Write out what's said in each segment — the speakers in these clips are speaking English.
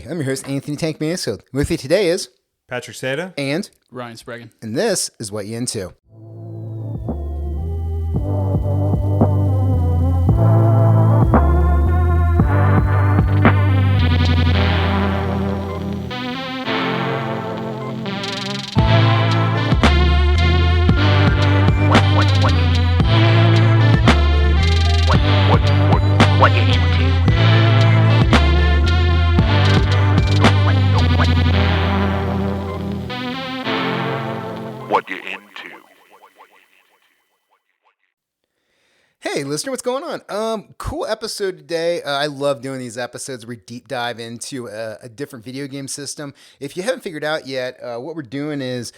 I'm your host, Anthony Tank Mansfield. With me today is Patrick Seta and Ryan Spragen. And this is What You Into. What you into? What you into? Hey, listener, what's going on? Cool episode today. I love doing these episodes where we deep dive into a different video game system. If you haven't figured out yet, what we're doing is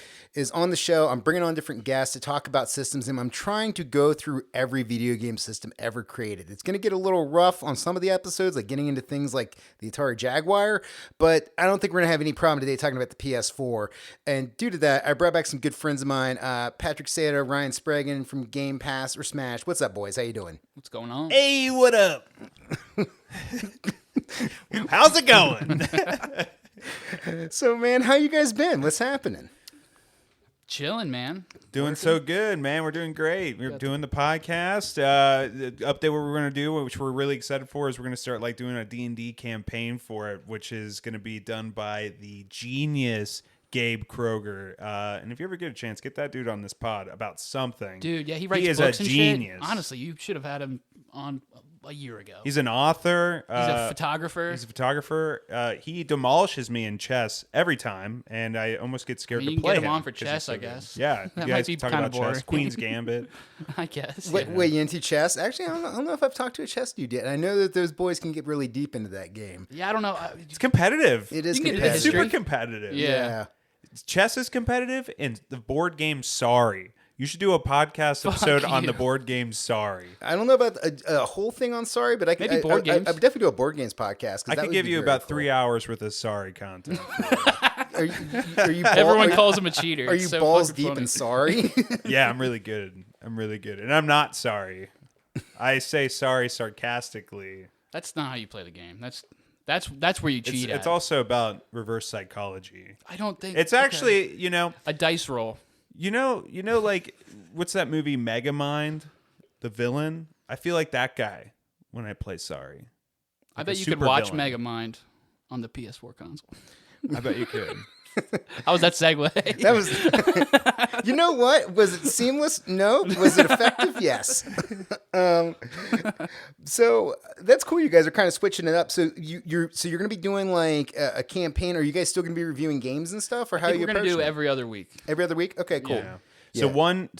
on the show, I'm bringing on different guests to talk about systems, and I'm trying to go through every video game system ever created. It's going to get a little rough on some of the episodes, like getting into things like the Atari Jaguar, but I don't think we're going to have any problem today talking about the PS4. And due to that, I brought back some good friends of mine, Patrick Seta, Ryan Spragen from Game Pass or Smash. What's up, boys? How you doing? What's going on? Hey, what up? How's it going? So, man, how you guys been? What's happening? Chilling, man. Doing so good, man. We're doing great. We're doing the podcast. The update what we're going to do, which we're really excited for, is we're going to start like doing a D&D campaign for it, which is going to be done by the genius Gabe Kroger. And if you ever get a chance, get that dude on this pod about something. Dude, yeah, he writes is books a and genius. shit. Honestly, you should have had him on a year ago. He's an author. He's a photographer. He's a photographer. He demolishes me in chess every time, and I almost get scared you to can play get him him on for 'cause he's chess, so I good. guess. Yeah, That you might guys be talk kinda about boring. chess, Queen's Gambit. I guess. Wait, yeah. wait, you into chess? Actually, I don't know if I've talked to a chess dude yet. I know that those boys can get really deep into that game. Yeah, I don't know. It's competitive. It is You can get into competitive. It's super history. competitive. Yeah. Chess is competitive, and the board game Sorry. You should do a podcast episode on you. the board game Sorry. I don't know about a whole thing on Sorry, but I could Maybe board games. I would definitely do a board games podcast. 'Cause I that could would give be you very about cool. 3 hours worth of Sorry content. Are you Everyone calls him a cheater. Are It's you so balls fucking deep funny. in Sorry? Yeah, I'm really good. And I'm not sorry. I say sorry sarcastically. That's not how you play the game. That's where you cheat It's at. also about reverse psychology. I don't think It's okay. actually, a dice roll. You know, like, what's that movie, Megamind? The villain? I feel like that guy when I play Sorry. I Like bet a you could super watch villain. Megamind on the PS4 console. I bet you could. How was that segue? That was. You know what? Was it seamless? No. Was it effective? Yes. So that's cool. You guys are kind of switching it up. So you're going to be doing like a campaign. Are you guys still going to be reviewing games and stuff, or how I are think you we're going to do approaching it? every other week. Every other week? Okay, cool. Yeah. So Yeah. one,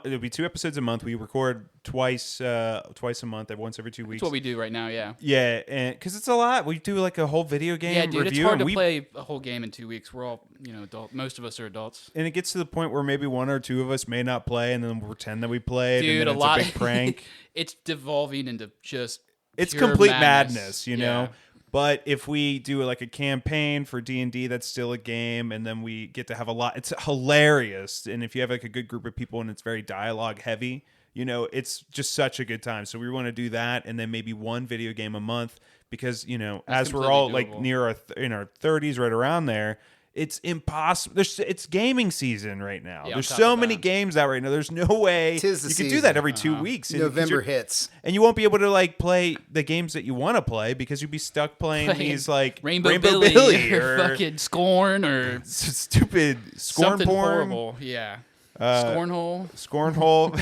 it'll be 2 episodes a month. We record twice a month, once every 2 weeks. That's what we do right now, yeah. Yeah, and because it's a lot. We do like a whole video game Yeah, dude, review. it's hard and to play a whole game in 2 weeks. We're all, adult. Most of us are adults. And it gets to the point where maybe one or two of us may not play, and then we'll pretend that we played, Dude, and then a it's lot. a big prank. It's devolving into just It's pure complete madness, you know? Yeah. But if we do like a campaign for D&D, that's still a game, and then we get to have a lot. It's hilarious, and if you have like a good group of people and it's very dialogue heavy, it's just such a good time. So we want to do that, and then maybe one video game a month because That's as we're completely all like doable. near in our 30s, right around there. It's impossible. It's gaming season right now. Yeah, on There's top so of many that. games out right now. There's no way you Tis the can do season. that every 2 weeks. And 'cause November you're- hits. and you won't be able to like play the games that you want to play because you'd be stuck playing these like Rainbow Billy or or fucking Scorn or stupid Scorn something porn, horrible. Yeah. Scornhole. Scornhole.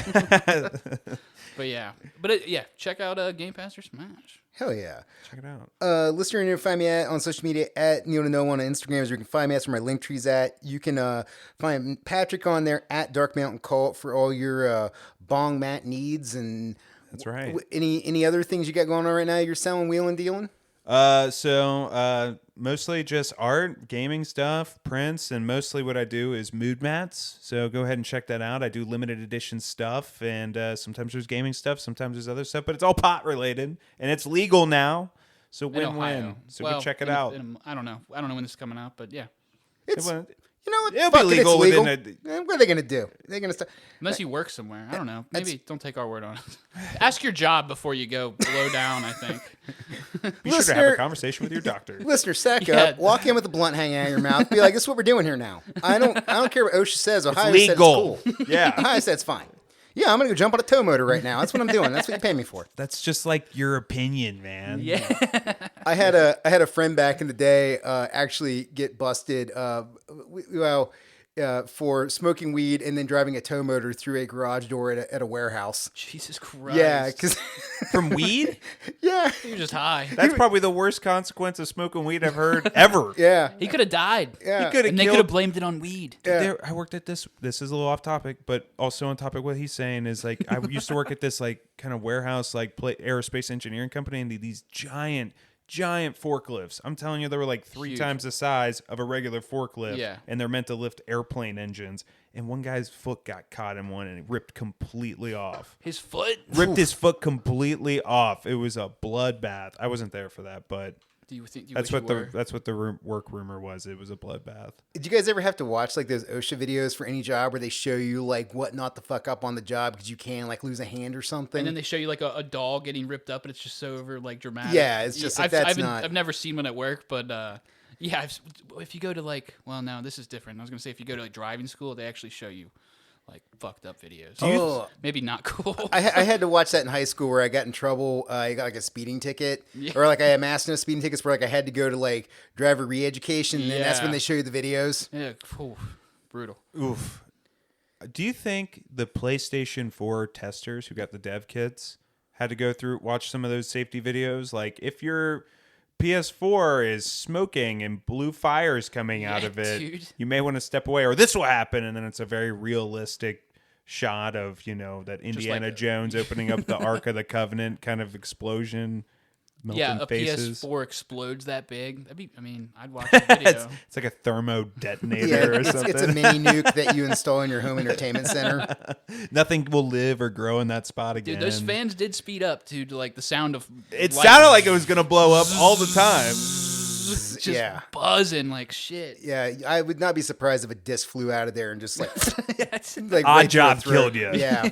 But yeah. Check out Game Pass or Smash. Hell yeah. Check it out. Listener, you can find me on social media at Neil to Know on Instagram. As you can find me, that's where my link tree's at. You can find Patrick on there at Dark Mountain Cult for all your bong mat needs and That's right. Any other things you got going on right now? You're selling, wheeling, dealing. So mostly just art, gaming stuff, prints, and mostly what I do is mood mats. So go ahead and check that out. I do limited edition stuff, and sometimes there's gaming stuff, sometimes there's other stuff, but it's all pot related, and it's legal now. So In win-win. Ohio. So go check it out. I don't know. I don't know when this is coming out, but yeah. It's You know what? It'll Fuck be it, it's legal legal. within What are they gonna do? They're gonna start. Unless you work somewhere. I don't know. Maybe don't take our word on it. Ask your job before you go below down, I think. Be sure to have a conversation with your doctor. Listener, sack Yeah. up. Walk in with a blunt hanging out of your mouth. Be like, "This is what we're doing here now." I don't care what OSHA says. Ohio legal. said it's cool. Yeah. Ohio said it's fine. Yeah, I'm gonna go jump on a tow motor right now. That's what I'm doing. That's what you pay me for. That's just like your opinion, man. Yeah. I had a friend back in the day actually get busted. For smoking weed and then driving a tow motor through a garage door at a warehouse. Jesus Christ. Yeah, because From weed? yeah, You're just high. That's probably the worst consequence of smoking weed I've heard ever. yeah, He could have died. yeah. He could have And they could killed. have blamed it on weed. Yeah. There, I worked at this. This is a little off topic, but also on topic. What he's saying is like I used to work at this like kind of warehouse, like aerospace engineering company, and these giant forklifts. I'm telling you, they were like three Huge. times the size of a regular forklift, Yeah. and they're meant to lift airplane engines. And one guy's foot got caught in one, and it ripped completely off. His foot. Ripped his foot completely off. It was a bloodbath. I wasn't there for that, but Do you think you that's wish what you were? that's what the work rumor was. It was a bloodbath. Did you guys ever have to watch like those OSHA videos for any job where they show you like what not to fuck up on the job because you can like lose a hand or something? And then they show you like a dog getting ripped up, and it's just so over like dramatic. Yeah, it's just like, that's not- I've never seen one at work, but yeah, if you go to like, well, no, this is different. I was gonna say if you go to like driving school, they actually show you like fucked up videos. Oh. Maybe not cool. I had to watch that in high school where I got in trouble. I got like a speeding ticket, or like I had mass no speeding tickets where like I had to go to like driver re-education, and then that's when Yeah. they show you the videos. Yeah, brutal. Oof. Do you think the PlayStation 4 testers who got the dev kits had to watch some of those safety videos? Like, if your PS4 is smoking and blue fires coming out Yeah, of it, dude. you may want to step away, or this will happen. And then it's a very realistic shot of, that Indiana Jones opening up the Ark of the Covenant kind of explosion. Melting Yeah, a faces. PS4 explodes that big. I'd watch the video. It's like a thermo detonator Yeah, or something. it's a mini nuke that you install in your home entertainment center. Nothing will live or grow in that spot again. Dude, those fans did speed up to like the sound of. It light sounded like it was going to blow up all the time. just Yeah. buzzing like shit. Yeah, I would not be surprised if a disc flew out of there and just like like Odd right through job the throat. killed you. Yeah,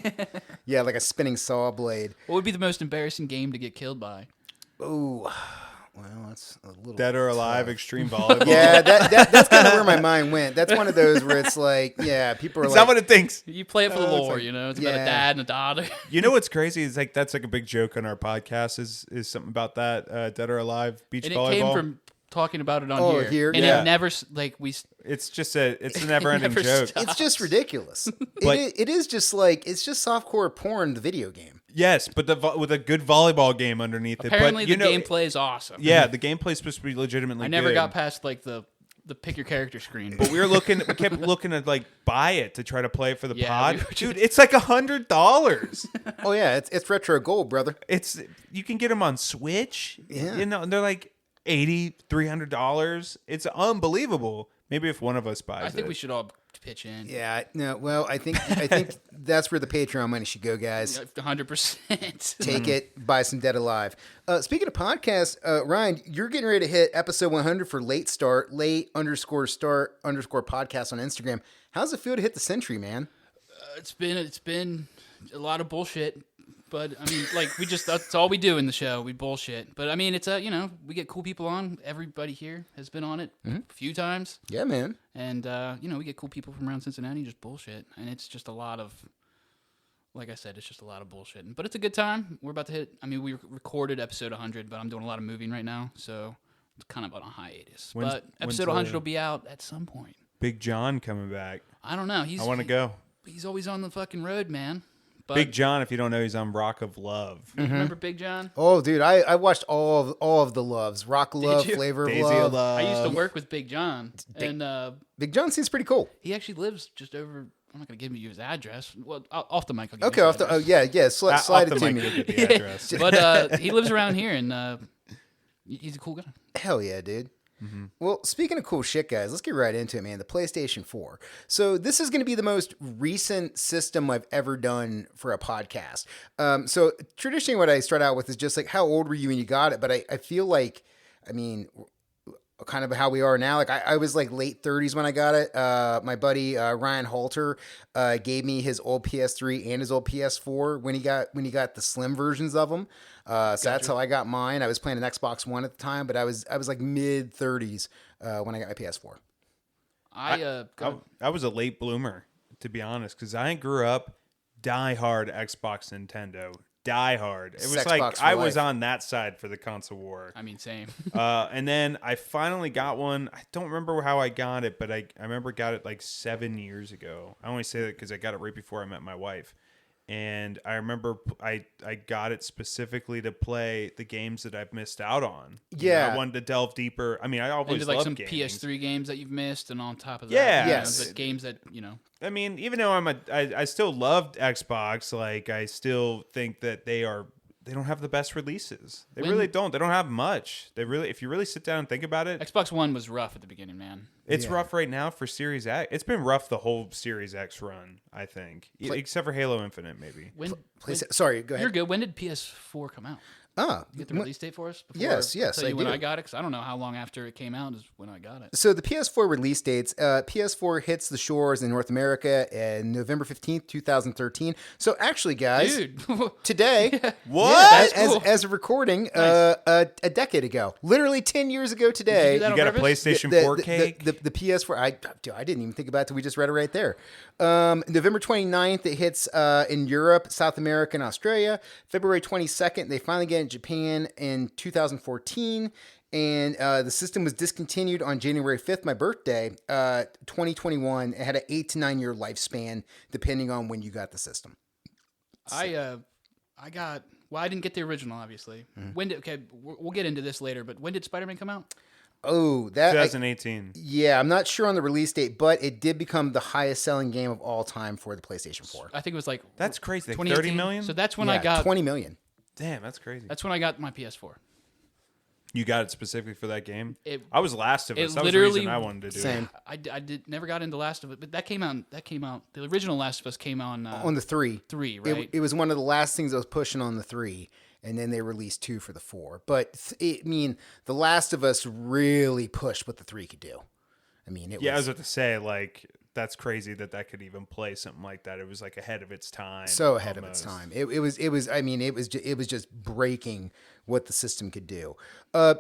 yeah, like a spinning saw blade. What would be the most embarrassing game to get killed by? Oh, well, that's a little Dead or Alive, Extreme Volleyball. Yeah, that's kind of where my mind went. That's one of those where it's like, yeah, people are Is like, that what it thinks? You play it for the it's lore, like- you know. It's about yeah. a dad and a daughter. You know what's crazy is like that's like a big joke on our podcast is something about that Dead or Alive beach And it volleyball. came from talking about it on Oh, here. here? And Yeah. it never like it's a never ending never joke. stopped. it's just ridiculous. But- it is just like it's just softcore porn, the video game. Yes, but with a good volleyball game underneath apparently it. But the gameplay is awesome. Yeah, the gameplay's supposed to be legitimately. I never good. got past like the pick your character screen. But we kept looking to like buy it to try to play it for the Yeah, pod. we were Dude, it's like $100. Oh yeah, it's retro gold, brother. You can get them on Switch. Yeah. And they're like $300. It's unbelievable. Maybe if one of us buys it. I think we should all pitch in. Yeah, no, well, I think that's where the Patreon money should go, guys. 100%. Take it, buy some Dead Alive. Speaking of podcasts, Ryan, you're getting ready to hit episode 100 for late start _start _podcast on Instagram. How's it feel to hit the century, man? It's been a lot of bullshit, but I mean, like that's all we do in the show. We bullshit, but I mean, it's we get cool people on. Everybody here has been on it a few times, Yeah, man. and we get cool people from around Cincinnati just bullshit, and it's just a lot of, like I said, it's just a lot of bullshit. But it's a good time. We're about to hit. I mean, we recorded episode 100, but I'm doing a lot of moving right now, so it's kind of on a hiatus. But episode 100 will be out at some point. Big John coming back. I don't know. I want to go. He's always on the fucking road, man. But Big John, if you don't know, he's on Rock of Love. remember Big John? Oh, dude, I watched all of the loves. Rock of Love, you? Flavor Daisy of of Love. Love. I used to work with Big John, and Big John seems pretty cool. he actually lives just over. I'm not gonna give you his address. Well, off the mic. I'll give Okay, you off his the address. yeah, slide Off it the to mic, me. you'll get the address. But he lives around here, and he's a cool guy. Hell yeah, dude. Well, speaking of cool shit, guys, let's get right into it, man. The PlayStation 4. So this is going to be the most recent system I've ever done for a podcast. So traditionally what I start out with is just like, how old were you when you got it? But I feel like, I mean, kind of how we are now. Like I was like late 30s when I got it. My buddy Ryan Halter gave me his old PS3 and his old PS4 when he got the slim versions of them. So that's how I got mine. I was playing an Xbox One at the time, but I was like mid 30s when I got my PS4. I was a late bloomer, to be honest, because I grew up die-hard Xbox Nintendo. Die hard. It was Xbox like for I was life. on that side for the console war. I mean, same. And then I finally got one. I don't remember how I got it, but I remember got it like 7 years ago. I only say that because I got it right before I met my wife. And I remember I got it specifically to play the games that I've missed out on. Yeah. I wanted to delve deeper. I mean, I always Into like loved some games. PS3 games that you've missed, and on top of that, Yeah. Yes. the games that I mean, even though I still loved Xbox, like I still think that they don't have the best releases. They really don't. They don't have much. If you really sit down and think about it, Xbox One was rough at the beginning, man. it's rough right now for Series X. It's been rough the whole Series X run, I think, except for Halo Infinite, maybe. Sorry, go ahead. You're good. When did PS4 come out? Oh, You get the release date for us? Before Yes, I yes, tell you I when do. I got it, because I don't know how long after it came out is when I got it. So the PS4 release dates, PS4 hits the shores in North America in November 15th, 2013. So actually, guys, Dude. today, What? That's cool. as of recording, Nice. a decade ago, literally 10 years ago today, do that You on got a purpose? PlayStation 4 cake? the PS4, I didn't even think about it till we just read it right there. November 29th, it hits in Europe, South America, and Australia. February 22nd, they finally get it in Japan in 2014. And the system was discontinued on January 5th, my birthday, 2021. It had an 8 to 9 year lifespan, depending on when you got the system. I didn't get the original, obviously. When did? Okay, we'll get into this later. But when did Spider-Man come out? Oh, that 2018. yeah, I'm not sure on the release date, but it did become the highest selling game of all time for the PlayStation 4. I think it was like That's crazy. Like 30 2018. million? So that's when Yeah, I got. 20 million. Damn, that's crazy. That's when I got my PS4. You got it specifically for that game? It- I was Last of it Us. That was the literally- reason I wanted to do Same. it. I never got into Last of Us, but that came out. The original Last of Us came on On the 3. 3, right? It was one of the last things I was pushing on the 3, and then they released 2 for the 4. But The Last of Us really pushed what the 3 could do. I mean, it Yeah, I was was about to say, like, that's crazy that could even play something like that. It was like ahead of its time. so ahead of its almost. time. It was. I mean, it was just breaking what the system could do.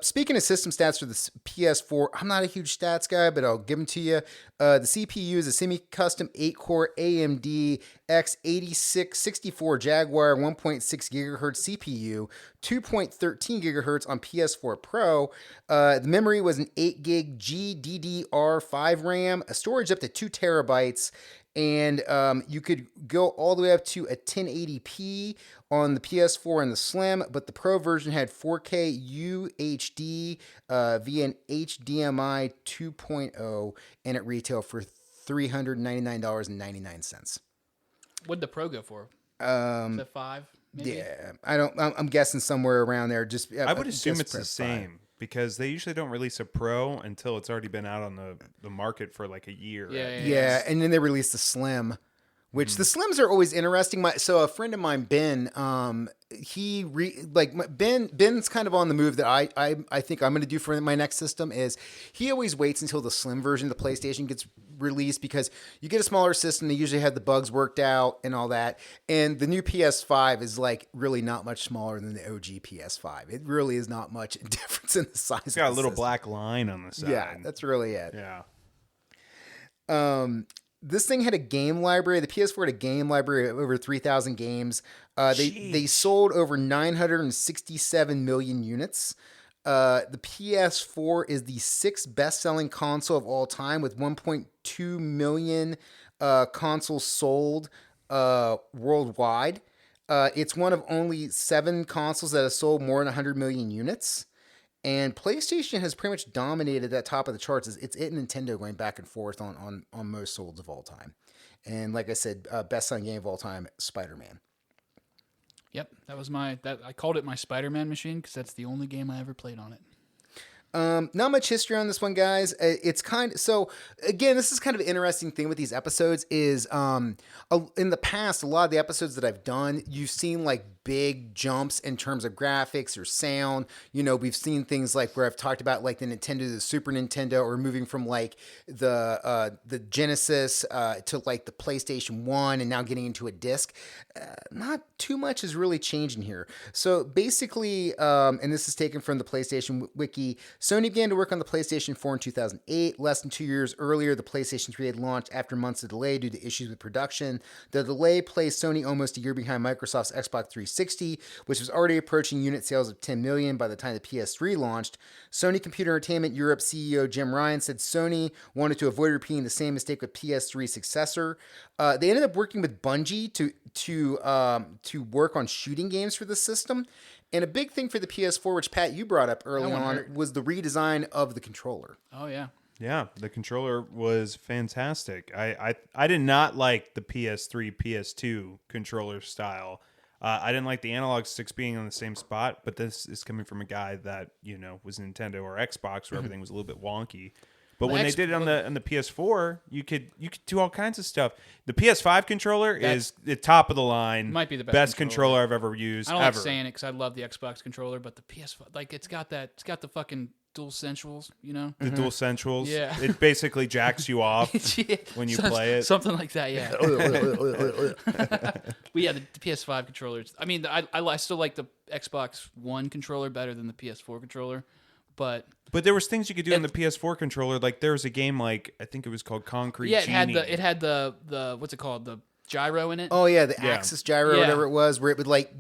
Speaking of system stats for the PS4, I'm not a huge stats guy, but I'll give them to you. The CPU is a semi-custom 8-core AMD X86-64 Jaguar 1.6 gigahertz CPU, 2.13 gigahertz on PS4 Pro. The memory was an 8 gig GDDR5 RAM, a storage up to 2 terabytes, and you could go all the way up to a 1080p on the PS4 and the Slim, but the Pro version had 4K UHD via an HDMI 2.0, and it retailed for $399.99. What'd the Pro go for? Is that 5? Maybe? Yeah, I'm guessing somewhere around there. Just I would assume just it's the press same because they usually don't release a Pro until it's already been out on the market for like a year. Yeah, right? Yeah, and then they released the Slim, which the Slims are always interesting. So a friend of mine, Ben, Ben's kind of on the move that I think I'm going to do for my next system is he always waits until the Slim version of the PlayStation gets released because you get a smaller system. They usually have the bugs worked out and all that. And the new PS5 is like really not much smaller than the OG PS5. It really is not much difference in the size. It's got of a the little system. black line on the side. Yeah, that's really it. yeah. This thing had a game library. The PS4 had a game library of over 3,000 games. They sold over 967 million units. The PS4 is the 6th best-selling console of all time with 1.2 million consoles sold worldwide. It's one of only 7 consoles that have sold more than 100 million units. And PlayStation has pretty much dominated that top of the charts. It's it and Nintendo going back and forth on most sold of all time. And like I said, best-selling game of all time, Spider-Man. Yep, that was I called it my Spider-Man machine because that's the only game I ever played on it. Not much history on this one, guys. It's so again, this is kind of an interesting thing with these episodes is in the past, a lot of the episodes that I've done, you've seen like big jumps in terms of graphics or sound. We've seen things like where I've talked about like the Nintendo to the Super Nintendo, or moving from like the Genesis to like the PlayStation 1 and now getting into a disc. Not too much is really changing here. So basically, and this is taken from the PlayStation Wiki, Sony began to work on the PlayStation 4 in 2008. Less than 2 years earlier, the PlayStation 3 had launched after months of delay due to issues with production. The delay placed Sony almost a year behind Microsoft's Xbox 360, which was already approaching unit sales of 10 million by the time the PS3 launched. Sony Computer Entertainment Europe CEO Jim Ryan said Sony wanted to avoid repeating the same mistake with PS3 successor. They ended up working with Bungie to work on shooting games for the system. And a big thing for the PS4, which Pat, you brought up early on, was the redesign of the controller. Oh, yeah. Yeah, the controller was fantastic. I did not like the PS3, PS2 controller style. I didn't like the analog sticks being on the same spot, but this is coming from a guy that, was Nintendo or Xbox, where everything was a little bit wonky. But when they did it on the PS4, you could do all kinds of stuff. The PS5 controller is the top of the line. Might be the best controller I've ever used. I don't like saying it because I love the Xbox controller, but the PS5, like it's got the fucking dual sensuals, The dual sensuals. Yeah. It basically jacks you off when you play it. Something like that, yeah. But yeah, the PS5 controllers. I mean, I still like the Xbox One controller better than the PS4 controller. But there was things you could do on the PS4 controller. Like there was a game like I think it was called Concrete yeah, Genie. it had the what's it called, the gyro in it. Oh yeah, the axis gyro, whatever it was, where it would like,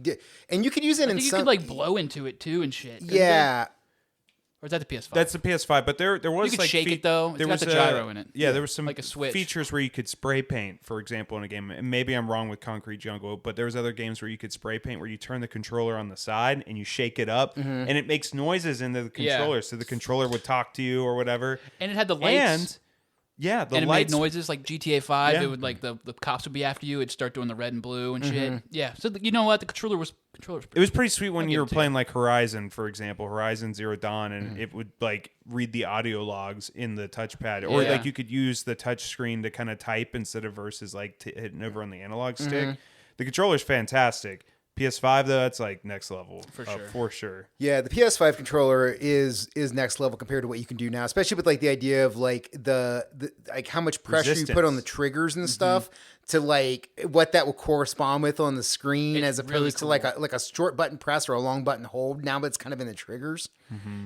and you could use it in you some. could like blow into it too and shit. Yeah. Or is that the PS5? That's the PS5, but there was you could like shake it though. It's there got was the gyro in it. Yeah, there was some like a switch. features where you could spray paint, for example, in a game. And maybe I'm wrong with Concrete Jungle, but there was other games where you could spray paint, where you turn the controller on the side and you shake it up, and it makes noises into the controller, so the controller would talk to you or whatever. And it had the lights. And yeah, the and it lights made noises like GTA 5. Yeah. It would like the cops would be after you. It'd start doing the red and blue and shit. Yeah. So you know what? The controller was It was pretty sweet when you were give it to playing like Horizon, for example, Horizon Zero Dawn, and it would like read the audio logs in the touchpad, or Yeah. like you could use the touch screen to kind of type instead of versus like hitting over on the analog stick. The controller's fantastic. PS5 though, that's like next level for sure. Yeah, the PS5 controller is next level compared to what you can do now, especially with like the idea of like the like how much pressure you put on the triggers and stuff to like what that will correspond with on the screen, as opposed really to like a short button press or a long button hold. Now, but it's kind of in the triggers.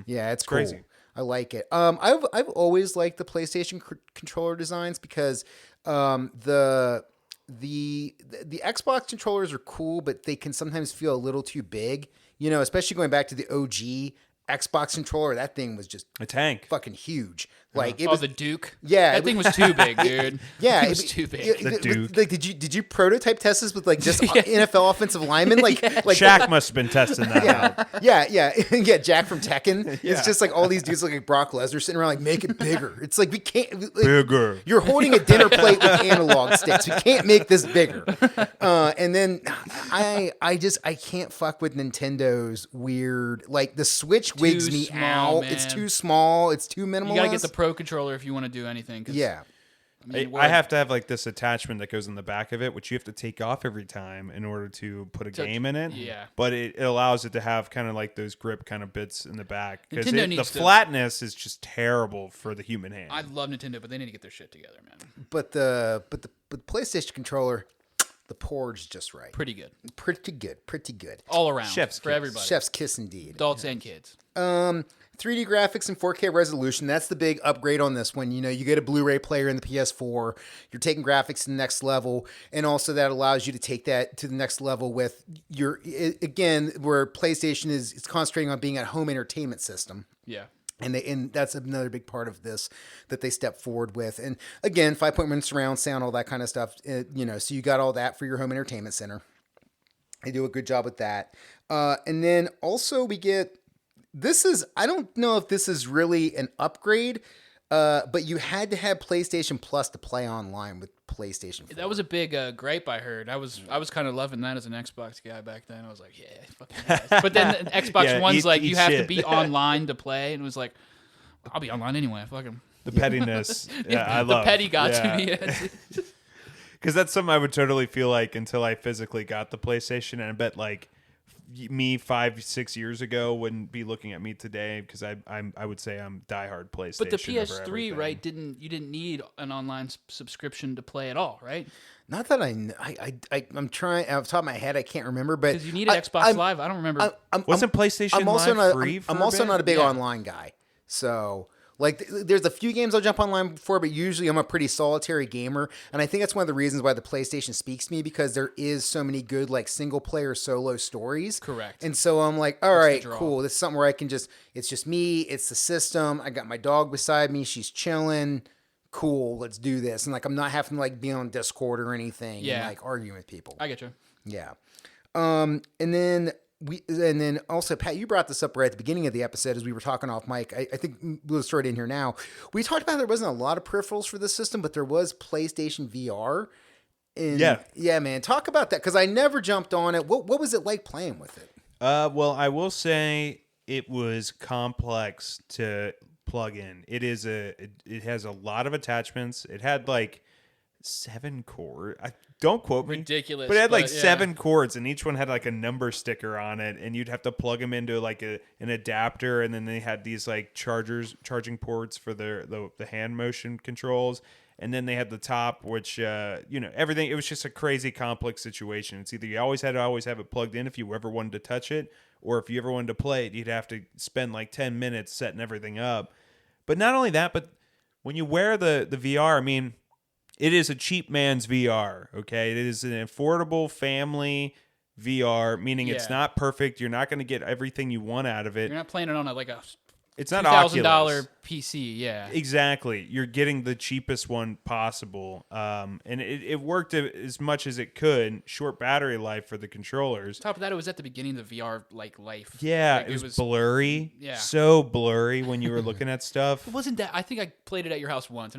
Yeah, it's cool. crazy. I like it. I've always liked the PlayStation controller designs because the Xbox controllers are cool, but they can sometimes feel a little too big. Especially going back to the OG Xbox controller, that thing was just A tank. fucking huge. Like it was the Duke. Yeah, that thing was too big, dude. Yeah, it was too big. The Duke. Like, did you prototype test this with like just NFL offensive linemen? Like Shaq must have been testing that out. yeah. Jack from Tekken. It's just like all these dudes like Brock Lesnar sitting around like, make it bigger. It's like we can't like, Bigger. You're holding a dinner plate with analog sticks. We can't make this bigger. And then I can't fuck with Nintendo's weird, like the Switch wigs me small, out. man. It's too small. It's too minimalist. You gotta get the Pro controller if you want to do anything. Yeah. I have to have like this attachment that goes in the back of it, which you have to take off every time in order to put a game in it. Yeah. But it allows it to have kind of like those grip kind of bits in the back. Because Nintendo the needs to- flatness is just terrible for the human hand. I love Nintendo, but they need to get their shit together, man. But the PlayStation controller, the port's just right. Pretty good, Pretty good. all around Chef's for kiss. everybody, Chef's kiss indeed. adults and kids. 3D graphics and 4K resolution. That's the big upgrade on this one. You get a Blu-ray player in the PS4. You're taking graphics to the next level, and also that allows you to take that to the next level with again, where PlayStation is concentrating on being a home entertainment system. Yeah. And that's another big part of this that they step forward with. And again, 5.1 surround sound, all that kind of stuff. So you got all that for your home entertainment center. They do a good job with that. And then also we get, I don't know if this is really an upgrade, but you had to have PlayStation Plus to play online with PlayStation 4. That was a big gripe I heard. I was kind of loving that as an Xbox guy back then. I was like, yeah, fucking yes. But then the Xbox Yeah, One's eat like, you have to shit. be online to play. And it was like, I'll be online anyway. Fuck him. The pettiness. I The love. petty got to me. Because that's something I would totally feel like until I physically got the PlayStation. And I bet like me 5-6 years ago wouldn't be looking at me today because I would say I'm diehard PlayStation. But the over PS3, everything. right? You didn't need an online subscription to play at all, right? Not that I'm trying off the top of my head. I can't remember, but Because you needed Xbox Live. I don't remember. Wasn't PlayStation Live free? I'm also not a big Yeah. online guy, so. Like, there's a few games I'll jump online for, but usually I'm a pretty solitary gamer. And I think that's one of the reasons why the PlayStation speaks to me, because there is so many good, like, single-player solo stories. Correct. And so I'm like, all That's the right, draw. cool. This is something where I can it's just me, it's the system. I got my dog beside me. She's chilling. Cool, let's do this. And, like, I'm not having to, like, be on Discord or anything Yeah. and, like, arguing with people. I get you. Yeah. And then also, Pat, you brought this up right at the beginning of the episode as we were talking off mic. I think we'll throw it in here now. We talked about there wasn't a lot of peripherals for this system, but there was PlayStation VR. And yeah, man. Talk about that, because I never jumped on it. What was it like playing with it? Well, I will say it was complex to plug in. It has a lot of attachments. It had like 7 cords. Don't quote me. Ridiculous. But it had like yeah. 7 cords, and each one had like a number sticker on it, and you'd have to plug them into like an adapter, and then they had these like charging ports for the hand motion controls, and then they had the top, which everything. It was just a crazy complex situation. It's either you always had to have it plugged in if you ever wanted to touch it, or if you ever wanted to play it, you'd have to spend like 10 minutes setting everything up. But not only that, but when you wear the VR, I mean, it is a cheap man's VR, okay? It is an affordable family VR, meaning it's not perfect. You're not going to get everything you want out of it. You're not playing it on It's not $2,000 Oculus. PC, yeah. Exactly. You're getting the cheapest one possible. And it worked as much as it could. Short battery life for the controllers. On top of that, it was at the beginning of the VR life. Yeah, Like, it was blurry. Yeah. So blurry when you were looking at stuff. It wasn't that. I think I played it at your house once.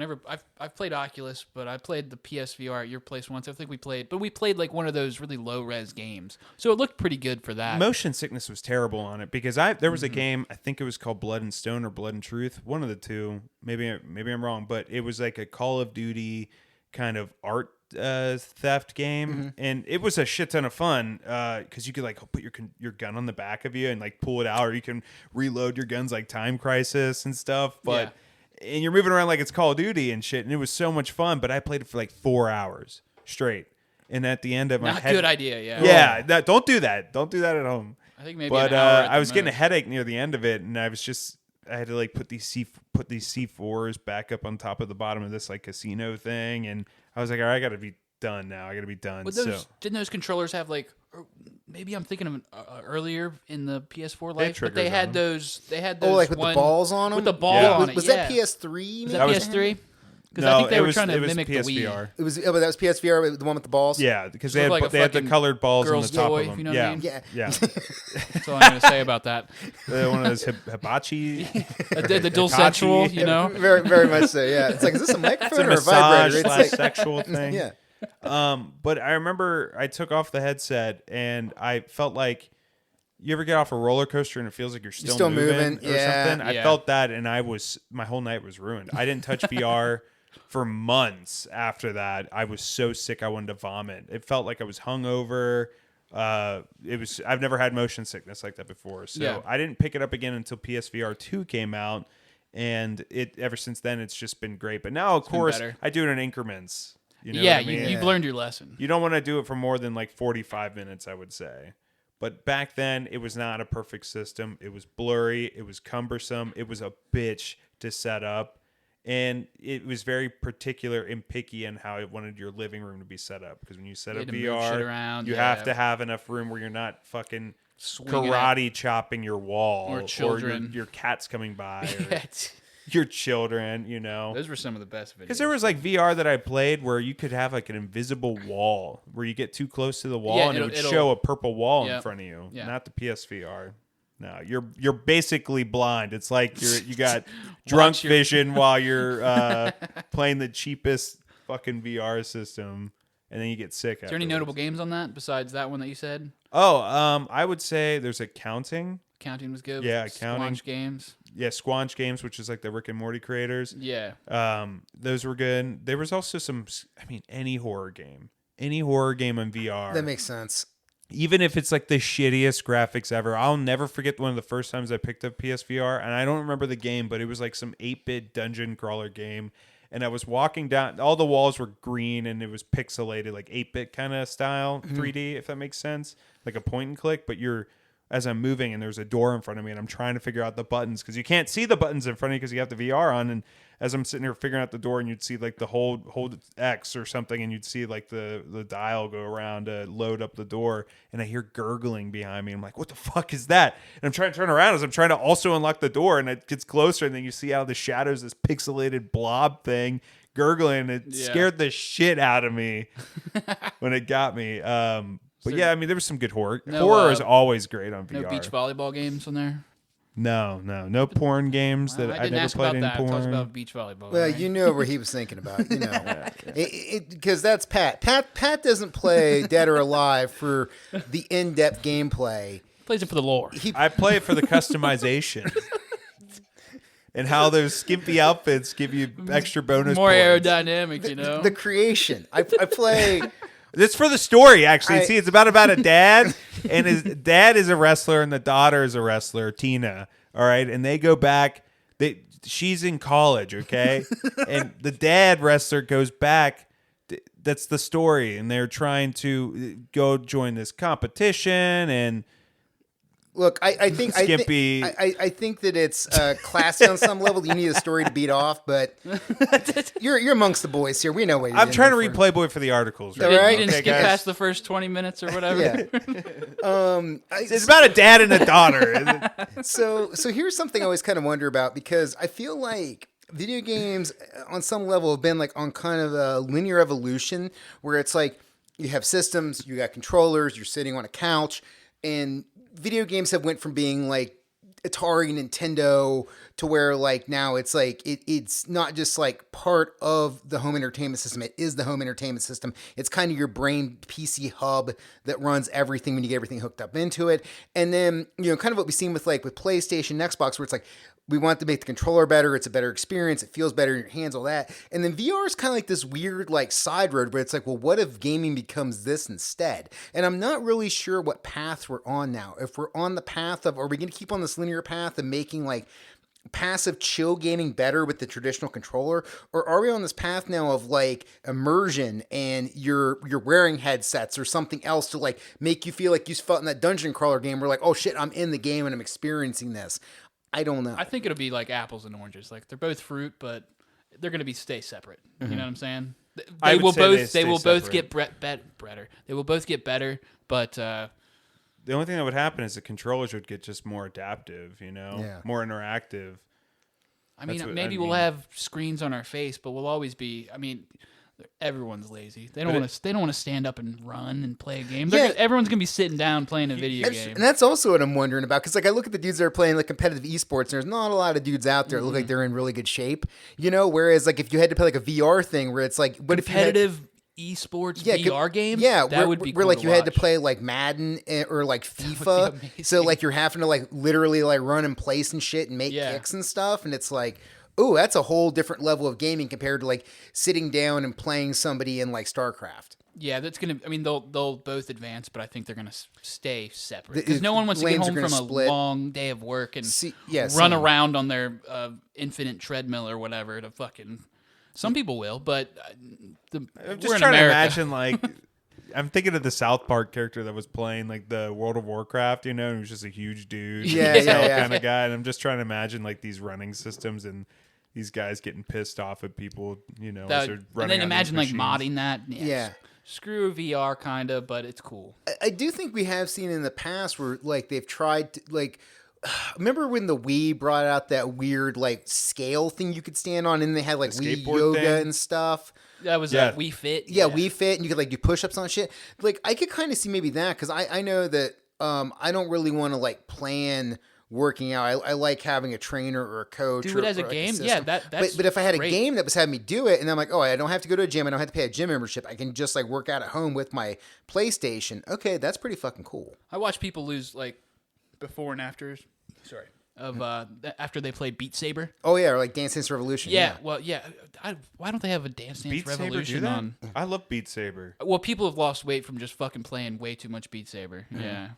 I've played Oculus, but I played the PSVR at your place once. I think we played like one of those really low res games. So it looked pretty good for that. Motion sickness was terrible on it because there was a game, I think it was called Blood and Stone or Blood and Truth, one of the two. Maybe I'm wrong, but it was like a Call of Duty kind of art theft game, and it was a shit ton of fun because you could like put your gun on the back of you and like pull it out, or you can reload your guns like Time Crisis and stuff. But and you're moving around like it's Call of Duty and shit, and it was so much fun. But I played it for like 4 hours straight, and at the end of my Not a good idea, yeah. Yeah, don't do that. Don't do that at home. I think maybe But an hour at I the was getting a most. headache near the end of it, and I had to like put these C4s back up on top of the bottom of this like casino thing, and I was like, all right, I got to be done now. I got to be done. But So didn't those controllers have like? Or maybe I'm thinking of earlier in the PS4 life, but they triggers had on those. They had those. Oh, like with the balls on them? With the ball Yeah. on it. Was yeah. that PS3? Was maybe? that was- PS3? Because no, I think they it were was, trying to it was mimic the Wii. PSVR. It was, but that was PSVR, the one with the balls? Yeah, because Sort they of had like a they had the fucking colored balls on the girl's top toy, of them. if you know what I mean? Yeah. yeah. That's all I'm going to say about that. One of those hibachi. The dual Hitachi. central, you know. Very, very much so, yeah. It's like, is this a It's microphone a or a massage vibrator? / It's like, sexual thing. yeah. But I remember I took off the headset and I felt like, you ever get off a roller coaster and it feels like you're still moving or yeah. something? I Yeah. felt that, and my whole night was ruined. I didn't touch VR for months after that. I was so sick I wanted to vomit. It felt like I was hungover. I've never had motion sickness like that before. So Yeah. I didn't pick it up again until PSVR 2 came out, and ever since then it's just been great. But now, of course, better. I do it in increments. You know Yeah, what I mean? you've learned your lesson. You don't want to do it for more than like 45 minutes, I would say. But back then, it was not a perfect system. It was blurry. It was cumbersome. It was a bitch to set up. And it was very particular and picky in how it wanted your living room to be set up. Because when you set You up had to move shit VR, around, you yeah. have to have enough room where you're not fucking Swinging karate chopping your wall. Or children. your cat's coming by. Or at- your children, you know. Those were some of the best videos. Because there was like VR that I played where you could have like an invisible wall where you get too close to the wall Yeah, and it would it'll- show a purple wall in Yep. front of you. Yeah. Not the PSVR. No, you're basically blind. It's like you got drunk Watch your- vision while you're playing the cheapest fucking VR system, and then you get sick. Is there any notable games on that besides that one that you said? Oh, I would say there's accounting. Counting was good. Yeah, Counting. Squanch games. Yeah, Squanch Games, which is like the Rick and Morty creators. Yeah. Those were good. There was also some, any horror game on VR. That makes sense. even if it's like the shittiest graphics ever, I'll never forget one of the first times I picked up PSVR, and I don't remember the game, but it was like some 8-bit dungeon crawler game. And I was walking down, all the walls were green and it was pixelated, like 8-bit kind of style, 3D, if that makes sense. Like a point and click, but as I'm moving and there's a door in front of me and I'm trying to figure out the buttons because you can't see the buttons in front of you because you have the VR on. And as I'm sitting here figuring out the door and you'd see like the hold X or something and you'd see like the dial go around to load up the door and I hear gurgling behind me. I'm like, what the fuck is that? And I'm trying to turn around as I'm trying to also unlock the door and it gets closer and then you see out of the shadows this pixelated blob thing gurgling. It scared the shit out of me when it got me. But yeah, I mean, there was some good horror. Horror is always great on VR. No beach volleyball games on there? No porn games that I never played any porn. I talked about beach volleyball. Well, right? you know where he was thinking about, you know, because that's Pat. Pat doesn't play Dead or Alive for the in-depth gameplay. He plays it for the lore. I play it for the customization. And how those skimpy outfits give you extra bonus More points. aerodynamic, you know? The creation. I play... It's for the story, actually. See, it's about a dad, and his dad is a wrestler, and the daughter is a wrestler, Tina. All right, and they go back. She's in college, okay, and the dad wrestler goes back. That's the story, and they're trying to go join this competition, and Look, I think Skimpy. I think that it's classy on some level. You need a story to beat off, but you're amongst the boys here. We know what you're I'm trying to in read for. Playboy for the articles. All Right? right. You didn't Okay, skip guys? past the first 20 minutes or whatever. Yeah. It's about a dad and a daughter. So here's something I always kind of wonder about because I feel like video games on some level have been like on kind of a linear evolution where it's like you have systems, you got controllers, you're sitting on a couch, and video games have went from being like Atari, Nintendo to where like now it's like it's not just like part of the home entertainment system. It is the home entertainment system. It's kind of your brain PC hub that runs everything when you get everything hooked up into it. And then, you know, kind of what we've seen with PlayStation and Xbox where it's like we want to make the controller better. It's a better experience. It feels better in your hands, all that. And then VR is kind of like this weird like side road where it's like, well, what if gaming becomes this instead? And I'm not really sure what path we're on now. If we're on the path of, are we going to keep on this linear path of making like passive chill gaming better with the traditional controller, or are we on this path now of like immersion and you're wearing headsets or something else to like make you feel like you felt in that dungeon crawler game where like, oh shit, I'm in the game and I'm experiencing this. I don't know. I think it'll be like apples and oranges. Like they're both fruit, but they're going to be stay separate. You know what I'm saying? I They would will say both. they They will stay both separate. get better. They will both get better, but The only thing that would happen is the controllers would get just more adaptive, you know, Yeah. more interactive. I mean, That's what maybe I we'll mean. have screens on our face, but we'll always be. I mean, everyone's lazy. They don't But want to. They don't want to stand up and run and play a game. Yeah. Everyone's gonna be sitting down playing a video game. And that's also what I'm wondering about because like I look at the dudes that are playing like competitive esports and there's not a lot of dudes out there that look like they're in really good shape, you know, whereas like if you had to play like a VR thing where it's like what if you had Competitive esports VR games. Yeah, that would be where cool like to you had to watch. play like Madden or like would be FIFA. amazing. So like you're having to like literally like run in place and shit and make Yeah. kicks and stuff, and it's like, ooh, that's a whole different level of gaming compared to like sitting down and playing somebody in like StarCraft. Yeah, that's gonna. I mean, they'll both advance, but I think they're gonna stay separate The- because no one wants to get lanes are home gonna from a split. long day of work and Yeah, run same. around on their infinite treadmill or whatever to fucking. Some people will, but I'm we're just in trying America. to imagine like I'm thinking of the South Park character that was playing like the World of Warcraft, you know, and he was just a huge dude, Yeah, yeah. kind of guy. And I'm just trying to imagine like these running systems and these guys getting pissed off at people, you know, as they're and running. then on imagine these like machines. modding that. Yeah. Screw VR, kinda, but it's cool. I do think we have seen in the past where like they've tried to like remember when the Wii brought out that weird like scale thing you could stand on and they had like The Wii skateboard yoga thing? and stuff. That was Yeah. Wii Fit. Yeah, Wii Fit, and you could like do push-ups on shit. Like I could kind of see maybe that because I know that I don't really want to like plan working out. I like having a trainer or a coach. Do or, it as a or, like, game. system. Yeah, that's but if I had great. a game that was having me do it, and I'm like, oh, I don't have to go to a gym. I don't have to pay a gym membership. I can just like work out at home with my PlayStation. Okay, that's pretty fucking cool. I watch people lose like before and afters. Sorry. of after they played Beat Saber. Oh yeah, or like Dance Dance Revolution. Yeah, well, yeah. Why don't they have a Dance Dance Beat Saber do Revolution that? on? I love Beat Saber. Well, people have lost weight from just fucking playing way too much Beat Saber. Yeah.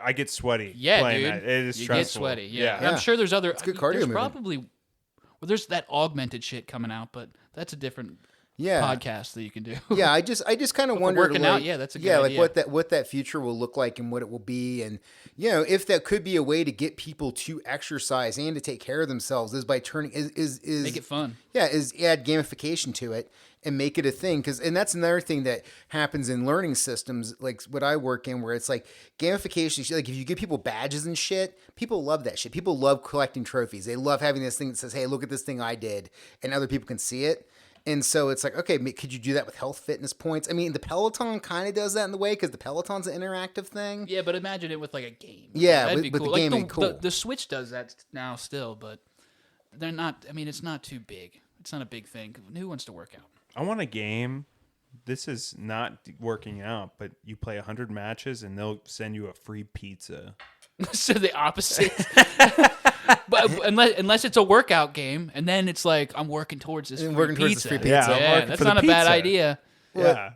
I get sweaty. Yeah, playing dude. that. It is you stressful. get sweaty. Yeah. Yeah. I'm sure there's other. good cardio There's movement. probably. Well, there's that augmented shit coming out, but that's a different podcast that you can do. Yeah, I just kind of wonder, working like, out, yeah, that's a good like idea. what that future will look like and what it will be, and if that could be a way to get people to exercise and to take care of themselves is by turning is Make it fun. Yeah, is add gamification to it and make it a thing, and that's another thing that happens in learning systems like what I work in, where it's like gamification. Like if you give people badges and shit, people love that shit. People love collecting trophies. They love having this thing that says, "Hey, look at this thing I did," and other people can see it. And so it's like, okay, could you do that with health fitness points? I mean, the Peloton kind of does that in the way because the Peloton's an interactive thing. Yeah, but imagine it with like a game. Yeah, that'd with be the cool. game Like would be cool. The Switch does that now still, but they're not. I mean, it's not too big. It's not a big thing. Who wants to work out? I want a game. This is not working out, but you play 100 matches and they'll send you a free pizza. So the opposite. But unless it's a workout game, and then it's like I'm working towards this free Working towards pizza. this free Yeah, pizza. I'm Yeah, working that's for the not a bad pizza. idea. Yeah.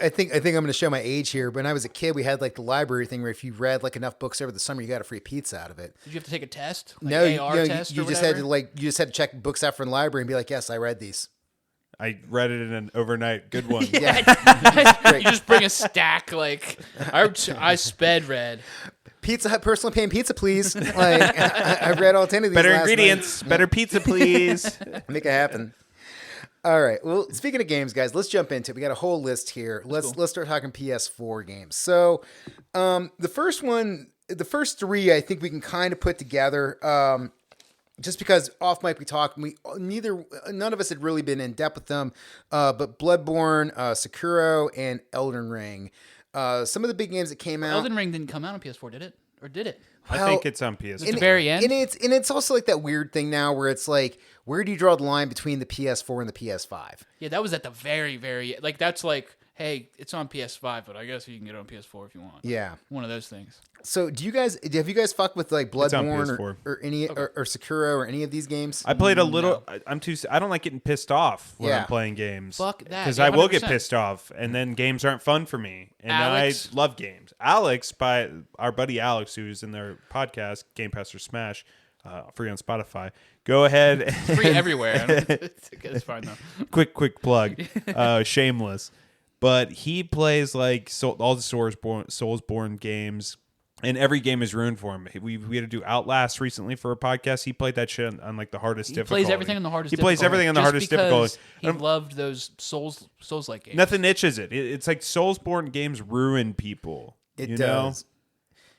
I think I'm going to show my age here. But when I was a kid, we had like the library thing where if you read like enough books over the summer, you got a free pizza out of it. Did you have to take a test? Like No, AR test you or just whatever? had to check books out from the library and be like, yes, I read these. I read it in an overnight. Good one. Yeah, You just bring a stack. Like I sped read. Pizza Hut personal paying pizza, please. Like I read all 10 of these. Better last night. ingredients. Better pizza, please. Make it happen. All right. Well, speaking of games, guys, let's jump into it. We got a whole list here. Let's start talking PS4 games. So, the first three, I think we can kind of put together. Just because off mic we talked, none of us had really been in depth with them. But Bloodborne, Sekiro, and Elden Ring. Some of the big games that came out. Elden Ring didn't come out on PS4, did it? Or did it? I think it's on PS4. At the very end? And it's also like that weird thing now where it's like, where do you draw the line between the PS4 and the PS5? Yeah, that was at the very, very like that's like, hey, it's on PS5, but I guess you can get it on PS4 if you want. Yeah. One of those things. So have you guys fucked with like It's on Bloodborne PS4. or any or Sekiro or any of these games? I played a little. I don't like getting pissed off when Yeah. I'm playing games. Fuck that, Because yeah, I will get 100%. pissed off, and then games aren't fun for me. And Alex? I love games. Alex, by our buddy Alex, who's in their podcast, Game Pass or Smash, free on Spotify. Go ahead. Free everywhere. It's fine though. quick plug. Shameless. But he plays like all the Soulsborne games. And every game is ruined for him. We had to do Outlast recently for a podcast. He played that shit on like the hardest difficulty. He plays everything on the hardest He difficulty. plays everything on the just hardest because difficulty. He loved those Souls-like games. Nothing itches it. It's like Soulsborne games ruin people. It you does. know?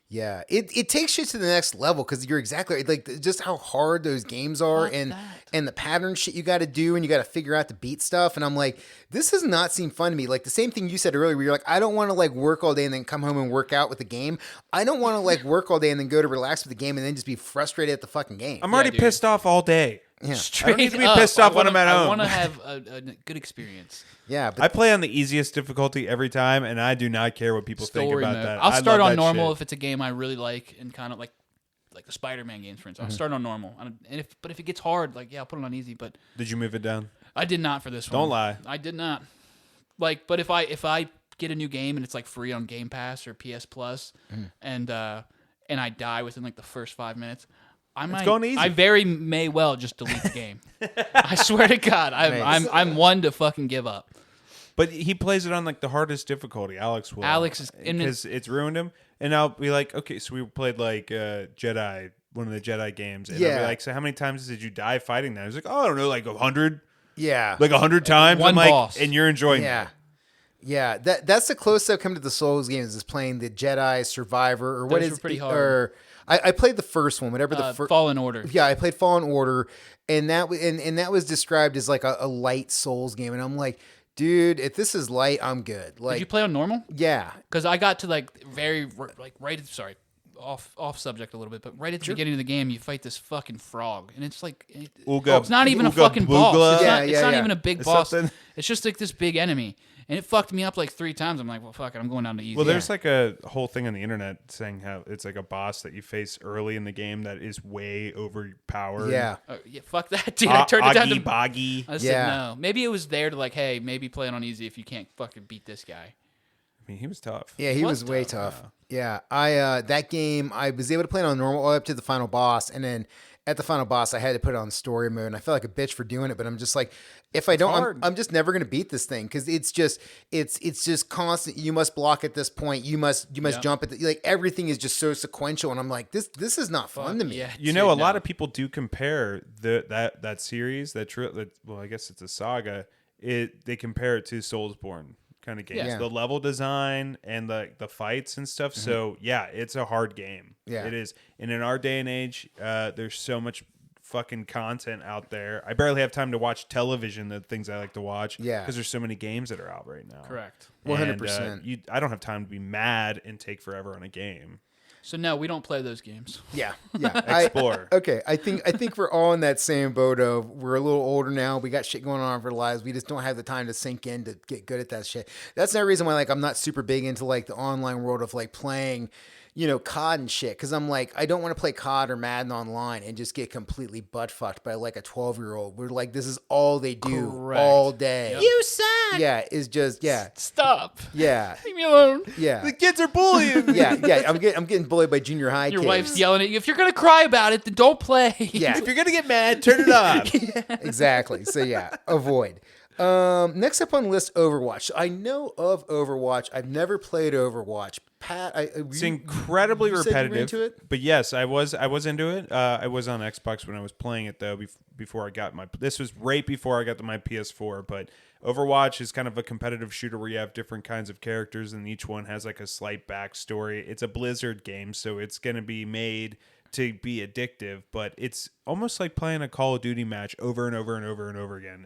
Yeah, it takes you to the next level because you're exactly right. Like just how hard those games are Fuck and that. and the pattern shit you got to do and you got to figure out to beat stuff. And I'm like, this does not seem fun to me. Like the same thing you said earlier, where you're like, I don't want to like work all day and then come home and work out with the game. I don't want to like work all day and then go to relax with the game and then just be frustrated at the fucking game. I'm already dude. pissed off all day. Yeah. I don't need to be Straight pissed up, off when I'm at I home. want to have a good experience. Yeah, but I play on the easiest difficulty every time, and I do not care what people think Story about mode. that. I'll I start love on that normal shit. if it's a game I really like and kind of like the Spider-Man games, for instance. I'll start on normal. And if it gets hard, like yeah, I'll put it on easy. But Did you move it down? I did not for this one. Don't lie. I did not. Like, but if I get a new game and it's like free on Game Pass or PS Plus, and I die within like the first 5 minutes, I might. going easy. I very may well just delete the game. I swear to God, I'm one to fucking give up. But he plays it on like the hardest difficulty. Alex will. Alex is- and because it's ruined him. And I'll be like, okay, so we played like Jedi, one of the Jedi games, and I'll Yeah. be like, so how many times did you die fighting that? He's like, oh, I don't know, like 100, yeah, like 100 times. one I'm like, boss. and you're enjoying yeah. that. Yeah, that's the closest I've come to the Souls games is playing the Jedi Survivor or what Those is were pretty hard. Or I played the first one, whatever the first. Fallen Order. Yeah, I played Fallen Order, and that and that was described as like a light Souls game, and I'm like, dude, if this is light, I'm good. Like, Did you play on normal? yeah, Because I got to like right. Sorry, off subject a little bit, but right at the beginning of the game, you fight this fucking frog, and it's like Ooga- it's not even a Ooga fucking boss. Boogla. It's Yeah, not, yeah, it's not yeah. even a big It's boss. something- It's just like this big enemy, and it fucked me up like 3 times. I'm like, well, fuck it, I'm going down to easy. Well, there's like a whole thing on the internet saying how it's like a boss that you face early in the game that is way overpowered. Yeah. Yeah, fuck that, dude. I turned it down to Boggy. I said no. Maybe it was there to like, hey, maybe play it on easy if you can't fucking beat this guy. I mean, he was tough. Yeah, he was way tough. Yeah, I that game I was able to play it on normal all the way up to the final boss, and then at the final boss I had to put it on story mode, and I felt like a bitch for doing it. But I'm just like, if I don't, I'm just never gonna beat this thing because it's just constant. You must block at this point. You must jump at like everything is just so sequential, and I'm like, this is not fun to me. Yeah, You know, a lot of people do compare that series well, I guess it's a saga. They compare it to Soulsborne kind of games. Yeah. The level design and the fights and stuff. Mm-hmm. So yeah, it's a hard game. Yeah. It is. And in our day and age, there's so much fucking content out there. I barely have time to watch television, the things I like to watch. Yeah. Because there's so many games that are out right now. Correct. 100%. I don't have time to be mad and take forever on a game. So no, we don't play those games. Yeah. Explore. Okay, I think we're all in that same boat of we're a little older now. We got shit going on in our lives. We just don't have the time to sink in to get good at that shit. That's the reason why like I'm not super big into like the online world of like playing, COD and shit. Because I'm like, I don't want to play COD or Madden online and just get completely butt fucked by like a 12-year-old. We're like, this is all they do Correct. all day. Yep. You suck. Yeah, is just Stop. Yeah, Leave me alone. yeah. The kids are bullying. Yeah. I'm getting bullied by junior high Your kids. wife's yelling at you. If you're gonna cry about it, then don't play. Yeah. If you're gonna get mad, turn it off. Exactly. So yeah, avoid. Next up on the list, Overwatch. I know of Overwatch. I've never played Overwatch. Pat, It's incredibly you said you were repetitive. into it? But yes, I was into it. I was on Xbox when I was playing it though. Before I got my, this was right before I got to my PS4. But Overwatch is kind of a competitive shooter where you have different kinds of characters, and each one has like a slight backstory. It's a Blizzard game, so it's going to be made to be addictive. But it's almost like playing a Call of Duty match over and over and over and over again.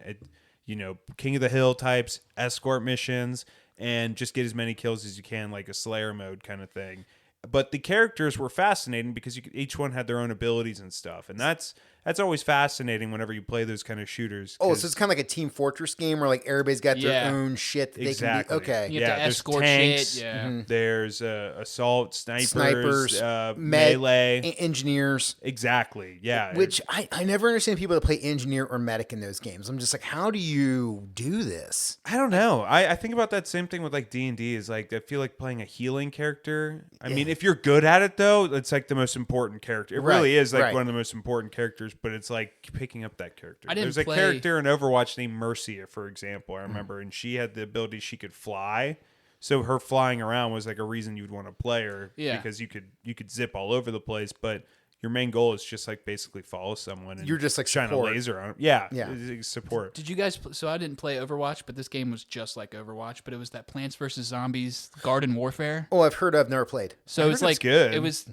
King of the Hill types, escort missions, and just get as many kills as you can, like a Slayer mode kind of thing. But the characters were fascinating because each one had their own abilities and stuff, and that's always fascinating whenever you play those kind of shooters. Oh, so it's kind of like a Team Fortress game where like everybody's got their Yeah. own shit that Exactly. they can be. Okay. You have to there's escort tanks, shit. Yeah. There's assault, Snipers, melee. Engineers. Exactly. Yeah. Which I never understand people that play engineer or medic in those games. I'm just like, how do you do this? I don't know. I think about that same thing with like D&D is like I feel like playing a healing character. I mean, if you're good at it though, it's like the most important character. It really is like one of the most important characters, but it's like picking up that character. I didn't There's play- a character in Overwatch named Mercia, for example, I remember, and she had the ability she could fly. So her flying around was like a reason you'd want to play her because you could zip all over the place, but your main goal is just like basically follow someone and You're just like shine support. a laser on them. Yeah. Yeah. Support. Did you guys? So I didn't play Overwatch, but this game was just like Overwatch. But it was that Plants vs Zombies Garden Warfare. Oh, I've heard of, never played. So heard it's it's like good. It was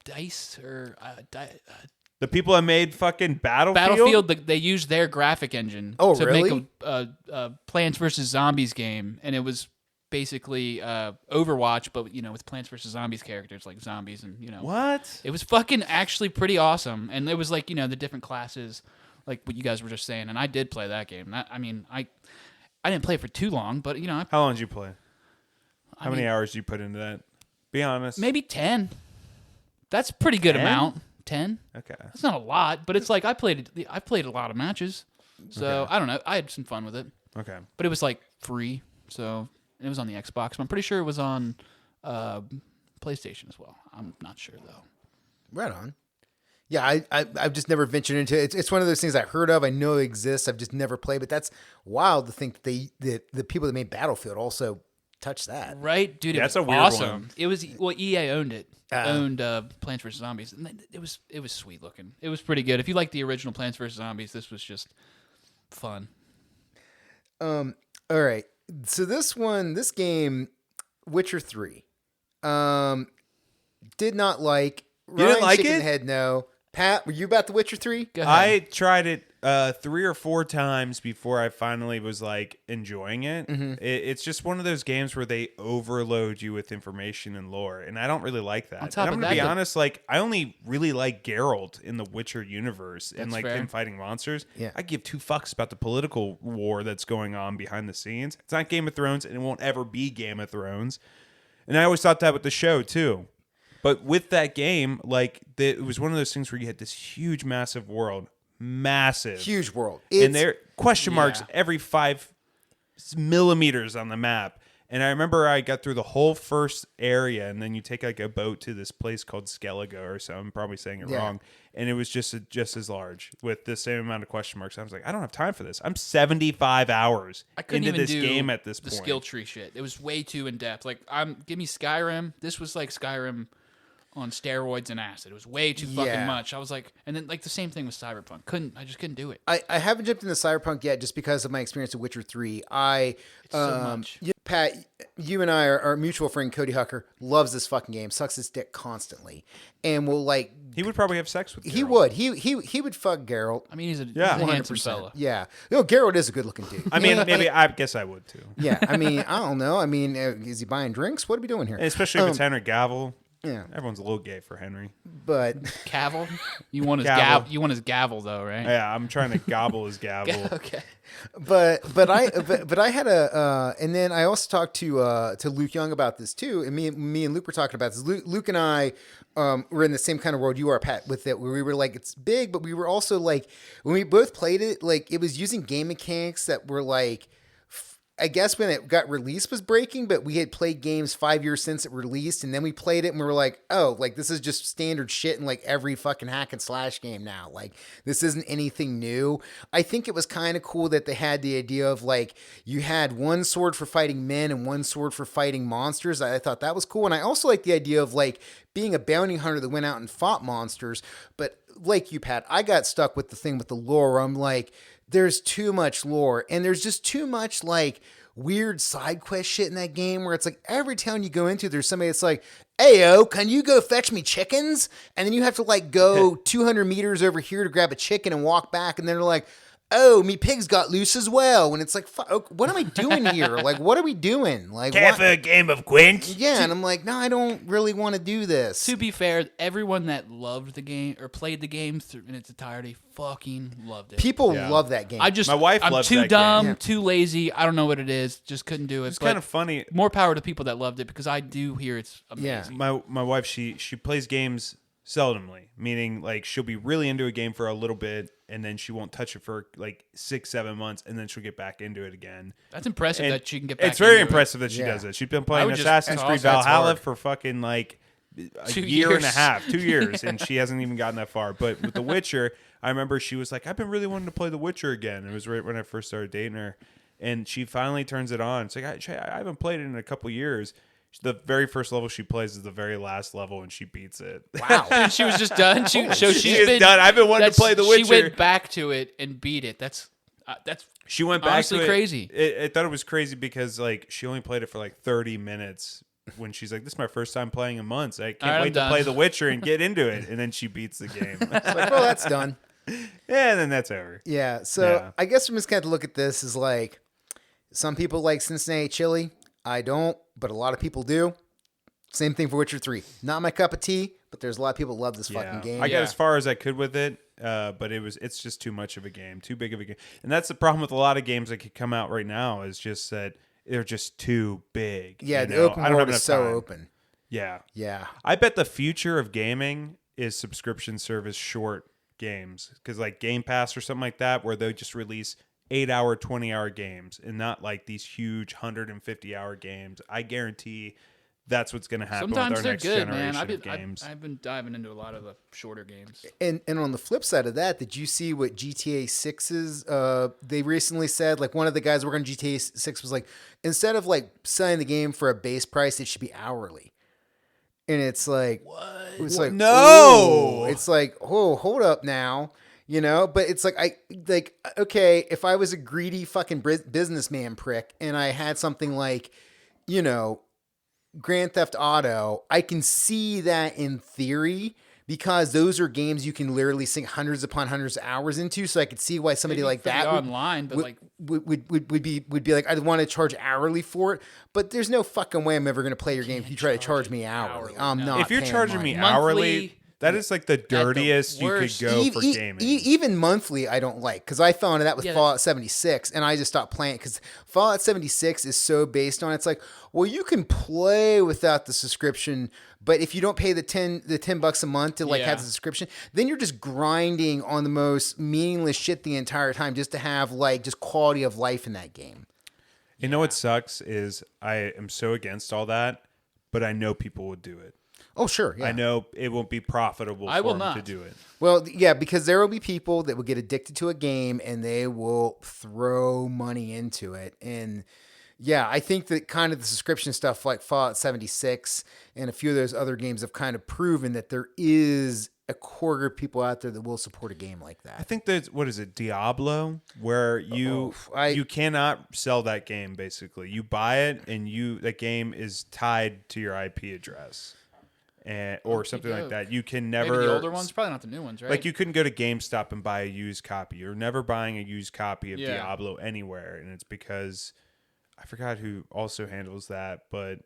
Dice or The people that made fucking Battlefield. They used their graphic engine Oh, to really? make a Plants vs Zombies game, and it was basically Overwatch, but with Plants vs Zombies characters like zombies and What? It was fucking actually pretty awesome, and it was like the different classes, like what you guys were just saying, and I did play that game. I didn't play it for too long, but How long did you play? How many hours did you put into that? Be honest. maybe 10. That's a pretty good 10? amount. 10. Okay. That's not a lot, but it's like I played a lot of matches, so I don't know. I had some fun with it, Okay. but it was like free, so it was on the Xbox. I'm pretty sure it was on PlayStation as well. I'm not sure though. Right on. Yeah, I've just never ventured into it. It's one of those things I've heard of. I know it exists. I've just never played. But that's wild to think that the people that made Battlefield also touched that. Right, dude. That's It a was weird awesome. one. It was EA owned it. Owned Plants vs Zombies, and it was sweet looking. It was pretty good. If you like the original Plants vs Zombies, this was just fun. All right. So this game, Witcher 3, did not like. You didn't like shaking it? the head no. Pat, were you about The Witcher 3? Go ahead. I tried it 3 or 4 times before I finally was like enjoying it. It's just one of those games where they overload you with information and lore, and I don't really like that. On top And I'm of gonna be that, honest, like I only really like Geralt in the Witcher universe and That's like fair. him fighting monsters. Yeah. I give 2 fucks about the political war that's going on behind the scenes. It's not Game of Thrones, and it won't ever be Game of Thrones. And I always thought that with the show too. But with that game, like it was one of those things where you had this huge, massive world, massive, Huge world. and there question marks Yeah. every 5 millimeters on the map. And I remember I got through the whole first area, and then you take like a boat to this place called Skellige or something. I'm probably saying it Yeah. wrong. And it was just as large with the same amount of question marks. I was like, I don't have time for this. I'm 75 hours I couldn't into even this do game at this the point. skill tree shit. It was way too in depth. Like, give me Skyrim. This was like Skyrim on steroids and acid. It was way too Yeah. fucking much. I was like, and then like the same thing with Cyberpunk. I just couldn't do it. I haven't jumped into Cyberpunk yet just because of my experience with Witcher 3. so much. Pat, you and I, our mutual friend Cody Hucker, loves this fucking game, sucks his dick constantly, and will like. He would probably have sex with He Geralt. would. He would fuck Geralt. I mean, he's a Yeah. handsome 100%. fella. Yeah. No, Geralt is a good looking dude. I mean, maybe I guess I would too. Yeah. I mean, I don't know. I mean, is he buying drinks? What are we doing here? And especially if it's Henry Gavel. Yeah. Everyone's a little gay for Henry. But Cavill. You want his Gavel. You want his gavel though, right? Yeah, I'm trying to gobble his gavel. Okay. but I had a and then I also talked to Luke Young about this too, and me and Luke were talking about this. Luke and I were in the same kind of world you are, Pat, with it, where we were like, it's big, but we were also like, when we both played it, like it was using game mechanics that were like, I guess when it got released was breaking, but we had played games 5 years since it released, and then we played it and we were like, oh, like this is just standard shit in like every fucking hack and slash game now. Like this isn't anything new. I think it was kind of cool that they had the idea of like you had one sword for fighting men and one sword for fighting monsters. I thought that was cool. And I also like the idea of like being a bounty hunter that went out and fought monsters. But like you, Pat, I got stuck with the thing with the lore. I'm like, there's too much lore, and there's just too much like weird side quest shit in that game where it's like every town you go into, there's somebody that's like, "Ayo, can you go fetch me chickens?" And then you have to like go 200 meters over here to grab a chicken and walk back, and then they're like, "Oh, me pigs got loose as well." And it's like, fuck, what am I doing here? Like, what are we doing? Like, Care what? for a game of Gwent? Yeah, and I'm like, no, I don't really want to do this. To be fair, everyone that loved the game or played the game in its entirety fucking loved it. People Yeah. love that game. My wife I'm loves too that dumb, game. Yeah. too lazy. I don't know what it is. Just couldn't do it. It's but kind of funny. more power to people that loved it because I do hear it's amazing. Yeah. My wife, she plays games seldomly, meaning like she'll be really into a game for a little bit and then she won't touch it for like 6-7 months and then she'll get back into it again. That's impressive And that she can get back It's very into it. impressive that she Yeah. does it. She's been I playing would just- Assassin's that's Creed awesome. That's Valhalla hard. for fucking like a 2 year and a years. half, 2 years, and she hasn't even gotten that far. But with The Witcher, I remember she was like, I've been really wanting to play The Witcher again. It was right when I first started dating her. And she finally turns it on. It's like, I haven't played it in a couple years. The very first level she plays is the very last level, and she beats it. Wow. And she was just done. She She is done. I've been wanting to play The Witcher. She went back to it and beat it. That's She went back honestly to it. crazy. I thought it was crazy because like she only played it for like 30 minutes when she's like, this is my first time playing in months. I can't All right, wait I'm to done. play The Witcher and get into it. And then she beats the game. It's like, well, that's done. Yeah, and then that's over. Yeah. So Yeah. I guess we just got to look at this as like some people like Cincinnati chili. I don't, but a lot of people do. Same thing for Witcher 3. Not my cup of tea, but there's a lot of people that love this fucking game. I got Yeah. as far as I could with it, but it's just too much of a game, too big of a game. And that's the problem with a lot of games that could come out right now is just that they're just too big. Yeah, you the know? open I don't world have is enough so time. open. Yeah. Yeah. I bet the future of gaming is subscription service short games because like Game Pass or something like that, where they just release 8-hour, 20-hour games and not like these huge 150-hour games. I guarantee that's what's going to happen sometimes with our they're next good, generation man. of games. I've been diving into a lot of the shorter games. And on the flip side of that, did you see what GTA 6's they recently said, like one of the guys working on GTA 6 was like, instead of like selling the game for a base price, it should be hourly. And it's like, what? It's like, No! oh, it's like, oh, hold up now. You know, but it's like, okay, if I was a greedy fucking businessman prick and I had something like, you know, Grand Theft Auto, I can see that in theory because those are games you can literally sink hundreds upon hundreds of hours into. So I could see why somebody Maybe like for the that online, but like would be like, I'd want to charge hourly for it. But there's no fucking way I'm ever going to play your game if you try to charge me hourly. I'm no. not. If you're paying charging money. me hourly, Monthly, that is like the dirtiest you could worst. go for gaming. Even monthly, I don't like, because I found that with Yeah, Fallout 76, and I just stopped playing because Fallout 76 is so based on, it's like, well, you can play without the subscription, but if you don't pay the $10 a month to like Yeah. have the subscription, then you're just grinding on the most meaningless shit the entire time just to have like just quality of life in that game. You know what sucks is I am so against all that, but I know people would do it. Oh, sure. Yeah. I know it won't be profitable I for will them not. to do it. Well, yeah, because there will be people that will get addicted to a game and they will throw money into it. And yeah, I think that kind of the subscription stuff like Fallout 76 and a few of those other games have kind of proven that there is a quarter of people out there that will support a game like I that. think that, what is it, Diablo, where you you cannot sell that game. Basically, you buy it and that game is tied to your IP address, or something like that. You can never. maybe the older ones, probably not the new ones, right? Like you couldn't go to GameStop and buy a used copy. You're never buying a used copy of Yeah. Diablo anywhere, and it's because I forgot who also handles that, but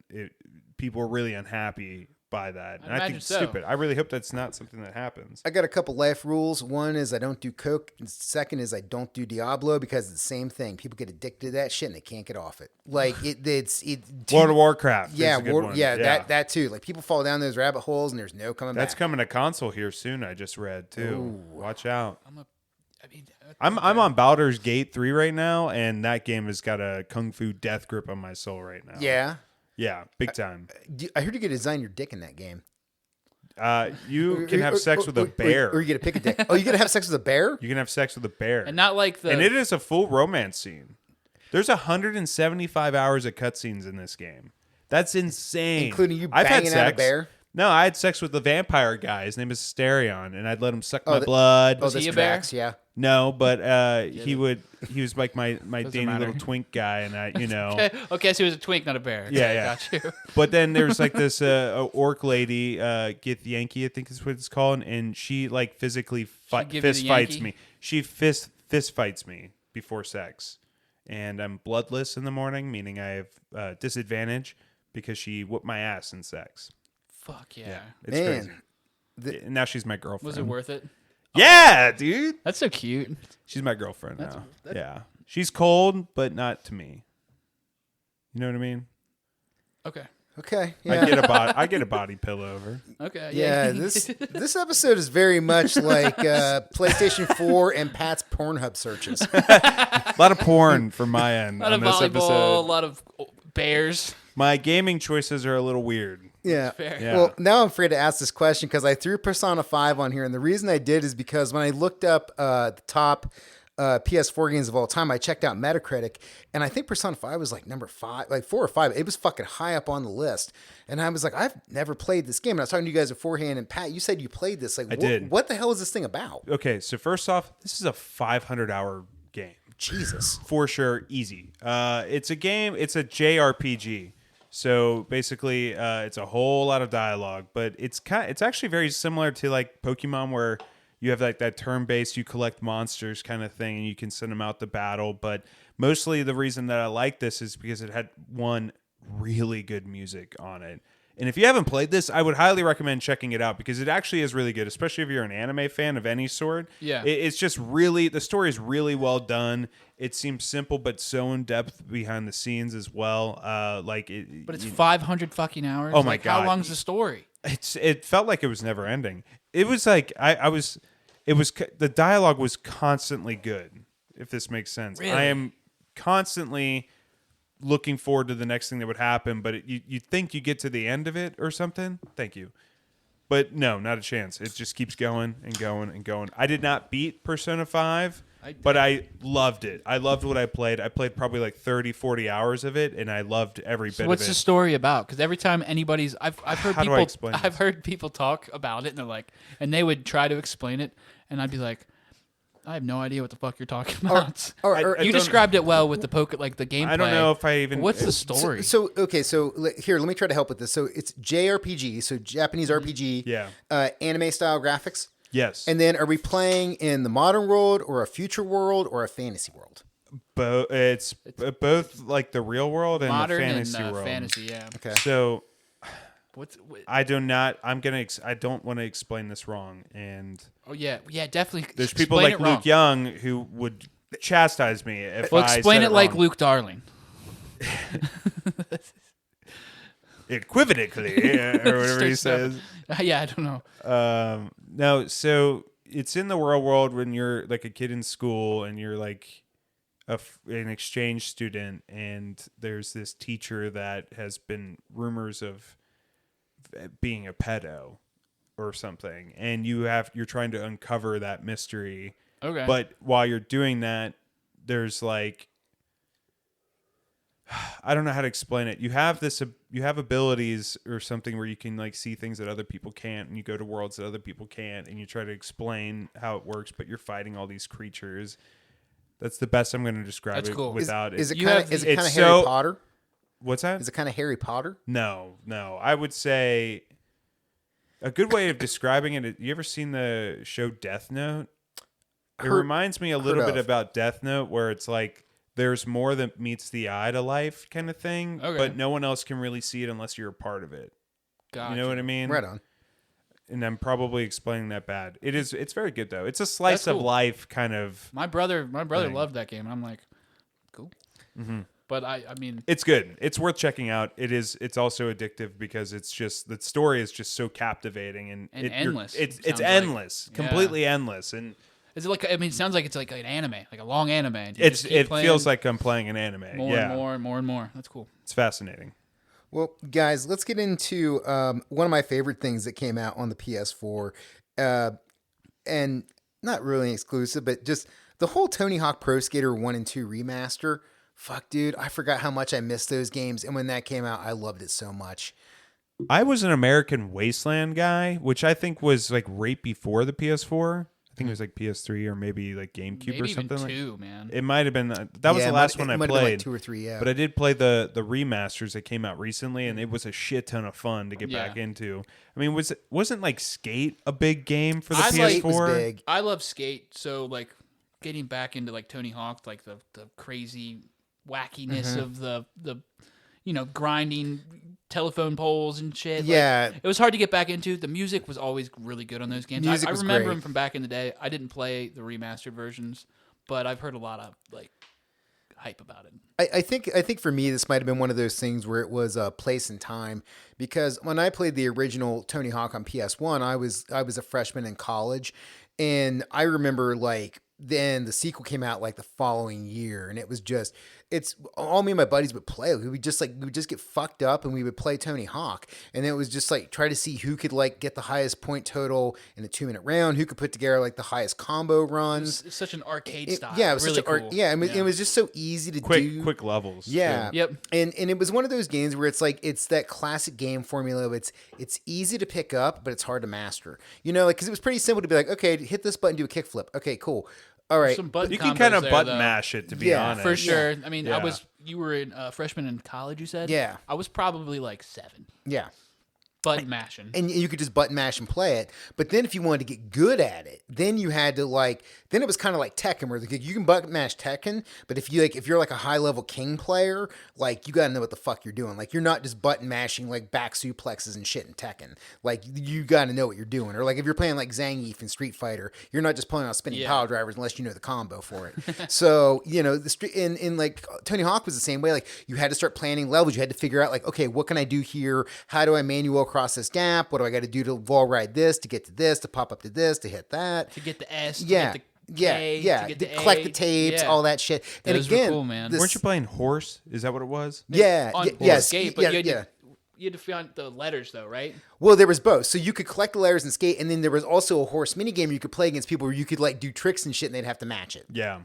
people are really unhappy by that, and I think imagine it's so. stupid. I really hope that's not something that happens. I got a couple life rules. One is I don't do Coke. And second is I don't do Diablo because it's the same thing. People get addicted to that shit and they can't get off it. Like it's World of Warcraft. is Yeah, a good one. that too. Like people fall down those rabbit holes and there's no coming That's back. coming to console here soon. I just read too. Watch out. I mean, I'm on Baldur's Gate 3 right now, and that game has got a kung fu death grip on my soul right now. Yeah. big time. I heard you get to design your dick in that game. You can have sex with a bear. Or you get to pick a dick. Oh, you get to have sex with a bear? You can have sex with a bear, and not like the. and it is a full romance scene. There's 175 hours of cutscenes in this game. That's insane. Including you I've had banging out a sex. bear? No, I had sex with the vampire guy. His name is Asterion, and I'd let him suck my blood. Oh, this he a bear? tracks, yeah. No, but he was like my dainty matter. little twink guy, and I, okay, so he was a twink, not a bear. Yeah, Okay, yeah. Got you. But then there's like this orc lady, Gith Yankee, I think is what it's called, and she like physically give you fist the fights Yankee? me. She fist fights me before sex, and I'm bloodless in the morning, meaning I have disadvantage because she whooped my ass in sex. Fuck yeah. It's Man. crazy. And now she's my girlfriend. Was it worth it? Yeah, dude. That's so cute. She's my girlfriend now. Yeah, she's cold, but not to me. You know what I mean? Okay. Okay. Yeah. I get a body pillow over. Okay. Yeah, this episode is very much like PlayStation 4 and Pat's Pornhub searches. A lot of porn from my end A lot on of this volleyball, a episode. lot of bears. My gaming choices are a little weird. Yeah. Fair. Yeah. Well, now I'm afraid to ask this question because I threw Persona 5 on here, and the reason I did is because when I looked up the top PS4 games of all time, I checked out Metacritic, and I think Persona 5 was like number 5, like 4 or 5. It was fucking high up on the list, and I was like, I've never played this game. And I was talking to you guys beforehand, and Pat, you said you played this. Like, I did. What the hell is this thing about? Okay, so first off, this is a 500-hour game. Jesus. For sure, easy. It's a game. It's a JRPG. So basically, it's a whole lot of dialogue, but it's actually very similar to like Pokemon, where you have like that turn-based, you collect monsters kind of thing, and you can send them out to battle. But mostly, the reason that I like this is because it had one really good music on it. And if you haven't played this, I would highly recommend checking it out because it actually is really good, especially if you're an anime fan of any sort. Yeah. It's just really, the story is really well done. It seems simple, but so in depth behind the scenes as well. But it's 500 fucking hours. Oh my like, God. How long's the story? It felt like it was never ending. It was like, the dialogue was constantly good, if this makes sense. Really? I am constantly looking forward to the next thing that would happen, but you think you get to the end of it or something. Thank you. But no, not a chance. It just keeps going and going and going. I did not beat Persona 5, but I loved it. I loved what I played. I played probably like 30, 40 hours of it, and I loved every bit What's of the it. story about? Because every time I've heard How do I people explain this? I've heard people talk about it, and they're like, and they would try to explain it, and I'd be like, I have no idea what the fuck you're talking about. Or, I You don't- described it well with the like the gameplay. I don't know if I even. What's the story? here, let me try to help with this. So it's JRPG, so Japanese RPG, Yeah. Anime style graphics. Yes. And then are we playing in the modern world or a future world or a fantasy world? It's both like the real world and Modern the fantasy and world. fantasy, yeah. Okay. So What? I do not. I'm gonna. I don't want to explain this wrong. And Oh yeah, definitely. there's people explain like it wrong. Luke Young who would chastise me if Well, I explain said it like wrong. Luke Darling. Equivocally, or whatever he Straight says. Yeah, I don't know. No, so it's in the real world when you're like a kid in school and you're like an exchange student, and there's this teacher that has been rumors of being a pedo or something, and you're trying to uncover that mystery. Okay. But while you're doing that, there's like, I don't know how to explain it. You have abilities or something where you can like see things that other people can't, and you go to worlds that other people can't, and you try to explain how it works, but you're fighting all these creatures. That's the best I'm going to describe That's it cool. without Is it. it You kind have of is the- it kind of It's Harry so- Potter? What's that? Is it kind of Harry Potter? No. I would say a good way of describing it. You ever seen the show Death Note? It Heard- reminds me a little heard bit of. about Death Note, where it's like there's more than meets the eye to life kind of thing, Okay. but no one else can really see it unless you're a part of it. Gotcha. You know what I mean? Right on. And I'm probably explaining that bad. It's very good though. It's a slice That's of cool. life kind of. My brother thing. loved that game, and I'm like, cool. Mm-hmm. But I mean, It's good. It's worth checking out. It's also addictive because it's just the story is just so captivating and endless, It's sounds like. endless, Yeah. completely endless, and is it like? I mean, it sounds like it's like an anime, like a long anime. And you just keep it playing feels like I'm playing an anime. more yeah, and more and more and more. That's cool. it's fascinating. Well, guys, let's get into one of my favorite things that came out on the PS4, and not really exclusive, but just the whole Tony Hawk Pro Skater 1 and 2 remaster. Fuck, dude, I forgot how much I missed those games, and when that came out, I loved it so much. I was an American Wasteland guy, which I think was like right before the PS4. I think it was like PS3 or maybe like GameCube Maybe or even something. two, man. It might have been that was Yeah, the it last might- one I it might have been like played. 2 or 3, yeah. But I did play the remasters that came out recently, and it was a shit ton of fun to get Yeah. back into. I mean, wasn't like Skate a big game for the I PS4? like- Skate was big. I love skate, so like getting back into like Tony Hawk, like the crazy wackiness Mm-hmm. of the grinding telephone poles and shit. Like, Yeah. it was hard to get back into. The music was always really good on those games. Music I was remember great. them from back in the day. I didn't play the remastered versions, but I've heard a lot of like hype about it. I think for me this might have been one of those things where it was a place and time, because when I played the original Tony Hawk on PS1, I was a freshman in college, and I remember like then the sequel came out like the following year, and it was just it's all me and my buddies would play. We would just get fucked up and we would play Tony Hawk, and it was just like try to see who could like get the highest point total in a 2-minute round, who could put together like the highest combo runs. It's such an arcade It- style. yeah, it was really such a, cool. yeah, it was just so easy to do. quick levels. Yeah. too. Yep. And it was one of those games where it's like it's that classic game formula. It's easy to pick up, but it's hard to master. You know, like because it was pretty simple to be like, okay, hit this button, do a kickflip. Okay, cool. All right. Some button You can combos kind of there, button though. mash it, to be Yeah, honest. For sure. I mean, Yeah. you were a freshman in college, you said? Yeah. I was probably like 7. Yeah. Button mashing. And you could just button mash and play it. But then if you wanted to get good at it, then you had to then it was kind of like Tekken, where you can button mash Tekken, but if you're like a high level king player, like you got to know what the fuck you're doing. Like you're not just button mashing like back suplexes and shit in Tekken. Like you got to know what you're doing. Or like if you're playing like Zangief in Street Fighter, you're not just playing on spinning Yeah. power drivers unless you know the combo for it. So, in like Tony Hawk was the same way. Like you had to start planning levels. You had to figure out like, okay, what can I do here? How do I manual across this gap? What do I got to do to wall ride this, to get to this, to pop up to this, to hit that? To get the S, to Yeah. get the K, Yeah. to get the collect A. the tapes, Yeah. all that shit. And Those were again, cool, man. this- Weren't you playing Horse? Is that what it was? Yeah. On Yes. Skate, but yeah, you had yeah. you had to find the letters though, right? Well, there was both. So you could collect the letters and skate, and then there was also a horse minigame you could play against people where you could like do tricks and shit, and they'd have to match it. Yeah.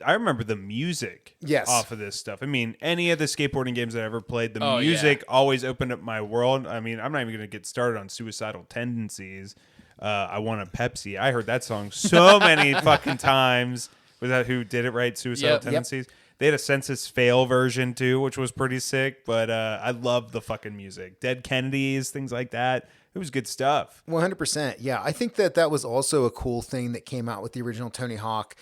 I remember the music Yes. off of this stuff. I mean, any of the skateboarding games I ever played, the Oh, music always opened up my world. I mean, I'm not even going to get started on Suicidal Tendencies. I Want a Pepsi. I heard that song so many fucking times. Was that who did it, right? Suicidal Yep. Tendencies. They had a Census Fail version too, which was pretty sick. But I love the fucking music. Dead Kennedys, things like that. It was good stuff. 100%. Yeah, I think that was also a cool thing that came out with the original Tony Hawk.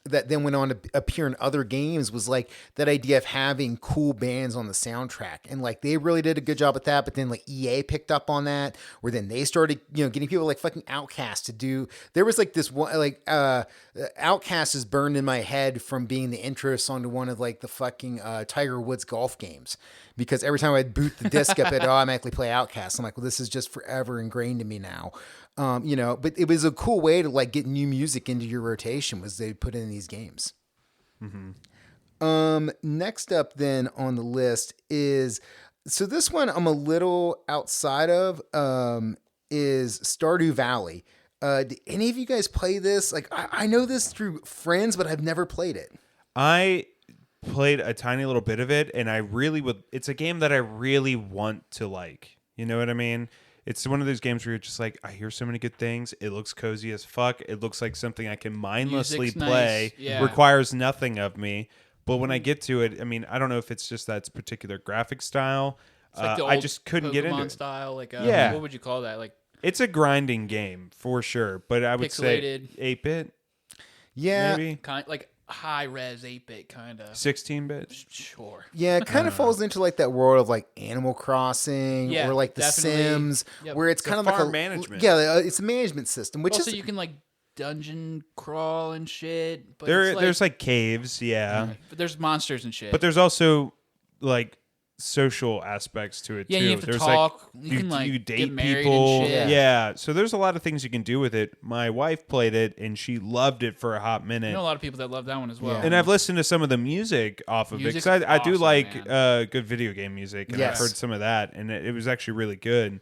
That then went on to appear in other games was like that idea of having cool bands on the soundtrack, and like they really did a good job with that. But then like EA picked up on that, where then they started getting people like fucking Outkast to do. There was like this one like Outkast is burned in my head from being the intro song to one of like the fucking Tiger Woods golf games, because every time I'd boot the disc up, I'd automatically play Outkast. I'm like, well, this is just forever ingrained in me now. But it was a cool way to like get new music into your rotation was they put it in these games. Mm-hmm. Next up then on the list is, so this one I'm a little outside of, is Stardew Valley. Did any of you guys play this? Like I know this through friends, but I've never played it. I played a tiny little bit of it, and I really would. It's a game that I really want to like. You know what I mean? It's one of those games where you're just like, I hear so many good things. It looks cozy as fuck. It looks like something I can mindlessly Music's play. nice. Yeah. Requires nothing of me. But when I get to it, I mean, I don't know if it's just that particular graphic style. It's like the I old just couldn't Pokemon get into it. style, like Yeah. what would you call that? Like It's a grinding game for sure, but I would Pixelated. say 8-bit, Yeah. maybe like high res 8-bit kind of. 16-bit. Sure. Yeah, it kind of falls into like that world of like Animal Crossing Yeah, or like The definitely. Sims, Yep. where it's It's kind a of like farm a management. Yeah, it's a management system, which Also, is you can like dungeon crawl and shit. But There's like caves, yeah. but there's monsters and shit. But there's also like social aspects to it Yeah, too. you have to There's talk. like You can, like, you get date married and people. shit. Yeah. So there's a lot of things you can do with it. My wife played it and she loved it for a hot minute. I know a lot of people that love that one as well. Yeah. And I've listened to some of the music off of Music's it because I do awesome, like man. good video game music, and Yes. I've heard some of that, and it was actually really good.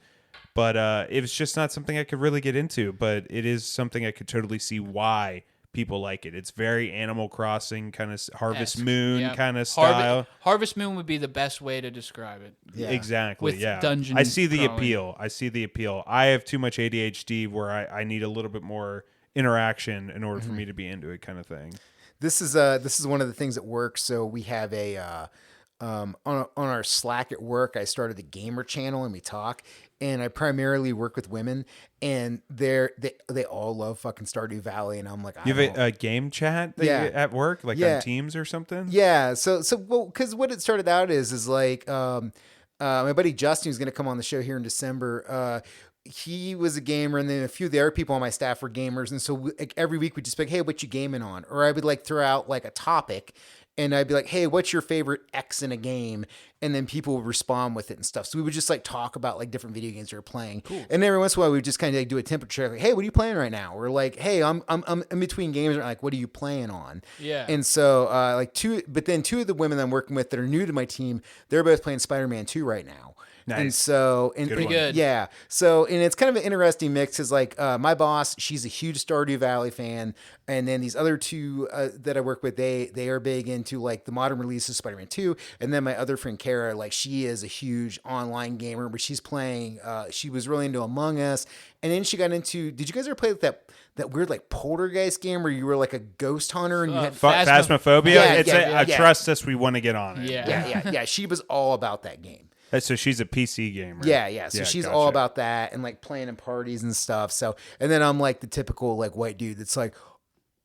But it was just not something I could really get into. But it is something I could totally see why people like it. It's very Animal Crossing kind of Harvest Esque. Moon Yeah. kind of style. Harvest Moon would be the best way to describe it. Yeah. Exactly. With Yeah. dungeon I see the crawling. appeal. I have too much ADHD where I need a little bit more interaction in order for me to be into it, kind of thing. This is one of the things at work. So we have a on our Slack at work, I started the gamer channel and we talk, and I primarily work with women, and they all love fucking Stardew Valley, and I'm like, You have a game chat that Yeah. you, at work, like Yeah. on Teams or something? yeah. So well, because what it started out is like my buddy Justin, who's going to come on the show here in December. He was a gamer, and then a few of the other people on my staff were gamers, and so like every week we'd just be like, hey, what you gaming on? Or I would like throw out like a topic, and I'd be like, hey, what's your favorite X in a game? And then people would respond with it and stuff. So we would just like talk about like different video games we were playing. Cool. And every once in a while we would just kind of like do a temperature check, like, hey, what are you playing right now? Or like, hey, I'm in between games. Or like, what are you playing on? Yeah. And so two of the women I'm working with that are new to my team, they're both playing Spider-Man 2 right now. Nice. And so, Pretty good. Yeah. So, and it's kind of an interesting mix because like my boss, she's a huge Stardew Valley fan. And then these other two that I work with, they are big into like the modern releases of Spider-Man 2. And then my other friend, Kara, like she is a huge online gamer, but she's playing, she was really into Among Us. And then she got into, did you guys ever play with that weird like poltergeist game where you were like a ghost hunter and you had Phasmophobia? Yeah, yeah. Trust us, we want to get on it. Yeah. She was all about that game. So she's a PC gamer. Yeah. So she's gotcha. all about that and like playing in parties and stuff. So, and then I'm like the typical like white dude that's like,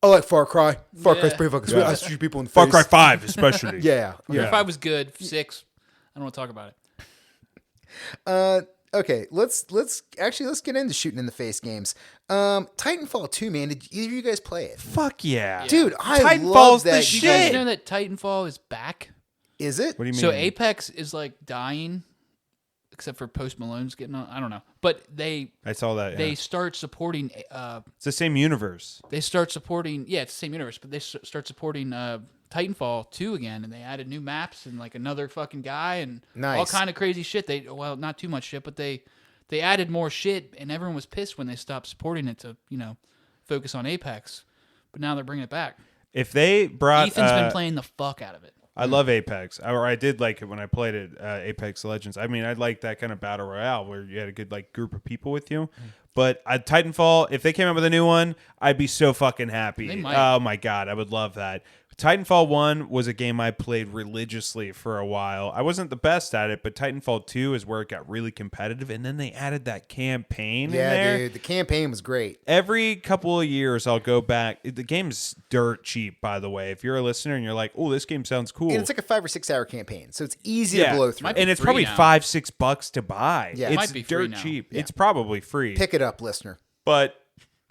I like Far Cry. Far Cry's pretty fucking sweet. I shoot people in the Far face. Cry 5 especially. Yeah. If I was good, 6. I don't want to talk about it. Okay, let's get into shooting in the face games. Titanfall 2, man. Did either of you guys play it? Fuck yeah. Dude, I Titanfall's love the that shit. You guys game. know that Titanfall is back? Is it? What do you mean? So Apex is like dying, except for Post Malone's getting on. I don't know, but they I saw that. they Yeah. start supporting. It's the same universe. They start supporting. Yeah, it's the same universe, but they start supporting Titanfall 2 again, and they added new maps and like another fucking guy and all Nice. kind of crazy shit. Not too much shit, but they added more shit, and everyone was pissed when they stopped supporting it to focus on Apex. But now they're bringing it back. If they brought Ethan's been playing the fuck out of it. I love Apex. I did like it when I played it, Apex Legends. I mean, I like that kind of battle royale where you had a good like group of people with you. But Titanfall, if they came up with a new one, I'd be so fucking happy. They might. Oh my god, I would love that. Titanfall 1 was a game I played religiously for a while. I wasn't the best at it, but Titanfall 2 is where it got really competitive, and then they added that campaign in there. dude, the campaign was great. Every couple of years, I'll go back. The game's dirt cheap, by the way. If you're a listener and you're like, oh, this game sounds cool. And it's like a 5 or 6 hour campaign, so it's easy to blow through. Might be and it's free probably now. $5-6 to buy. Yeah. It's Might be free dirt now. cheap. Yeah. It's probably free. Pick it up, listener. But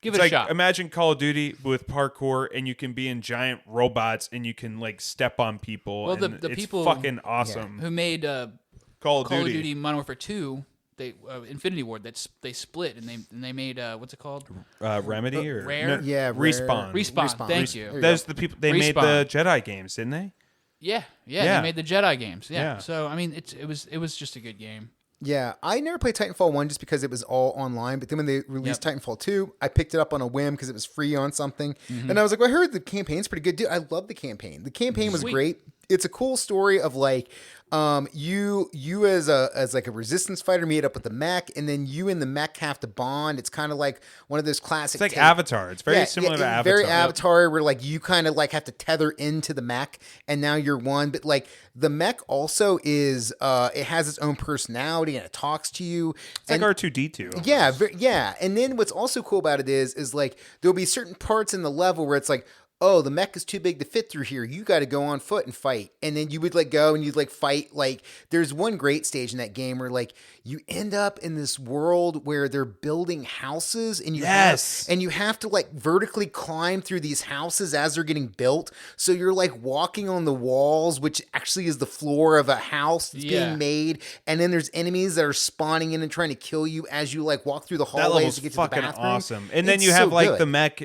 Give it's it a like, shot. imagine Call of Duty with parkour, and you can be in giant robots, and you can like step on people. Well, and the it's people fucking awesome. Who made Call of Call of Duty. Duty Modern Warfare 2? They Infinity Ward. They split and they made what's it called? Remedy or Rare? No, Yeah, Respawn. Respawn. Thank you. There you Those go. the people they made the Jedi games, didn't they? Yeah. Yeah. They made the Jedi games. Yeah. Yeah. So I mean, it was just a good game. Yeah, I never played Titanfall 1 just because it was all online. But then when they released Titanfall 2, I picked it up on a whim because it was free on something. And I was like, well, I heard the campaign's pretty good. Dude, I love the campaign. The campaign was Sweet. great. It's a cool story of like you as like a resistance fighter meet up with the mech, and then you and the mech have to bond. It's kind of like one of those classic. It's like Avatar. It's very similar to Avatar. Very Avatar, where like you kind of like have to tether into the mech, and now you're one. But like the mech also is, it has its own personality and it talks to you. It's like R2D2. Yeah, yeah. And then what's also cool about it is like there'll be certain parts in the level where it's like, oh, the mech is too big to fit through here. You got to go on foot and fight. And then you would like go and you'd like fight. Like there's one great stage in that game where like you end up in this world where they're building houses and you have to like vertically climb through these houses as they're getting built. So you're like walking on the walls, which actually is the floor of a house that's being made. And then there's enemies that are spawning in and trying to kill you as you like walk through the That hallways level's to get to the fucking bathroom. awesome. And then It's you have so like good. the mech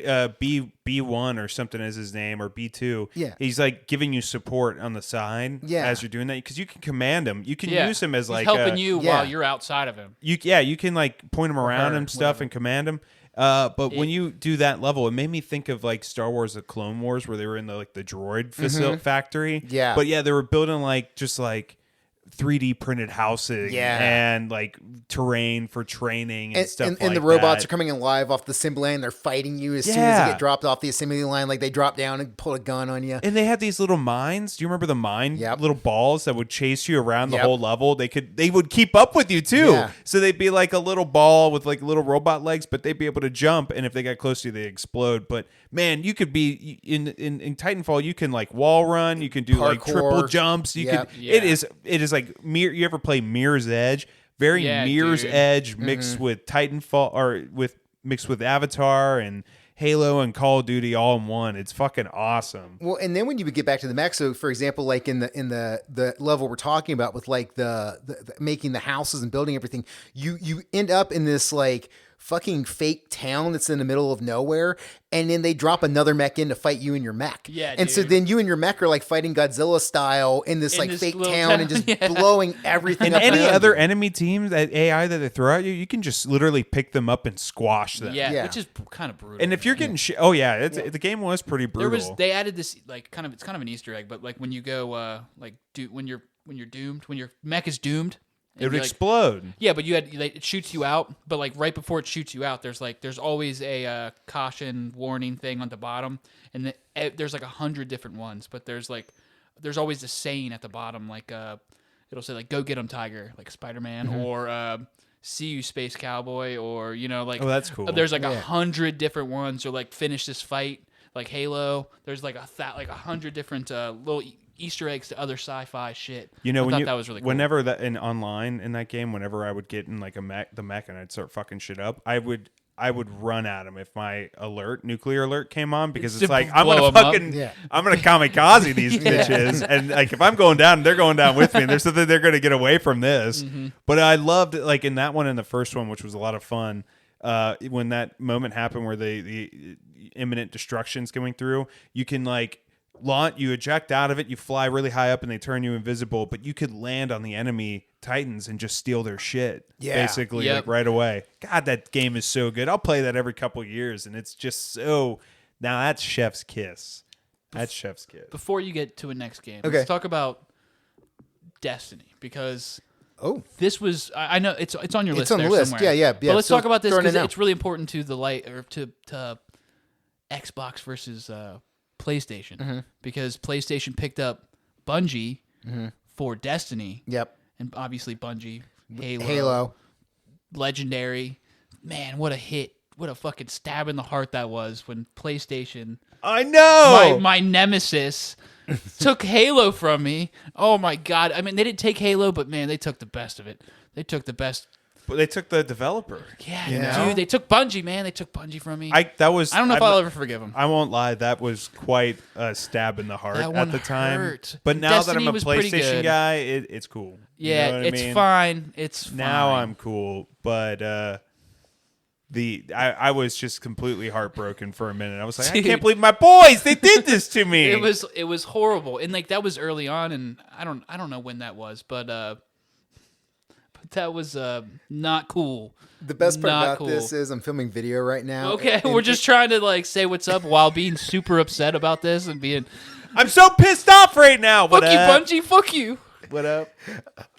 B1 or something as his name, or B2. Yeah. He's like giving you support on the side as you're doing that, because you can command him. You can use him as He's like helping you yeah. while you're outside of him. You can like point him around her, and stuff and command him. But when you do that level, it made me think of like Star Wars: The Clone Wars, where they were in the droid factory. Yeah. But yeah, they were building like just like 3D printed housing and like terrain for training and stuff. And the robots are coming in live off the assembly line. They're fighting you as soon as they get dropped off the assembly line. Like they drop down and pull a gun on you. And they had these little mines. Do you remember the mine? Little balls that would chase you around the whole level. They would keep up with you too. Yeah. So they'd be like a little ball with like little robot legs, but they'd be able to jump. And if they got close to you, they explode. But man, you could be in Titanfall. You can like wall run. You can do like Parkour. triple jumps. You Yep. can. It is like you ever play Mirror's Edge? Very Mirror's dude. Edge mixed with Titanfall, or mixed with Avatar and Halo and Call of Duty all in one. It's fucking awesome. Well, and then when you would get back to the mech, so for example, like in the level we're talking about with like the making the houses and building everything, you end up in this like fucking fake town that's in the middle of nowhere, and then they drop another mech in to fight you and your mech. Yeah, and so dude. then you and your mech are like fighting Godzilla style in this like this fake little town and just town, blowing everything And up any around other you. enemy teams, that AI that they throw at you, you can just literally pick them up and squash them. Yeah, Yeah. which is kind of brutal. And if you're getting shit, the game was pretty brutal. they added this like it's kind of an Easter egg, but like when you go when you're doomed, when your mech is doomed, it would like, explode. Yeah, but it shoots you out. But like right before it shoots you out, there's always a caution warning thing on the bottom, and there's like 100 different ones. But there's always a saying at the bottom, like it'll say like "Go get 'em, Tiger," like Spider-Man, or "See you, Space Cowboy," or like Oh, that's cool. There's like 100 different ones, or like "Finish this fight," like Halo. There's like 100 different little Easter eggs to other sci-fi shit. You know, I when thought you that was really cool. whenever that in online in that game, whenever I would get in like the mech and I'd start fucking shit up, I would run at him if my nuclear alert came on, because it's Just like I'm blow gonna 'em up. fucking Yeah. I'm gonna kamikaze these bitches, and like if I'm going down, they're going down with me. And there's something they're gonna get away from this. Mm-hmm. But I loved it, like in that one and the first one, which was a lot of fun. When that moment happened where the imminent destruction's coming through, you can like you eject out of it, you fly really high up, and they turn you invisible. But you could land on the enemy Titans and just steal their shit, basically, Yep. like right away. God, that game is so good. I'll play that every couple years, and it's just so. Now that's chef's kiss. That's Chef's Kiss. Before you get to a next game, Okay. let's talk about Destiny, because Oh, this was I know it's on your list. It's on the there list. somewhere. Yeah. But let's So talk about this throwing it because now. it's really important to the to Xbox versus PlayStation, Mm-hmm. because PlayStation picked up Bungie for Destiny, Yep. and obviously Bungie, Halo. Legendary. Man, what a hit! What a fucking stab in the heart that was when PlayStation, I know. my nemesis, took Halo from me. Oh my god! I mean, they didn't take Halo, but man, they took the best of it. They took the best. But they took the developer. Yeah. Dude, they took Bungie, man. They took Bungie from me. I don't know if I'll ever forgive them. I won't lie. That was quite a stab in the heart That at one the time. hurt. But now Destiny that I'm a was pretty PlayStation good. guy, it's cool. Yeah, You know what it's I mean? fine. It's fine. Now I'm cool, but I was just completely heartbroken for a minute. I was like, Dude. I can't believe my boys. They did this to me. It was horrible, and like that was early on, and I don't know when that was, but that was not cool. The best part Not about cool. this is I'm filming video right now. Okay, and we're just trying to like say what's up while being super upset about this and being I'm so pissed off right now. fuck What you, up? Bungie, fuck you. What up?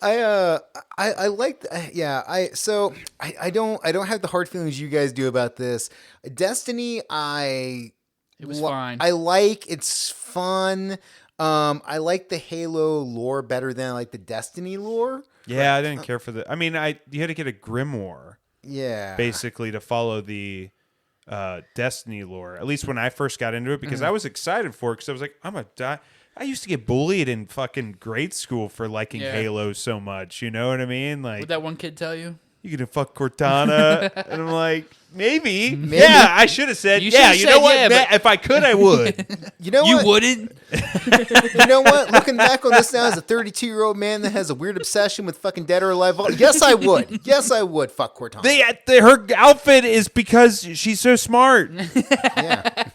I like I don't have the hard feelings you guys do about this. Destiny, It was fine. I like, it's fun. I like the Halo lore better than I like the Destiny lore. Yeah, I didn't care for the. I mean, you had to get a grimoire Yeah. basically to follow the Destiny lore. At least when I first got into it, because I was excited for it, because I was like, I'm gonna die. I used to get bullied in fucking grade school for liking Yeah. Halo so much. You know what I mean? Like, What'd that one kid tell you? you gonna fuck Cortana? And I'm like, maybe. Yeah, I should have said, You yeah, should've you know said what? yeah, Man, but- if I could, I would. You know You what? wouldn't? You know what? Looking back on this now as a 32-year-old man that has a weird obsession with fucking Dead or Alive, yes, I would. Yes, I would fuck Cortana. Her outfit is because she's so smart. Yeah.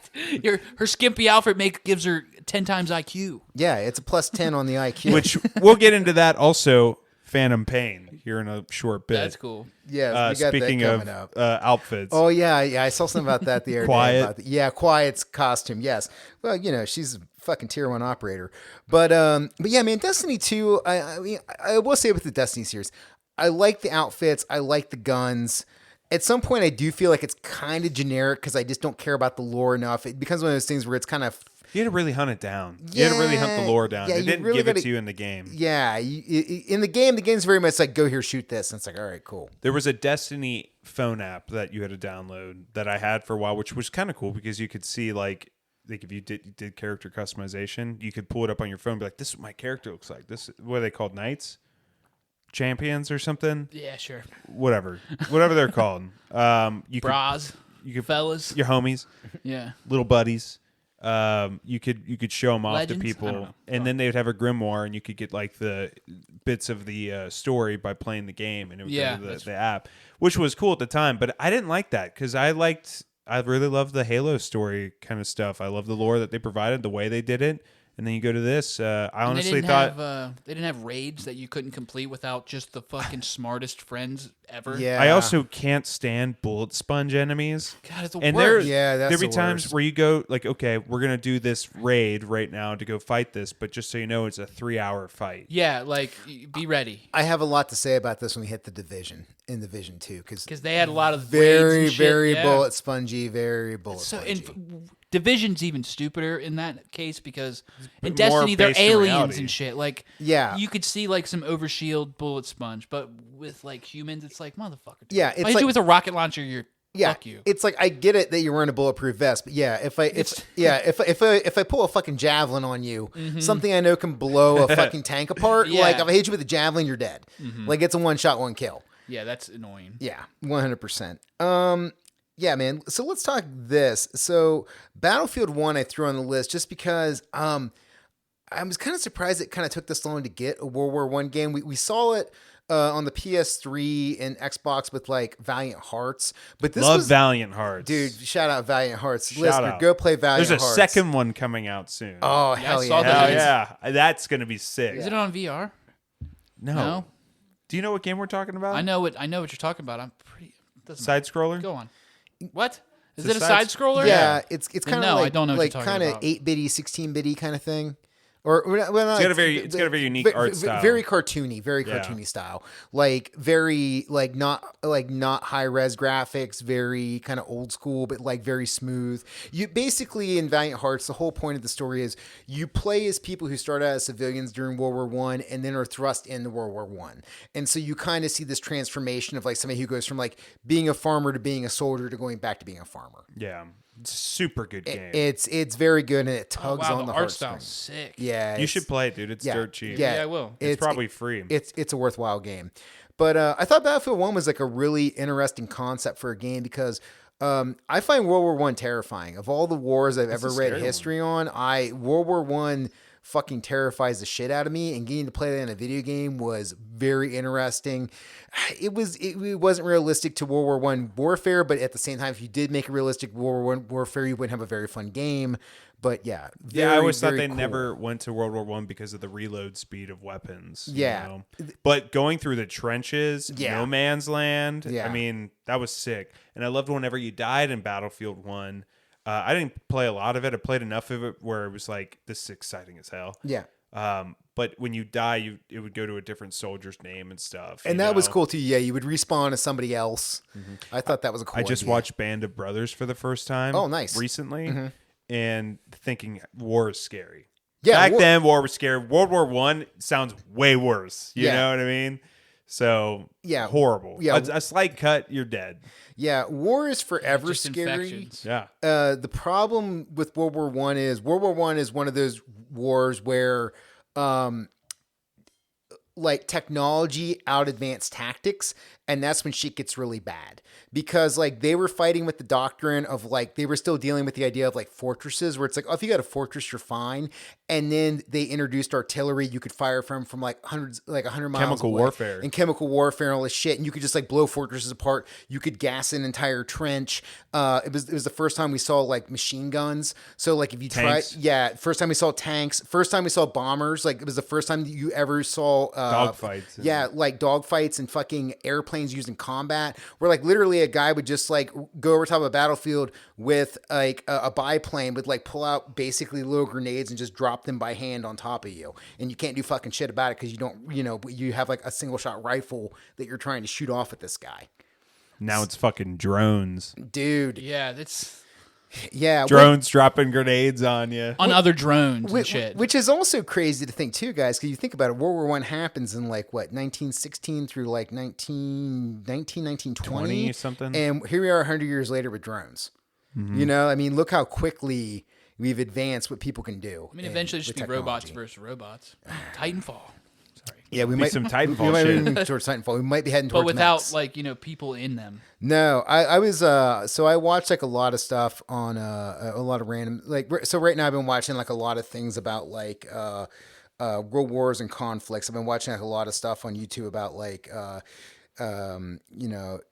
Her skimpy outfit gives her 10 times IQ. Yeah, it's a plus 10 on the IQ. Which we'll get into that also. Phantom Pain here in a short bit. That's cool. yeah, we got Speaking that of coming up. outfits, Oh yeah, I saw something about that the other Quiet. day. About yeah, Quiet's costume. Yes. Well, you know, she's a fucking tier 1 operator. But yeah, man, Destiny 2. I mean, I will say with the Destiny series, I like the outfits. I like the guns. At some point, I do feel like it's kind of generic because I just don't care about the lore enough. It becomes one of those things where it's kind of you had to really hunt it down. You had to really hunt the lore down. Yeah, They you didn't really give it gotta- to you in the game. yeah. In the game's very much like go here, shoot this, and it's like all right, cool. There was a Destiny phone app that you had to download that I had for a while, which was kind of cool because you could see like if you did character customization, you could pull it up on your phone and be like, this is what my character looks like. This what are they called? Knights? Champions or something? Yeah, sure. Whatever they're called. You Bras, you could fellas. your homies, Yeah. little buddies. You could show them off Legends? to I don't people, know. and then they would have a grimoire, and you could get like the bits of the story by playing the game, and it would Yeah, go to that's the app, which was cool at the time. But I didn't like that because I really loved the Halo story kind of stuff. I love the lore that they provided, the way they did it. And then you go to this. I honestly thought they didn't have raids that you couldn't complete without just the fucking smartest friends ever. Yeah. I also can't stand bullet sponge enemies. God, it's the And worst. Yeah, that's there'll be the times worst. where you go like, okay, we're gonna do this raid right now to go fight this, but just so you know, it's a 3-hour fight. Yeah, like be ready I have a lot to say about this when we hit the Division in Division 2 because they had a lot of raids very and shit. very Yeah. bullet spongy, very bullet So spongy. and Division's even stupider in that case because in more Destiny they're based in aliens reality. and shit. Like Yeah. you could see like some overshield bullet sponge, but with like humans, it's like motherfucker. Yeah, if it's I like- do with a rocket launcher, you're Yeah, fuck you. it's like I get it that you're wearing a bulletproof vest, but yeah, if I pull a fucking javelin on you, something I know can blow a fucking tank apart. Yeah. Like if I hit you with a javelin, you're dead. Like it's a 1-shot, 1-kill. Yeah, that's annoying. Yeah, 100%. Yeah, man. So let's talk this. So Battlefield 1 I threw on the list just because I was kind of surprised it kind of took this long to get a World War I game. We saw it on the PS3 and Xbox with like Valiant Hearts, but this Love was Valiant Hearts, dude. Shout out Valiant Hearts, Shout listener. out. Go play Valiant There's a Hearts. second one coming out soon. Oh Yeah, I hell saw yeah! that. Hell yeah, that's gonna be sick. Is it on VR? No. No? Do you know what game we're talking about? I know what you're talking about. I'm pretty. Doesn't Side scroller. matter. Go on. What? Is it a side scroller? Yeah, it's kind of No, like I don't know what like you're talking kind of about. 8-bitty, 16-bitty kind of thing. Or well, not, It's got a very unique art style. Very cartoony style. Like very like not high res graphics, very kind of old school, but like very smooth. You basically in Valiant Hearts, the whole point of the story is you play as people who start out as civilians during World War One and then are thrust into World War One, and so you kind of see this transformation of like somebody who goes from like being a farmer to being a soldier to going back to being a farmer. Yeah. It's a super good game. It's very good and it tugs on the art style's heartstrings. sick. Yeah, You should play it, dude. It's dirt cheap. Yeah, Maybe I will. It's probably free. It's a worthwhile game. But I thought Battlefield 1 was like a really interesting concept for a game because I find World War One terrifying. Of all the wars I've ever read history on, World War One fucking terrifies the shit out of me, and getting to play that in a video game was very interesting. It wasn't realistic to World War One warfare, but at the same time, if you did make a realistic World War One warfare, you wouldn't have a very fun game. But yeah, I always thought they never went to World War One because of the reload speed of weapons. Yeah. You know? But going through the trenches, no man's land. Yeah. I mean, that was sick. And I loved whenever you died in Battlefield 1. I didn't play a lot of it. I played enough of it where it was like, this is exciting as hell. Yeah. But when you die, it would go to a different soldier's name and stuff. And that was cool too. Yeah, you would respawn as somebody else. Mm-hmm. I thought that was a cool I just idea. watched Band of Brothers for the first time. Oh, nice. Recently. And thinking war is scary. Yeah, Back then, war was scary. World War One sounds way worse. You know what I mean? So horrible. Yeah, a slight cut, you're dead. Yeah, war is forever Just scary. infections. Yeah. The problem with World War One is one of those wars where like technology out advanced tactics, and that's when shit gets really bad. Because like they were fighting with the doctrine of like they were still dealing with the idea of like fortresses where it's like, oh, if you got a fortress, you're fine. And then they introduced artillery you could fire from like 100 miles Chemical away. warfare. And chemical warfare and all this shit. And you could just like blow fortresses apart. You could gas an entire trench. It was the first time we saw like machine guns. So like if you Tanks. first time we saw tanks, first time we saw bombers. Like it was the first time that you ever saw Dogfights. Yeah, like dogfights and fucking airplanes used in combat, where like literally a guy would just like go over top of a battlefield with like a biplane, would like pull out basically little grenades and just drop them by hand on top of you, and you can't do fucking shit about it because you don't, you have like a single shot rifle that you're trying to shoot off at this guy. Now it's fucking drones. Dude. Yeah, that's Yeah. Drones dropping grenades on you. on other drones and shit. Which is also crazy to think too, guys, because you think about it, World War One happens in like what, 1916 through like 1920 20 something. And here we are 100 years later with drones. You know, I mean, look how quickly we've advanced what people can do. I mean, eventually it should with be robots technology. versus robots. Titanfall. Sorry. Yeah, we Be might some we Titanfall might shit. be towards Titanfall. We might be heading But towards without mechs. like, people in them. No, I was so I watched like a lot of stuff on a lot of random so right now I've been watching like a lot of things about like world wars and conflicts. I've been watching like a lot of stuff on YouTube about like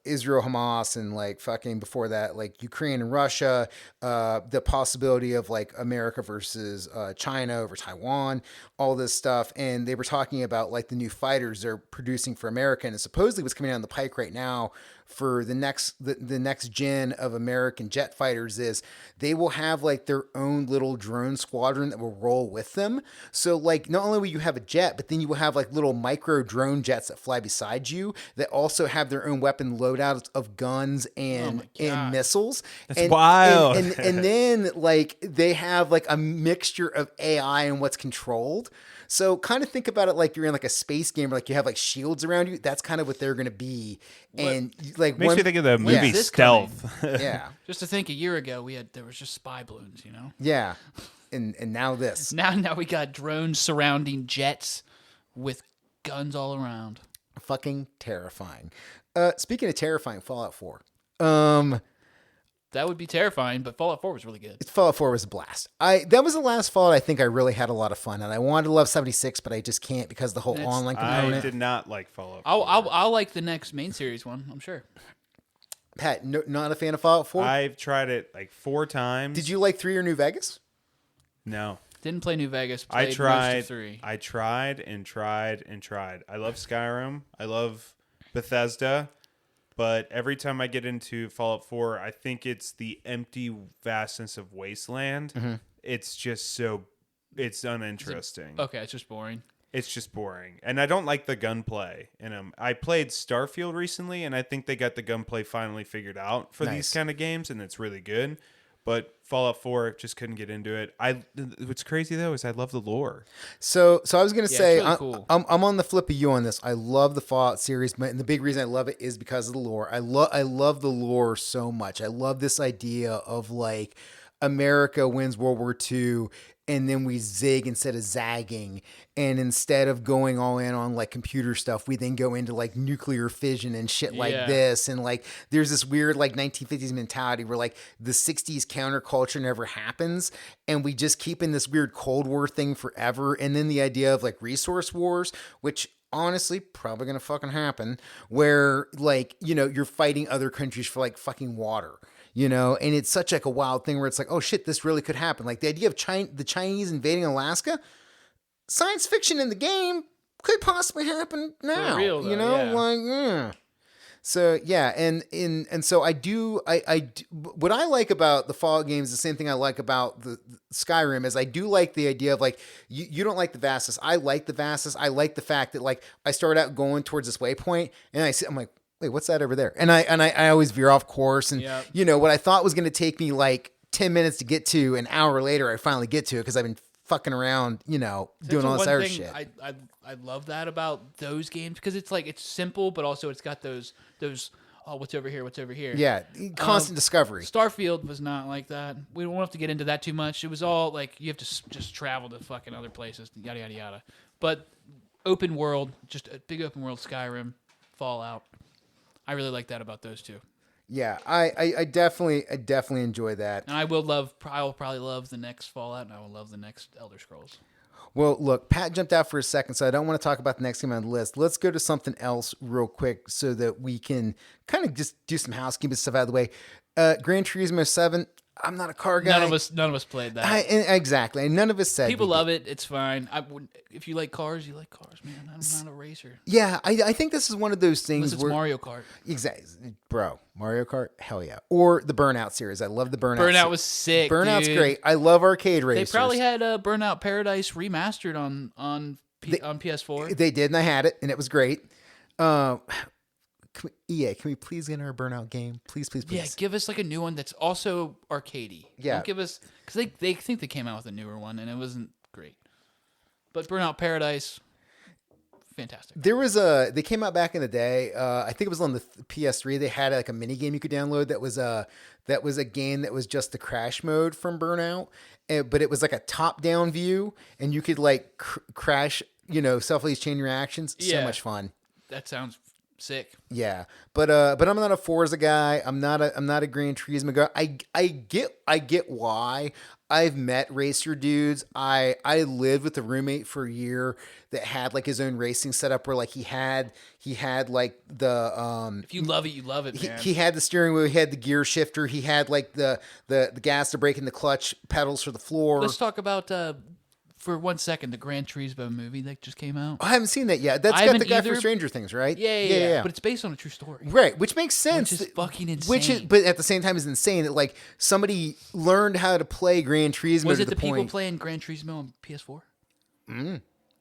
Israel, Hamas, and like fucking before that, like Ukraine and Russia, the possibility of like America versus China over Taiwan, all this stuff. And they were talking about like the new fighters they're producing for America. And supposedly what's coming down the pike right now for the next gen of American jet fighters is they will have like their own little drone squadron that will roll with them. So like not only will you have a jet, but then you will have like little micro drone jets that fly beside you that also have their own weapon loadouts of guns and missiles. That's wild. And then like they have like a mixture of AI and what's controlled. So kind of think about it like you're in like a space game, like you have like shields around you. That's kind of what they're going to be. And like Makes me think of the movie this Stealth. yeah, Just to think, a year ago there was just spy balloons, yeah. And now this. Now we got drones surrounding jets with guns all around. Fucking terrifying. Speaking of terrifying, Fallout 4. That would be terrifying, but Fallout 4 was really good. Fallout 4 was a blast. That was the last Fallout I think I really had a lot of fun, and I wanted to love 76, but I just can't because of the whole online component. I did not like Fallout 4. I'll like the next main series one, I'm sure. Pat, not a fan of Fallout 4? I've tried it like 4 times. Did you like 3 or New Vegas? No. Didn't play New Vegas. I Played tried. most of 3. I tried and tried and tried. I love Skyrim. I love Bethesda. but every time I get into Fallout 4, I think it's the empty vastness of wasteland. It's just it's uninteresting. Okay, it's just boring. It's just boring. And I don't like the gunplay in them. I played Starfield recently, and I think they got the gunplay finally figured out for these kind of games, and it's really good. But Fallout 4 just couldn't get into it. What's crazy though is I love the lore. So I was gonna say it's really cool. I'm on the flip of you on this. I love the Fallout series, but and the big reason I love it is because of the lore. I love the lore so much. I love this idea of like America wins World War II and then we zig instead of zagging. And instead of going all in on like computer stuff, we then go into like nuclear fission and shit like this. And like there's this weird like 1950s mentality where like the 60s counterculture never happens. And we just keep in this weird Cold War thing forever. And then the idea of like resource wars, which honestly probably gonna fucking happen, where like, you know, you're fighting other countries for like fucking water. You know, and it's such like a wild thing where it's like, oh shit, this really could happen. Like the idea of the Chinese invading Alaska, science fiction in the game could possibly happen now. For real, though, you know, yeah. like yeah. So yeah, and so I do what I like about the Fallout games, the same thing I like about the Skyrim is I do like the idea of like you don't like the vastness. I like the vastness. I like the fact that like I start out going towards this waypoint and I'm like, wait, what's that over there? And I always veer off course. And, you know, what I thought was going to take me like 10 minutes to get to, an hour later, I finally get to it because I've been fucking around, you know, doing all this other shit. I love that about those games because it's like, it's simple, but also it's got those, oh, what's over here? Yeah, constant discovery. Starfield was not like that. We don't have to get into that too much. It was all like, you have to just travel to fucking other places, yada, yada, yada. But open world, just a big open world, Skyrim, Fallout. I really like that about those two. Yeah, I definitely enjoy that. And I will probably love the next Fallout, and I will love the next Elder Scrolls. Well, look, Pat jumped out for a second, so I don't want to talk about the next game on the list. Let's go to something else real quick so that we can kind of just do some housekeeping stuff out of the way. Gran Turismo 7, I'm not a car guy. None of us played that. Exactly. And none of us said people love it. It's fine. If you like cars, you like cars, man. I'm not a racer. Yeah, I think this is one of those things Unless it's where Mario Kart. Exactly, bro. Mario Kart, hell yeah. Or the Burnout series. I love the Burnout. Burnout was sick. Burnout's dude. great. I love arcade racers. They probably had Burnout Paradise remastered on PS4. They did, and I had it, and it was great. Can we please get our Burnout game? Please. Yeah, give us like a new one that's also arcadey. Yeah. Don't give us, because they think they came out with a newer one and it wasn't great. But Burnout Paradise, fantastic. They came out back in the day. I think it was on the PS3. They had like a mini game you could download that was a game that was just the crash mode from Burnout, but it was like a top down view, and you could like crash, you know, self-release chain reactions. So much fun. That sounds sick. Yeah, but I'm not a Forza guy. I'm not a Gran Turismo guy. I get why. I've met racer dudes. I lived with a roommate for a year that had like his own racing setup where like he had like the if you love it, you love it, man. He had the steering wheel, he had the gear shifter, he had like the gas, the brake, and the clutch pedals for the floor. Let's talk about for 1 second the Gran Turismo movie that just came out. I haven't seen that yet. That's got the guy from Stranger Things, right? Yeah. But it's based on a true story. Right, which makes sense. Which is fucking insane. But at the same time is insane that like somebody learned how to play Gran Turismo. Was to it the point. people playing Gran Turismo on PS4?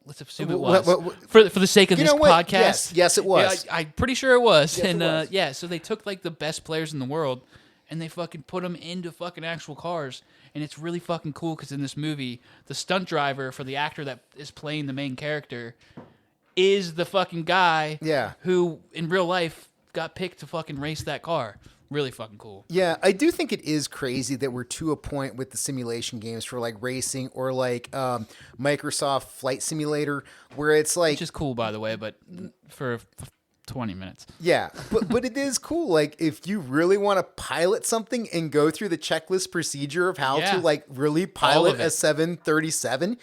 Let's assume it What- was. what- For the sake of You this know what? podcast. Yes, it was. Yeah, I'm pretty sure it was. Yes, it And was. yeah, so they took like the best players in the world and they fucking put them into fucking actual cars. And it's really fucking cool because in this movie, the stunt driver for the actor that is playing the main character is the fucking guy who in real life got picked to fucking race that car. Really fucking cool. Yeah, I do think it is crazy that we're to a point with the simulation games for like racing or like Microsoft Flight Simulator where it's like Which is cool, by the way, but for 20 minutes. Yeah, but it is cool. Like if you really want to pilot something and go through the checklist procedure of how to like really pilot a 737,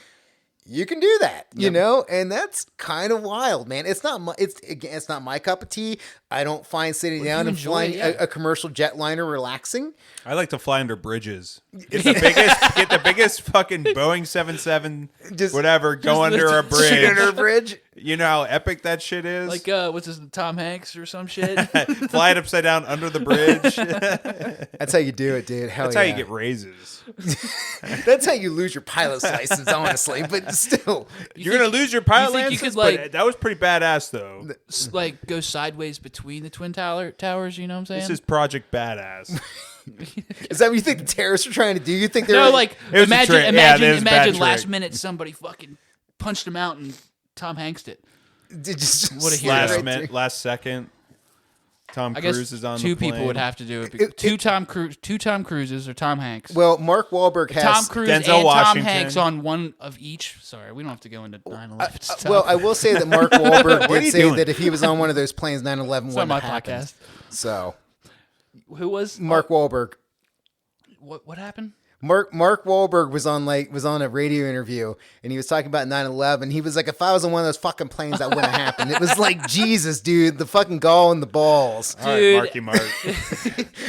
you can do that, you know, and that's kind of wild, man. It's not it's not my cup of tea. I don't find sitting down and flying a commercial jetliner relaxing. I like to fly under bridges. Get the biggest fucking Boeing 77 whatever, go under a Shoot bridge. under a bridge. You know how epic that shit is? Like, what's this, Tom Hanks or some shit? Fly it upside down under the bridge. That's how you do it, dude. Hell That's yeah. how you get raises. That's how you lose your pilot's license, honestly. But still, You're going to lose your pilot think you license? could, like- But that was pretty badass, though. Like, go sideways between the Twin Towers, you know what I'm saying? This is Project Badass. is that what you think the terrorists are trying to do? You think they're No, like, It was a imagine, trick. Yeah, imagine, it was a bad imagine last trick. minute somebody fucking punched him out and Tom Hanks it. just What a hero. slid last right minute, through. last second. Tom I guess Cruise is on two the plane. people would have to do it. It- two Tom Cruises or Tom Hanks. Well, Mark Wahlberg has Tom Cruise Denzel and Tom Washington. Hanks on one of each. Sorry, we don't have to go into 9/11 stuff. Well, I will say that Mark Wahlberg What are did you say doing? that if he was on one of those planes, 9/11 it's wouldn't on my have happened. podcast. So Who was Mark Wahlberg. What happened? Mark Wahlberg was on a radio interview and he was talking about 9/11. He was like, if I was on one of those fucking planes, that wouldn't have happened. It was like, Jesus, dude, the fucking gall and the balls All right, Dude. Marky Mark.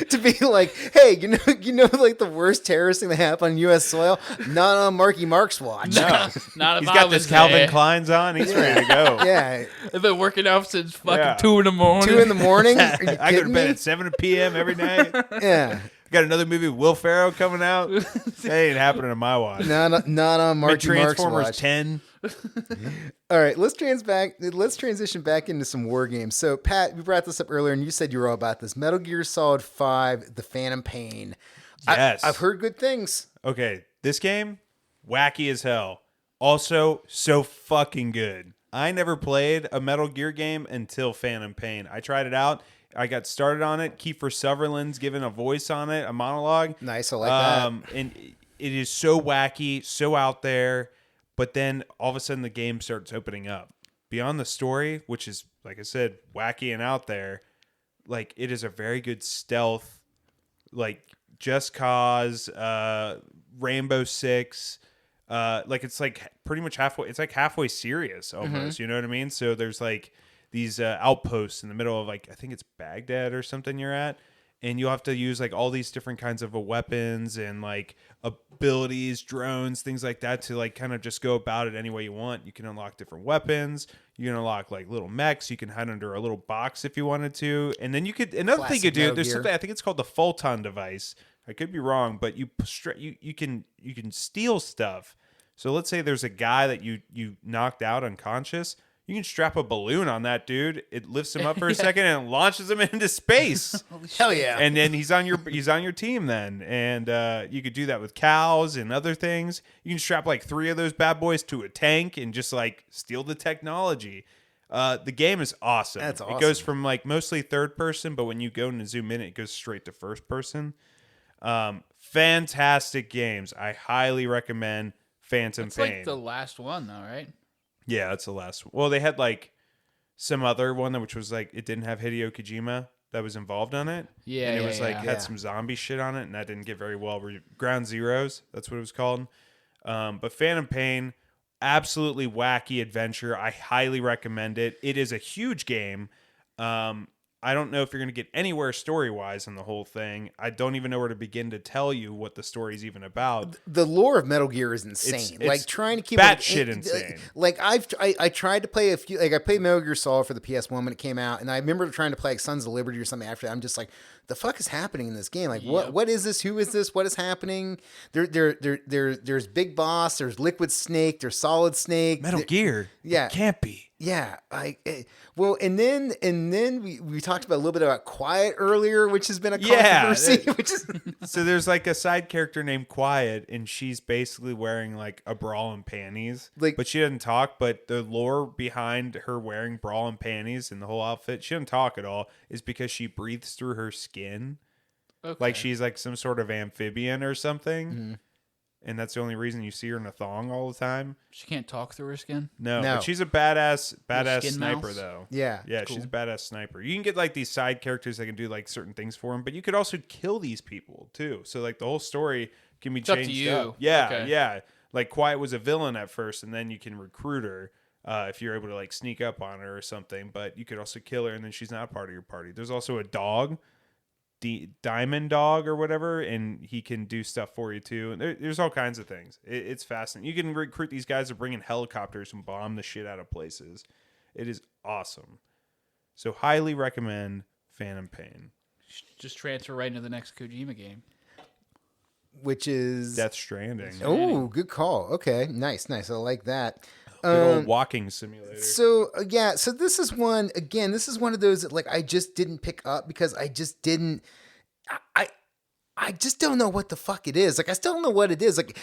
to be like, hey, you know, like the worst terrorist thing that happened on U.S. soil, not on Marky Mark's watch. No. Not if He's I got was this Calvin there. Klein's on. He's ready to go. Yeah, I've been working out since fucking Yeah. 2 in the morning. 2 in the morning. Are you I go to kidding bed me? at 7 p.m. every night. Yeah, Got another movie with Will Ferrell coming out. That ain't happening on my watch. not on Marky Mark's Transformers watch. 10. All right, let's transition back into some war games. So, Pat, you brought this up earlier, and you said you were all about this. Metal Gear Solid 5, The Phantom Pain. Yes. I've heard good things. Okay, this game, wacky as hell. Also, so fucking good. I never played a Metal Gear game until Phantom Pain. I tried it out. I got started on it. Kiefer Sutherland's given a voice on it, a monologue. Nice, I like that. And it is so wacky, so out there. But then all of a sudden the game starts opening up. Beyond the story, which is, like I said, wacky and out there, like it is a very good stealth, like Just Cause, Rainbow Six. Like it's like pretty much halfway. It's like halfway serious almost. You know what I mean? So there's like these outposts in the middle of like I think it's Baghdad or something you're at, and you have to use like all these different kinds of weapons and like abilities, drones, things like that to like kind of just go about it any way you want. You can unlock different weapons. You can unlock like little mechs. You can hide under a little box if you wanted to, and then you could another thing you Classic could do. Metal There's Gear. something I think it's called the Photon device. I could be wrong, but you can steal stuff. So let's say there's a guy that you knocked out unconscious. You can strap a balloon on that dude. It lifts him up for a second and launches him into space. Hell yeah. And then he's on your team then. And you could do that with cows and other things. You can strap like 3 of those bad boys to a tank and just like steal the technology. The game is awesome. That's It goes awesome. from like mostly third person, but when you go and zoom in, it goes straight to first person. Fantastic games. I highly recommend Phantom It's Pain. like the last one, though, right? Yeah, that's the last one. Well, they had like some other one which was like it didn't have Hideo Kojima that was involved on it. Yeah, and it yeah, was like yeah. Yeah. had some zombie shit on it, and that didn't get very well. Ground Zeroes, that's what it was called. But Phantom Pain, absolutely wacky adventure. I highly recommend it. It is a huge game. I don't know if you're going to get anywhere story-wise in the whole thing. I don't even know where to begin to tell you what the story's even about. The lore of Metal Gear is insane. It's like trying to keep batshit insane. Like I tried to play a few. Like I played Metal Gear Solid for the PS1 when it came out, and I remember trying to play like Sons of Liberty or something after that. I'm just like, the fuck is happening in this game? Like what is this? Who is this? What is happening? There's Big Boss. There's Liquid Snake. There's Solid Snake. Metal Gear? Yeah. It can't be. Yeah, well, and then we talked about a little bit about Quiet earlier, which has been a controversy. Which is So there's like a side character named Quiet, and she's basically wearing like a bra and panties. Like- but she doesn't talk. But the lore behind her wearing bra and panties and the whole outfit, she doesn't talk at all, is because she breathes through her skin. Okay. Like she's like some sort of amphibian or something. Mm-hmm. And that's the only reason you see her in a thong all the time. She can't talk through her skin. No, No. but she's a badass skin sniper mouse? though. yeah, Yeah, she's a badass sniper. You can get like these side characters that can do like certain things for him, but you could also kill these people too. So like the whole story can be It's up to changed you. up. Yeah, Okay. yeah. Like Quiet was a villain at first, and then you can recruit her if you're able to like sneak up on her or something. But you could also kill her, and then she's not part of your party. There's also a dog. diamond dog or whatever, and he can do stuff for you too. And there's all kinds of things. It's fascinating. You can recruit these guys to bring in helicopters and bomb the shit out of places. It is awesome. So highly recommend Phantom Pain. Just transfer right into the next Kojima game. Which is Death Stranding. Oh, good call. Okay, nice. I like that. Good old walking simulator. So so this is one again. This is one of those that like I just didn't pick up because I just didn't. I just don't know what the fuck it is. Like I still don't know what it is. Like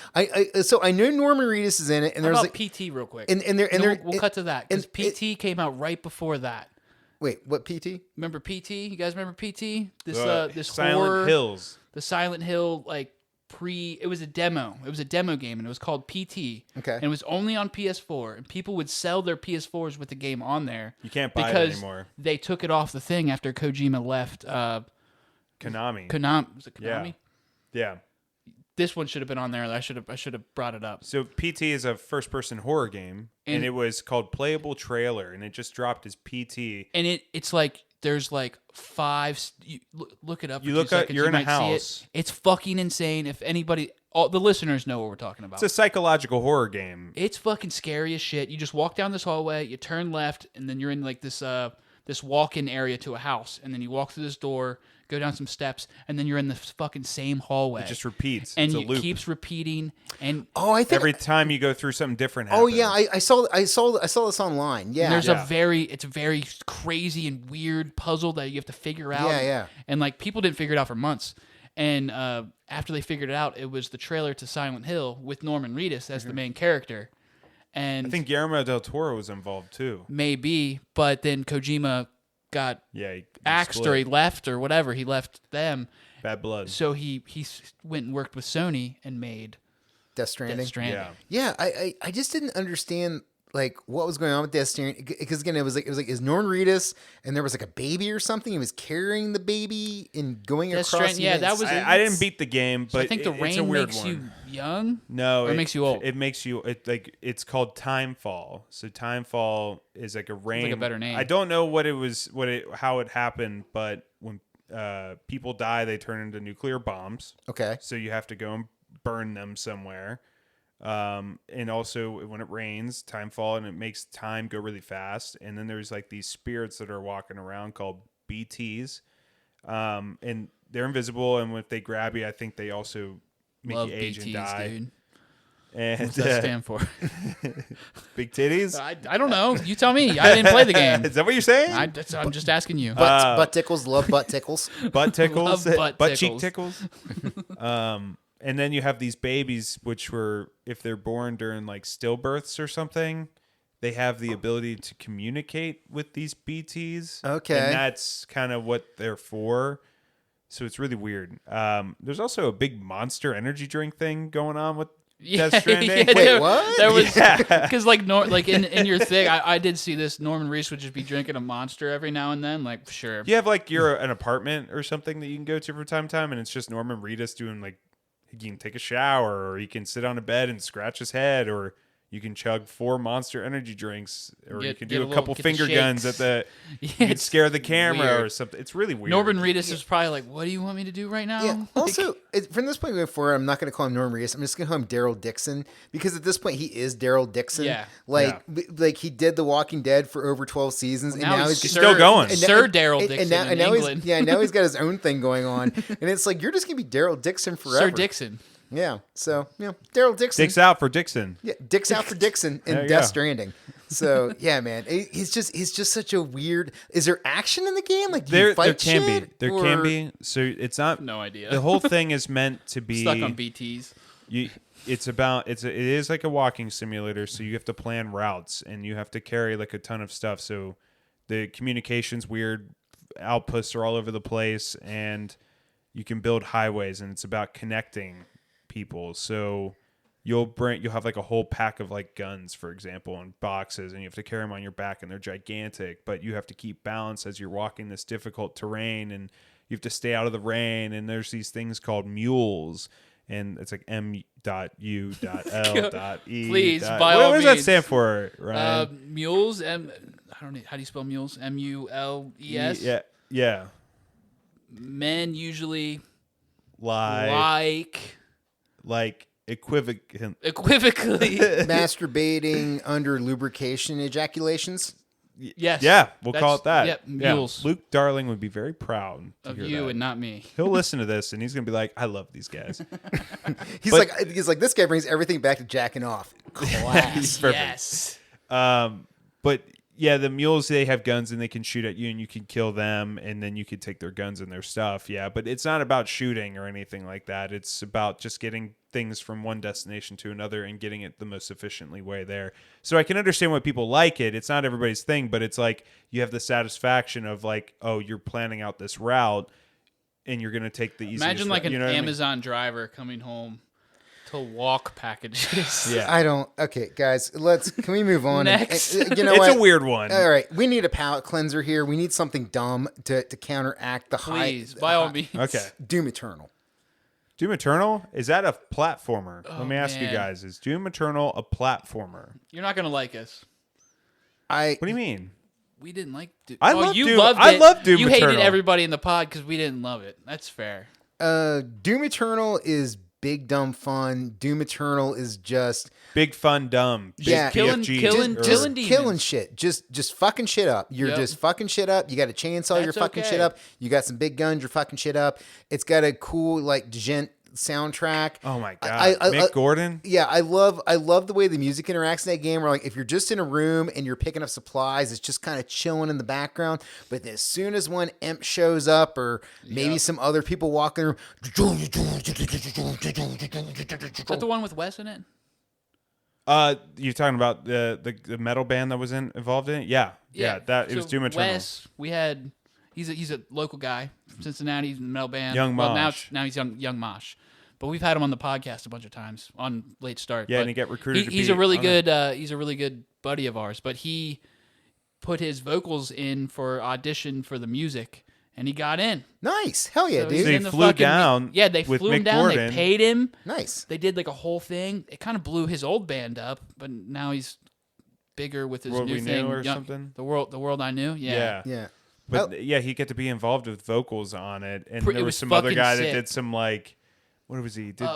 so I know Norman Reedus is in it, and How there's about like PT real quick. we'll cut to that because PT came out right before that. Wait, what PT? Remember PT? You guys remember PT? This Silent horror, Hills. the Silent Hill it was a demo. It was a demo game and it was called PT. Okay. And it was only on PS4 and people would sell their PS4s with the game on there. You can't buy it because anymore. they took it off the thing after Kojima left. Konami. Was it Konami? Yeah. This one should have been on there. I should have brought it up. So PT is a first-person horror game, and it was called Playable Trailer, and it just dropped as PT. And it's like there's like 5. Look it up. You for look 2 up. seconds, You're in a might see house. it. It's fucking insane. If anybody, all the listeners know what we're talking about. It's a psychological horror game. It's fucking scary as shit. You just walk down this hallway, you turn left, and then you're in like this walk-in area to a house, and then you walk through this door, go down some steps, and then you're in the fucking same hallway. It just repeats. and It's a it loop. keeps repeating. And I think Every time you go through something different Oh happens. yeah, I saw this online. Yeah. there's Yeah. it's a very crazy and weird puzzle that you have to figure out. Yeah. And like people didn't figure it out for months. And after they figured it out, it was the trailer to Silent Hill with Norman Reedus as the main character. And I think Guillermo del Toro was involved too. maybe, but then Kojima got Yeah, he axed split. or he left or whatever. He left them. Bad blood. So he went and worked with Sony and made Death Stranding. Death Stranding. Yeah. Yeah, I just didn't understand like what was going on with Death Stranding because again it was like is Norman Reedus and there was like a baby or something. He was carrying the baby and going Death across. Stranding, yeah, that was- I didn't beat the game, So but I think the it's a rain weird makes one. you young. No, Or it makes you old. It makes you it's called Timefall. So Timefall is like a rain. like a better name. I don't know how it happened, but when people die, they turn into nuclear bombs. Okay. So you have to go and burn them somewhere. And also when it rains, Timefall, and it makes time go really fast. And then there's like these spirits that are walking around called BTs, and they're invisible. And if they grab you, I think they also make Love you age BTs, and die. dude. And What's that stand for? big titties. I don't know. You tell me. I didn't play the game. Is that what you're saying? I'm just asking you. Butt tickles, love butt tickles. Butt tickles, Love butt cheek tickles. And then you have these babies, which were, if they're born during like stillbirths or something, they have the ability to communicate with these BTs. Okay. And that's kind of what they're for. So it's really weird. There's also a big Monster energy drink thing going on with Death Stranding. Wait, there, what? There was because like in your thing, I did see this. Norman Reedus would just be drinking a Monster every now and then. Like sure, You have like an apartment or something that you can go to from time to time, and it's just Norman Reedus doing like, he can take a shower, or he can sit on a bed and scratch his head, or you can chug 4 Monster energy drinks, or you can do a couple get the finger guns shakes. at the. Yeah, You can it's scare the camera weird. or something. It's really weird. Norman Reedus is probably like, "What do you want me to do right now?" Yeah. Also, from this point going forward, I'm not going to call him Norman Reedus. I'm just going to call him Daryl Dixon because at this point he is Daryl Dixon. Yeah. Like he did The Walking Dead for over 12 seasons, and now he's still going. Sir Daryl Dixon in now England. now he's got his own thing going on, and it's like you're just going to be Daryl Dixon forever. Sir Dixon. Yeah. So Daryl Dixon. Dicks out for Dixon. Yeah, Dick's out for Dixon There in you Death go. Stranding. So yeah, man, he's just such a weird. Is there action in the game? Like do There you fight can shit? be. There Or- can be. So it's not. No idea. The whole thing is meant to be Stuck on BTs. it is like a walking simulator, so you have to plan routes and you have to carry like a ton of stuff. So the communication's weird, outposts are all over the place, and you can build highways, and it's about connecting people. So you'll have like a whole pack of like guns, for example, in boxes, and you have to carry them on your back, and they're gigantic, but you have to keep balance as you're walking this difficult terrain, and you have to stay out of the rain. And there's these things called mules, and it's like M.U.L.E. Please, dot- by what all does that means. stand for, Ryan? Mules. I don't know. How do you spell mules? MULES. Yeah. Men usually like equivocant. equivocally. Masturbating under lubrication ejaculations. Yes. Yeah, we'll call it that. Yep. Yeah. Mules Luke Darling would be very proud to of hear you that. and not me. He'll listen to this and he's gonna be like, "I love these guys." He's like, this guy brings everything back to jacking off. Class. Perfect. Yes. But yeah, the mules, they have guns and they can shoot at you and you can kill them and then you can take their guns and their stuff. Yeah, but it's not about shooting or anything like that. It's about just getting things from one destination to another and getting it the most efficiently way there. So I can understand why people like it. It's not everybody's thing, but it's like you have the satisfaction of like, oh, you're planning out this route and you're going to take the easiest Imagine like route, an you know what I mean? Amazon driver coming home to walk packages. Yeah. I don't. Okay, guys, can we move on? Next. You know It's what? a weird one. All right, we need a palate cleanser here. We need something dumb to counteract the high. Please, by all means. Okay. Doom Eternal. Doom Eternal, is that a platformer? Oh, Let me ask you man. guys, is Doom Eternal a platformer? You're not gonna like us. I What do you mean? We didn't like. I love you Doom- loved I it. love Doom You hated Eternal. everybody in the pod because we didn't love it. That's fair. Doom Eternal is big dumb fun. Doom Eternal is just Big fun dumb. Big Yeah. Killing- BFGs. killing- Or- killing killing demons. shit. Just fucking shit up. You're Yep. just fucking shit up. You got a chainsaw. You're That's fucking okay. shit up. You got some big guns. You're fucking shit up. It's got a cool like gent soundtrack. Oh my god, I- Mick Gordon. Yeah, I love the way the music interacts in that game. Where like if you're just in a room and you're picking up supplies, it's just kind of chilling in the background. But as soon as one imp shows up, or maybe some other people walk in the room, Is that the one with Wes in it? You're talking about the metal band that was involved in it? Yeah. That it was So Doom Eternal. Wes, we had. He's a local guy from Cincinnati. He's in the metal band. Young Well, Mosh. now he's Young Mosh. But we've had him on the podcast a bunch of times on Late Start. Yeah, But and he got recruited to He's be a really on good. He's a really good buddy of ours. But he put his vocals in for audition for the music, and he got in. nice, hell yeah, So he's dude, So he in the flew fucking- down Yeah, they with flew him Mick down. Gordon. They paid him. nice. They did like a whole thing. It kind of blew his old band up, but now he's bigger with his World new We thing. Knew or something? The world I knew. Yeah. Yeah. But yeah, he got to be involved with vocals on it, and It there was was some other fucking guy sick. that did some like, what was he? Did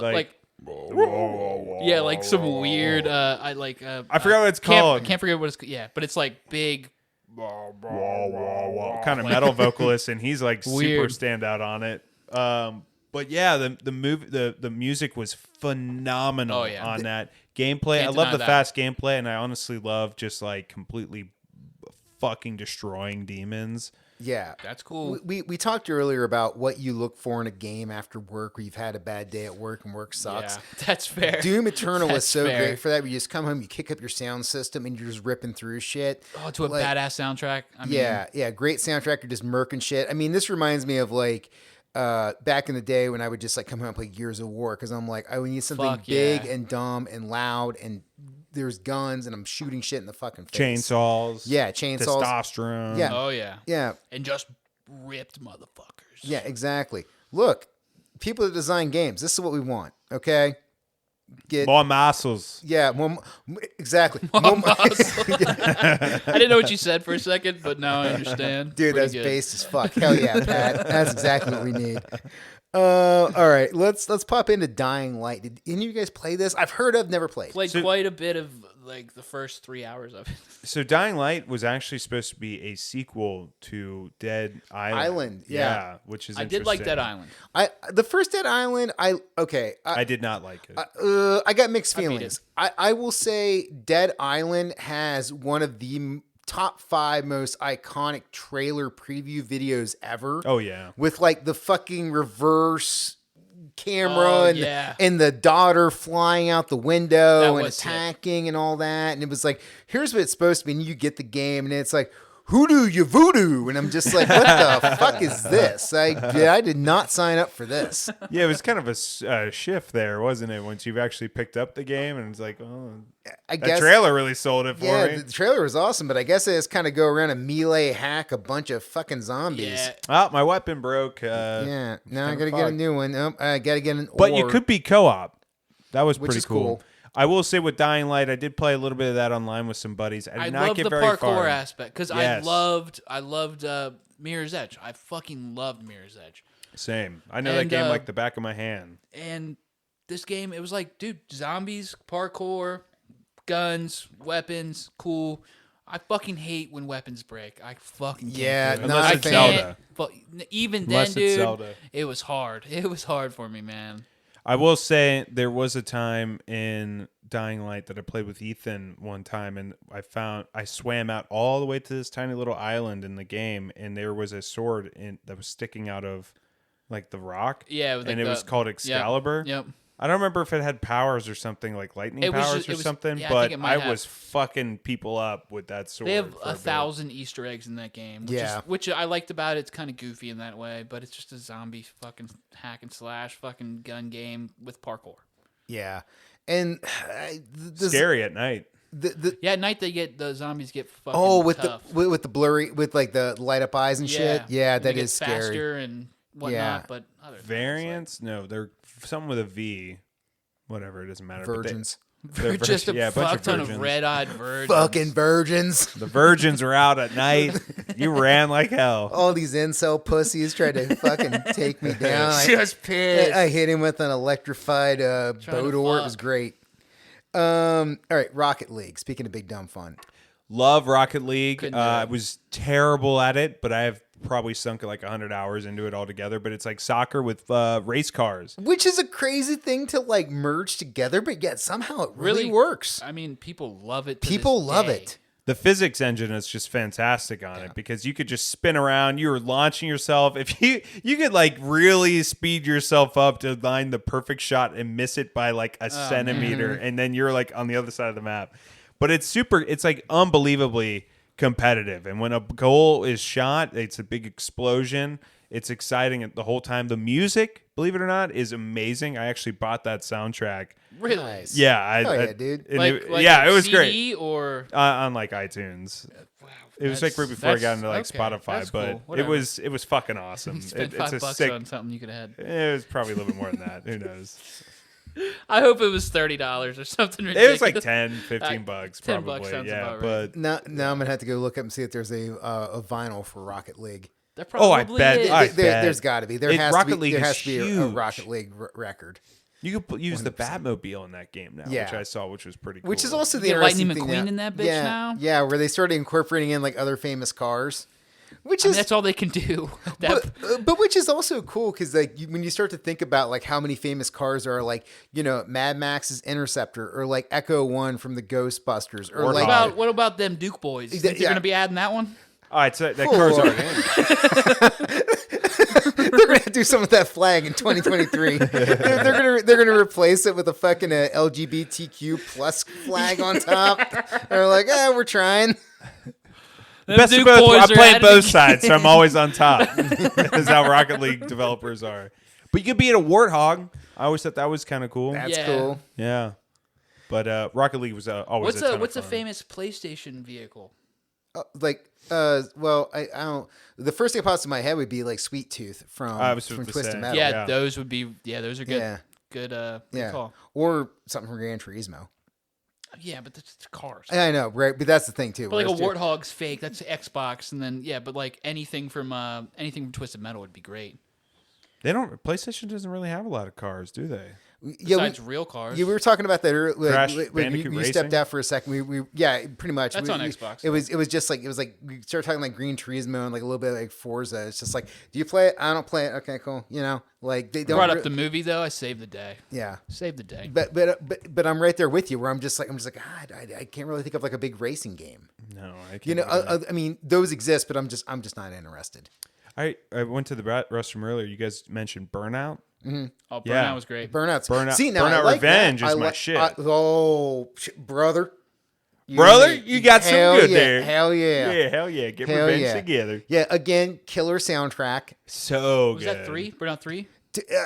Yeah, like some weird. I forgot what it's called. Can't forget what it's. Yeah, but it's like big. kind of metal vocalist, and he's like super Weird. standout on it. But yeah, the music was phenomenal Oh, yeah. on that gameplay. Can't I love deny the that. fast gameplay, and I honestly love just like completely fucking destroying demons. Yeah. That's cool. We talked earlier about what you look for in a game after work, where you've had a bad day at work and work sucks. Yeah, that's fair. Doom Eternal is That's so fair. great for that. Where you just come home, you kick up your sound system, and you're just ripping through shit. Oh, to a Like, badass soundtrack. I mean, yeah, great soundtrack. You're just murking shit. I mean, this reminds me of like back in the day when I would just like come home and play Gears of War, because I'm like, I would need something Fuck big yeah. and dumb and loud, and there's guns and I'm shooting shit in the fucking face. Chainsaws, Yeah, chainsaws. testosterone. Yeah. Oh yeah. Yeah, And just ripped motherfuckers. yeah, exactly. Look, people that design games, this is what we want. Okay, get more muscles. yeah, exactly. I didn't know what you said for a second, but now I understand. Dude, Pretty that's good. based as fuck. Hell yeah, Pat. That's exactly what we need. All right, let's pop into Dying Light. Did any of you guys play this? I've heard of, never played. Played quite a bit of like the first 3 hours of it. So Dying Light was actually supposed to be a sequel to Dead Island. Yeah. Which is I did like interesting. Dead Island. The first Dead Island, I did not like it. I got mixed beat it. feelings. I will say Dead Island has one of the top 5 most iconic trailer preview videos ever. Oh yeah. With like the fucking reverse camera Oh, and, yeah. and the daughter flying out the window That and was sick. attacking and all that. And it was like, here's what it's supposed to be. And you get the game and it's like, hoodoo you voodoo. And I'm just like, what the fuck is this? I did not sign up for this. Yeah, it was kind of a shift there, wasn't it? Once you've actually picked up the game, and it's like, oh, I that guess trailer really sold it for yeah, me. the trailer was awesome, but I guess I just kind of go around and melee hack a bunch of fucking zombies. Yeah. Oh, my weapon broke. Yeah, now I kinda gotta get a fucked. new one. I gotta get an But you ore. could be co-op. That was Which pretty is cool. cool. I will say with Dying Light, I did play a little bit of that online with some buddies. I did not love get the very parkour far. aspect because Yes. I loved Mirror's Edge. I fucking loved Mirror's Edge. Same. I know that And, game like the back of my hand. And this game, it was like, dude, zombies, parkour, guns, weapons, cool. I fucking hate when weapons break. I fucking can't Yeah, do it. not I a fan. can't. But even Unless then, it's dude, Zelda. it was hard. It was hard for me, man. I will say there was a time in Dying Light that I played with Ethan one time, and I swam out all the way to this tiny little island in the game, and there was a sword that was sticking out of like the rock. Yeah, it was and like it was called Excalibur. Yep. I don't remember if it had powers or something like lightning It was powers just- or it was- something, yeah, I but think it might have. was fucking people up with that sword. They have for a bit. 1,000 Easter eggs in that game. Which Yeah. which I liked about it. It's kind of goofy in that way, but it's just a zombie fucking hack and slash fucking gun game with parkour. Yeah, and Scary at night. Yeah, at night the zombies get fucking with tough. with the blurry with like the light up eyes and shit. Yeah, and they that get is scary. faster and whatnot. Yeah. But other than that, it's like- Variants? No, they're something with a V. Whatever, it doesn't matter. but Virgins, they're just a bunch fuck ton of virgins. red-eyed virgins. fucking virgins. The virgins are out at night. You ran like hell. All these incel pussies tried to fucking take me down. Just pissed. I hit him with an electrified boat to oar. It was fuck. great. All right, Rocket League. Speaking of big dumb fun, Love Rocket League. Couldn't do I it. was terrible at it, but I have probably sunk like 100 hours into it altogether. But it's like soccer with race cars. which is a crazy thing to like merge together, but yet somehow it really Really works. I mean, people love it. to People this love day. it. The physics engine is just fantastic on it because you could just spin around. You were launching yourself. If you could like really speed yourself up to line the perfect shot and miss it by like a centimeter, and then you're like on the other side of the map. But it's like unbelievably competitive. And when a goal is shot, it's a big explosion. It's exciting the whole time. The music, believe it or not, is amazing. I actually bought that soundtrack. Really? Nice. Yeah, Hell yeah, dude. and Like, it, like yeah, a it was CD great. Or On like iTunes. It was like right before I got into like okay, Spotify, that's but cool. Whatever. it was fucking awesome. You spent It's a $5 sick. on something you could have had. It was probably a little bit more than that. Who knows? I hope it was $30 or something It ridiculous. was like 10, 15 bucks 10 probably. bucks sounds Yeah, about right. but Now I'm gonna have to go look up and see if there's a vinyl for Rocket League. There Oh, I probably bet- is. I There's got to be. There has Rocket to be. League There is has to be a huge. Rocket League record. you could use the Batmobile in that game now, Yeah. which I saw, which was pretty cool. Which is also the get interesting Lightning thing McQueen now. in that bitch yeah, now? Yeah, where they started incorporating in like other famous cars, which I mean, is that's all they can do. but which is also cool because like when you start to think about like how many famous cars are like Mad Max's Interceptor or like Echo One from the Ghostbusters or like what about them Duke boys? You think Yeah. they're gonna be adding that one? all right, so that car's Four. already in. they're gonna do some of that flag in 2023. they're gonna replace it with a fucking LGBTQ plus flag on top. They're like, we're trying. Them Best of Duke both. boys I'm are playing at it both again. sides, so I'm always on top. That's how Rocket League developers are. But you could be in a Warthog. I always thought that was kind of cool. That's Yeah. cool. Yeah. But Rocket League was always a ton of What's a fun. famous PlayStation vehicle? Well, I don't. The first thing that pops in my head would be like Sweet Tooth from I was about to Twisted say. Metal. Yeah, yeah. those would be. Yeah, those are good. Yeah. Good. Yeah. Call. Or something from Gran Turismo. Yeah, but that's cars. I know, right? But that's the thing too. But like a whereas, Warthog's fake. That's Xbox, and then but like anything from Twisted Metal would be great. They don't. PlayStation doesn't really have a lot of cars, do they? Besides real cars. Yeah, we were talking about that earlier. Crash When Bandicoot you Racing? stepped out for a second. We pretty much. That's we, on we- Xbox. It was just like we started talking like Green Turismo and like a little bit like Forza. It's just like, do you play it? I don't play it. Okay, cool. Like they don't Brought up the movie though. I saved the day. yeah. Saved the day. But I'm right there with you. Where I'm just like God, I can't really think of like a big racing game. No, I can't. I mean, those exist, but I'm just not interested. I went to the restroom earlier. You guys mentioned Burnout. Oh, Burnout Yeah. was great. Burnout. See, now Burnout I like Revenge that. is I my like- shit. Brother. Brother, you got some hell good yeah, there. Hell yeah. Yeah, hell yeah. Get Hell revenge yeah. together. Yeah, again, killer soundtrack. So Was good. that 3? Burnout 3?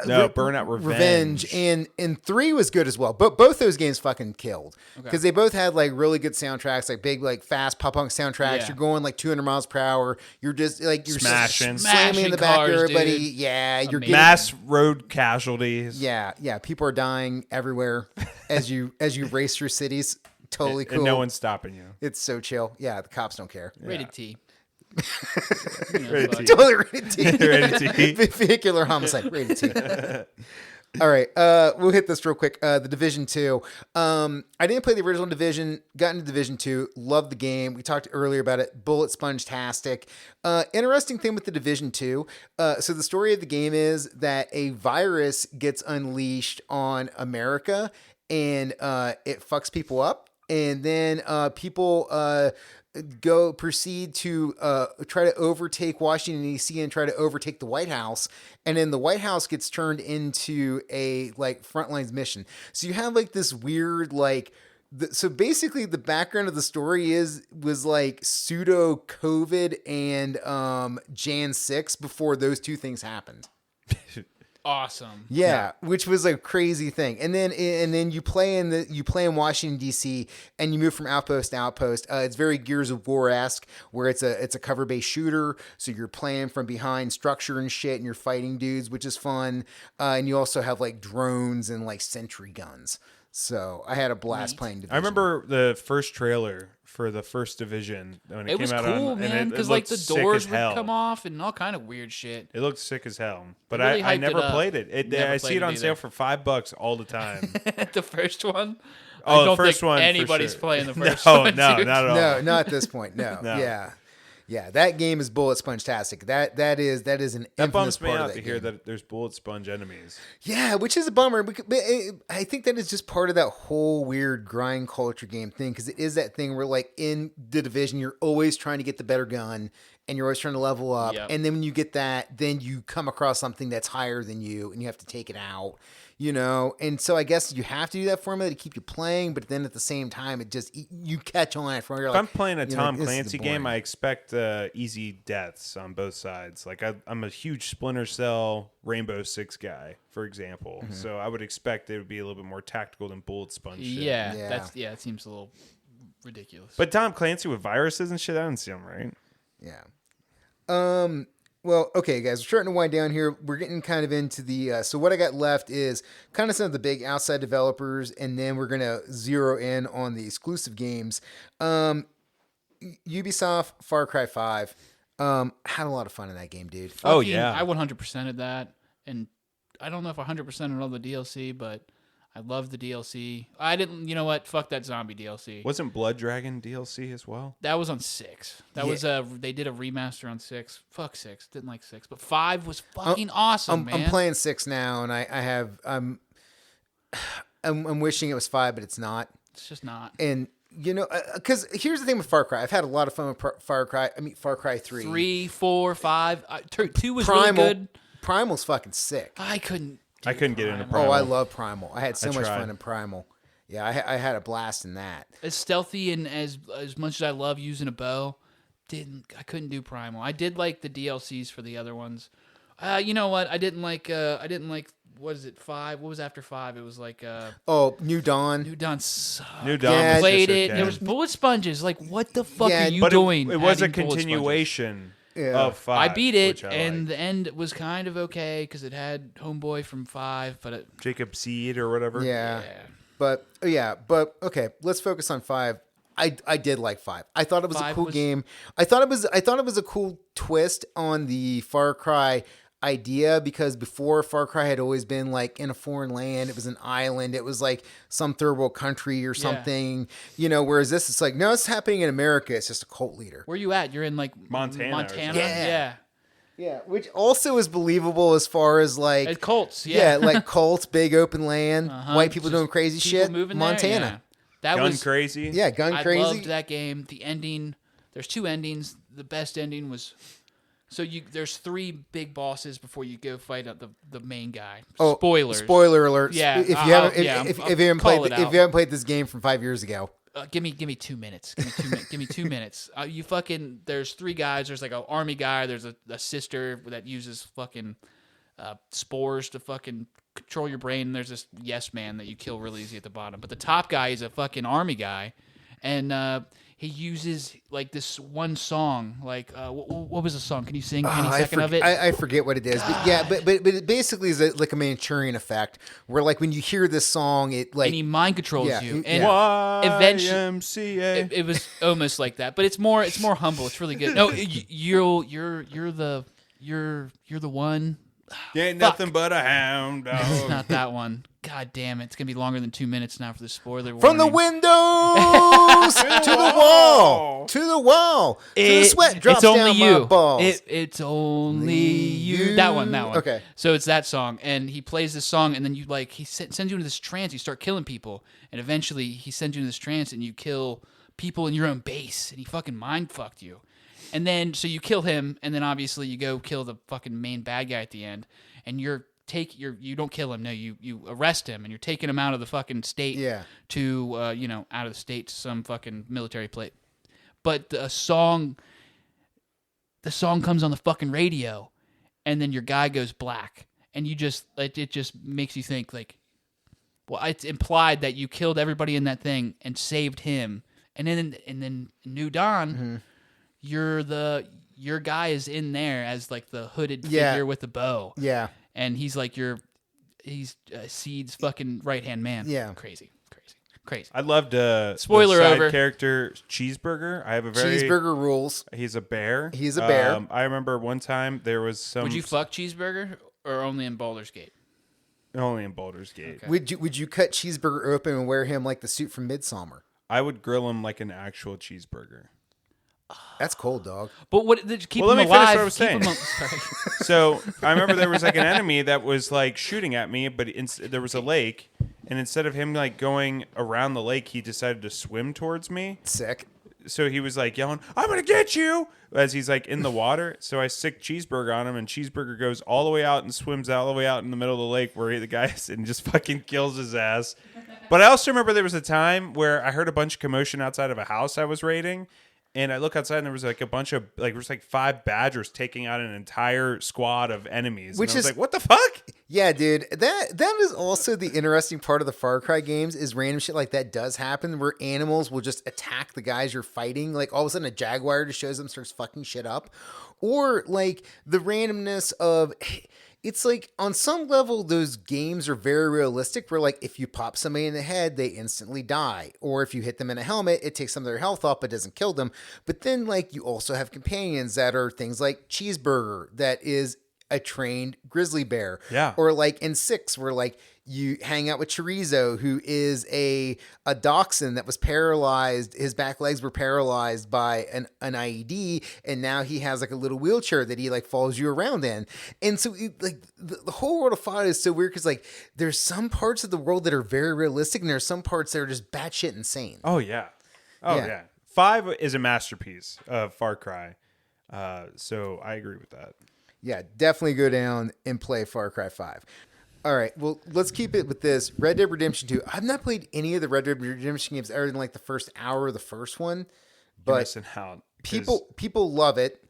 No, Burnout Revenge. and 3 was good as well. But both those games fucking killed because they both had like really good soundtracks, like big, like fast pop punk soundtracks. Yeah. You're going like 200 miles per hour. You're just like you're Smashing slamming in the back of cars, everybody. dude. Yeah, you're getting, Mass road casualties. yeah. People are dying everywhere as you race through cities. Totally cool. And no one's stopping you. It's so chill. Yeah, the cops don't care. Rated T. Rated T. Totally rated T. Rated T. Vehicular homicide. Rated T. All right, we'll hit this real quick. The Division 2. I didn't play the original Division. Got into Division 2. Loved the game. We talked earlier about it. Bullet sponge-tastic. Interesting thing with the Division 2. So the story of the game is that a virus gets unleashed on America, and it fucks people up. And then people proceed to try to overtake Washington D.C. and try to overtake the White House, and then the White House gets turned into a like frontlines mission. So you have like this weird like. So basically, the background of the story was like pseudo COVID and Jan 6 before those two things happened. Awesome. Yeah, which was a crazy thing. And then you play in Washington D.C. and you move from outpost to outpost. It's very Gears of War-esque, where it's a cover-based shooter. So you're playing from behind structure and shit, and you're fighting dudes, which is fun. And you also have like drones and like sentry guns. So I had a blast playing Division. I remember the first trailer for the first Division when it It came was out cool, on, man, and because it like looked the sick doors as would hell. come off and all kind of weird shit. It looked sick as hell, but really I hyped never it up. played it. Never I see played it on it sale either. for $5 all the time. The first one. Oh, I don't the first think one. for anybody's sure. playing the first no, one. No, dude. not at all. No, not at this point. No. No. Yeah, that game is bullet sponge-tastic. That is an That infamous bums me part of out that to hear game. that there's bullet sponge enemies. Yeah, which is a bummer. But I think that is just part of that whole weird grind culture game thing, because it is that thing where, like, in the Division, you're always trying to get the better gun, and you're always trying to level up. Yep. And then when you get that, then you come across something that's higher than you, and you have to take it out. You know, and so I guess you have to do that formula to keep you playing, but then at the same time, it just you catch on it. You're If like, I'm playing a you know, Tom this is Clancy game, boring. I expect easy deaths on both sides. Like I'm a huge Splinter Cell Rainbow Six guy, for example. Mm-hmm. So I would expect it would be a little bit more tactical than bullet sponge shit. Yeah, it seems a little ridiculous. But Tom Clancy with viruses and shit, I don't see him right. Yeah. Well, okay, guys, we're starting to wind down here. We're getting kind of into the. So what I got left is kind of some of the big outside developers, and then we're gonna zero in on the exclusive games. Ubisoft Far Cry 5. Had a lot of fun in that game, dude. Oh, Fucking- yeah. I 100%ed that, and I don't know if 100%ed all the DLC, but I love the DLC. I didn't. You know what? Fuck that zombie DLC. Wasn't Blood Dragon DLC as well? That was on 6. That was they did a remaster on 6. Fuck 6. Didn't like 6, but 5 was fucking awesome, man. I'm playing 6 now, and I'm wishing it was 5, but it's not. It's just not. And you know, because here's the thing with Far Cry. I've had a lot of fun with Far Cry. I mean, Far Cry 3. 3, 4, 5. 2 was Primal. really good. Primal's fucking sick. I couldn't get into Oh, Primal. I love Primal. I had so much tried. fun in Primal. Yeah, I had a blast in that. As stealthy and as much as I love using a bow, I couldn't do Primal. I did like the DLCs for the other ones. You know what? I didn't like what is it, 5? What was after 5? It was like New Dawn. New Dawn sucked. New Dawn. Yeah, was Played just it. okay. There was bullet sponges. Like, what the fuck Yeah, are you but doing? it was a adding bullet sponges? continuation Yeah. of 5. I beat it, which I and liked. the end was kind of okay because it had Homeboy from 5, but it, Jacob Seed or whatever. Yeah. yeah. But okay, let's focus on 5. I did like 5. I thought it was a 5 cool was- game. I thought it was a cool twist on the Far Cry idea, because before Far Cry had always been like in a foreign land. It was an island. It was like some third world country or something, you know, whereas this is like, no, it's happening in America. It's just a cult leader. Where you at? You're in like Montana or Montana? something. Yeah. Yeah. Which also is believable as far as like, At Colts, yeah, yeah. like cults, big open land, Uh-huh. white people Just doing crazy people shit. moving there, Montana. yeah. That Gun was crazy. Yeah, gun I crazy. loved that game. The ending. There's 2 endings. The best ending was. So there's 3 big bosses before you go fight the main guy. Oh, Spoilers. Spoiler alert. Yeah, If you I'll- haven't, yeah, if I'll you haven't call played, it if out. you haven't played this game from 5 years ago, Give me 2 minutes. Give me 2 minutes. You fucking. There's 3 guys. There's like an army guy. There's a sister that uses fucking spores to fucking control your brain. And there's this yes man that you kill really easy at the bottom. But the top guy is a fucking army guy, and he uses like this one song. Like what was the song? Can you sing any second of it? I forget what it is. But yeah, but it basically is like a Manchurian effect, where like when you hear this song, it like and he mind controls Yeah, you. yeah. And eventually, YMCA. it was almost like that, but it's more humble. It's really good. No, you're the one. You ain't Fuck. nothing but a hound dog. It's not that one. God damn it! It's gonna be longer than 2 minutes now for the spoiler. from the warning. windows to the wall, to the wall, to the sweat drops it's only down you. my balls. It's only you. That one. Okay. So it's that song, and he plays this song, and then you like he sends you into this trance. You start killing people, and eventually he sends you into this trance, and you kill people in your own base, and he fucking mind fucked you. And then so you kill him, and then obviously you go kill the fucking main bad guy at the end, and you don't kill him. No, you arrest him, and you're taking him out of the fucking state Yeah. to out of the state to some fucking military plate. But the song comes on the fucking radio, and then your guy goes black, and you just it just makes you think like, well, it's implied that you killed everybody in that thing and saved him, and then New Dawn, your guy is in there as like the hooded figure with the bow. Yeah. And he's like he's Seed's fucking right hand man. Yeah. Crazy. I loved Spoiler the side over. character Cheeseburger. I have a very Cheeseburger rules. He's a bear. He's a bear. I remember one time there was some. Would you fuck Cheeseburger or only in Baldur's Gate? Only in Baldur's Gate. Okay. Would you cut Cheeseburger open and wear him like the suit from Midsummer? I would grill him like an actual cheeseburger. That's cold, dog. But what? Keep Well, him let me finish alive. what I was saying. Sorry. So I remember there was like an enemy that was like shooting at me, but there was a lake, and instead of him like going around the lake, he decided to swim towards me. Sick. So he was like yelling, "I'm gonna get you!" as he's like in the water. So I stick Cheeseburger on him, and Cheeseburger goes all the way out and swims all the way out in the middle of the lake where the guy is and just fucking kills his ass. But I also remember there was a time where I heard a bunch of commotion outside of a house I was raiding. And I look outside, and there was like a bunch of like there was like 5 badgers taking out an entire squad of enemies. Which and I was is like, what the fuck? Yeah, dude. That is also the interesting part of the Far Cry games is random shit like that does happen where animals will just attack the guys you're fighting. Like all of a sudden a jaguar just shows up and starts fucking shit up. Or like the randomness of it's like on some level those games are very realistic where like if you pop somebody in the head they instantly die, or if you hit them in a helmet it takes some of their health off but doesn't kill them. But then like you also have companions that are things like Cheeseburger that is a trained grizzly bear. Yeah. Or like in 6 where like you hang out with Chorizo, who is a dachshund that was paralyzed. His back legs were paralyzed by an IED, and now he has like a little wheelchair that he like follows you around in. And so like the whole world of Fallout is so weird because like there's some parts of the world that are very realistic, and there's some parts that are just batshit insane. Oh yeah, yeah. 5 is a masterpiece of Far Cry. So I agree with that. Yeah, definitely go down and play Far Cry 5. All right, well, let's keep it with this. Red Dead Redemption 2. I've not played any of the Red Dead Redemption games other than like the first hour of the first one, You're but missing out. 'Cause people love it.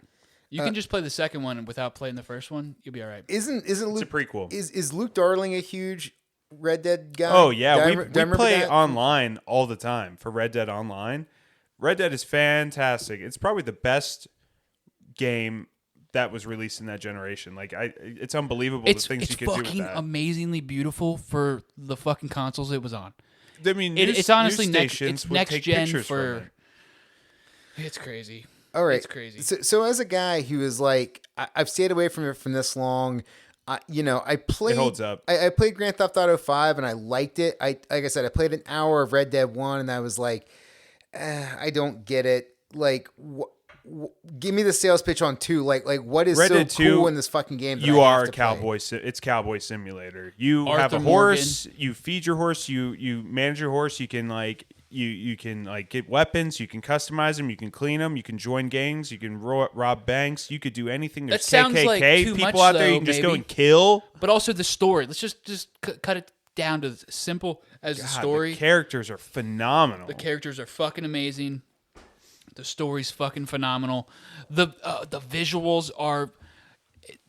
You can just play the second one without playing the first one. You'll be all right. Isn't it's Luke a prequel. is Luke Darling a huge Red Dead guy? Oh yeah, we remember play that? online all the time for Red Dead Online. Red Dead is fantastic. It's probably the best game that was released in that generation. Like it's unbelievable the things you could do with fucking that. amazingly beautiful for the fucking consoles it was on. I mean, It's honestly next it's would next take gen pictures from for. it. It's crazy. All right, It's crazy. So as a guy who is like, I've stayed away from it from this long. I played. It holds up. I played Grand Theft Auto 5 and I liked it. Like I said, I played an hour of Red Dead 1 and I was like, I don't get it. Like, give me the sales pitch on 2. Like what is Red so Dead 2, cool in this fucking game? That You I are have a to cowboy. It's Cowboy Simulator. You Arthur have a horse. You feed your horse. You manage your horse. You can like you can like get weapons. You can customize them. You can clean them. You can join gangs. You can rob banks. You could do anything. There's That sounds KKK like too people much, out there. though, You can just go maybe. and kill. But also the story. Let's just cut it down to as simple as the God, story. The characters are phenomenal. The characters are fucking amazing. The story's fucking phenomenal. The visuals are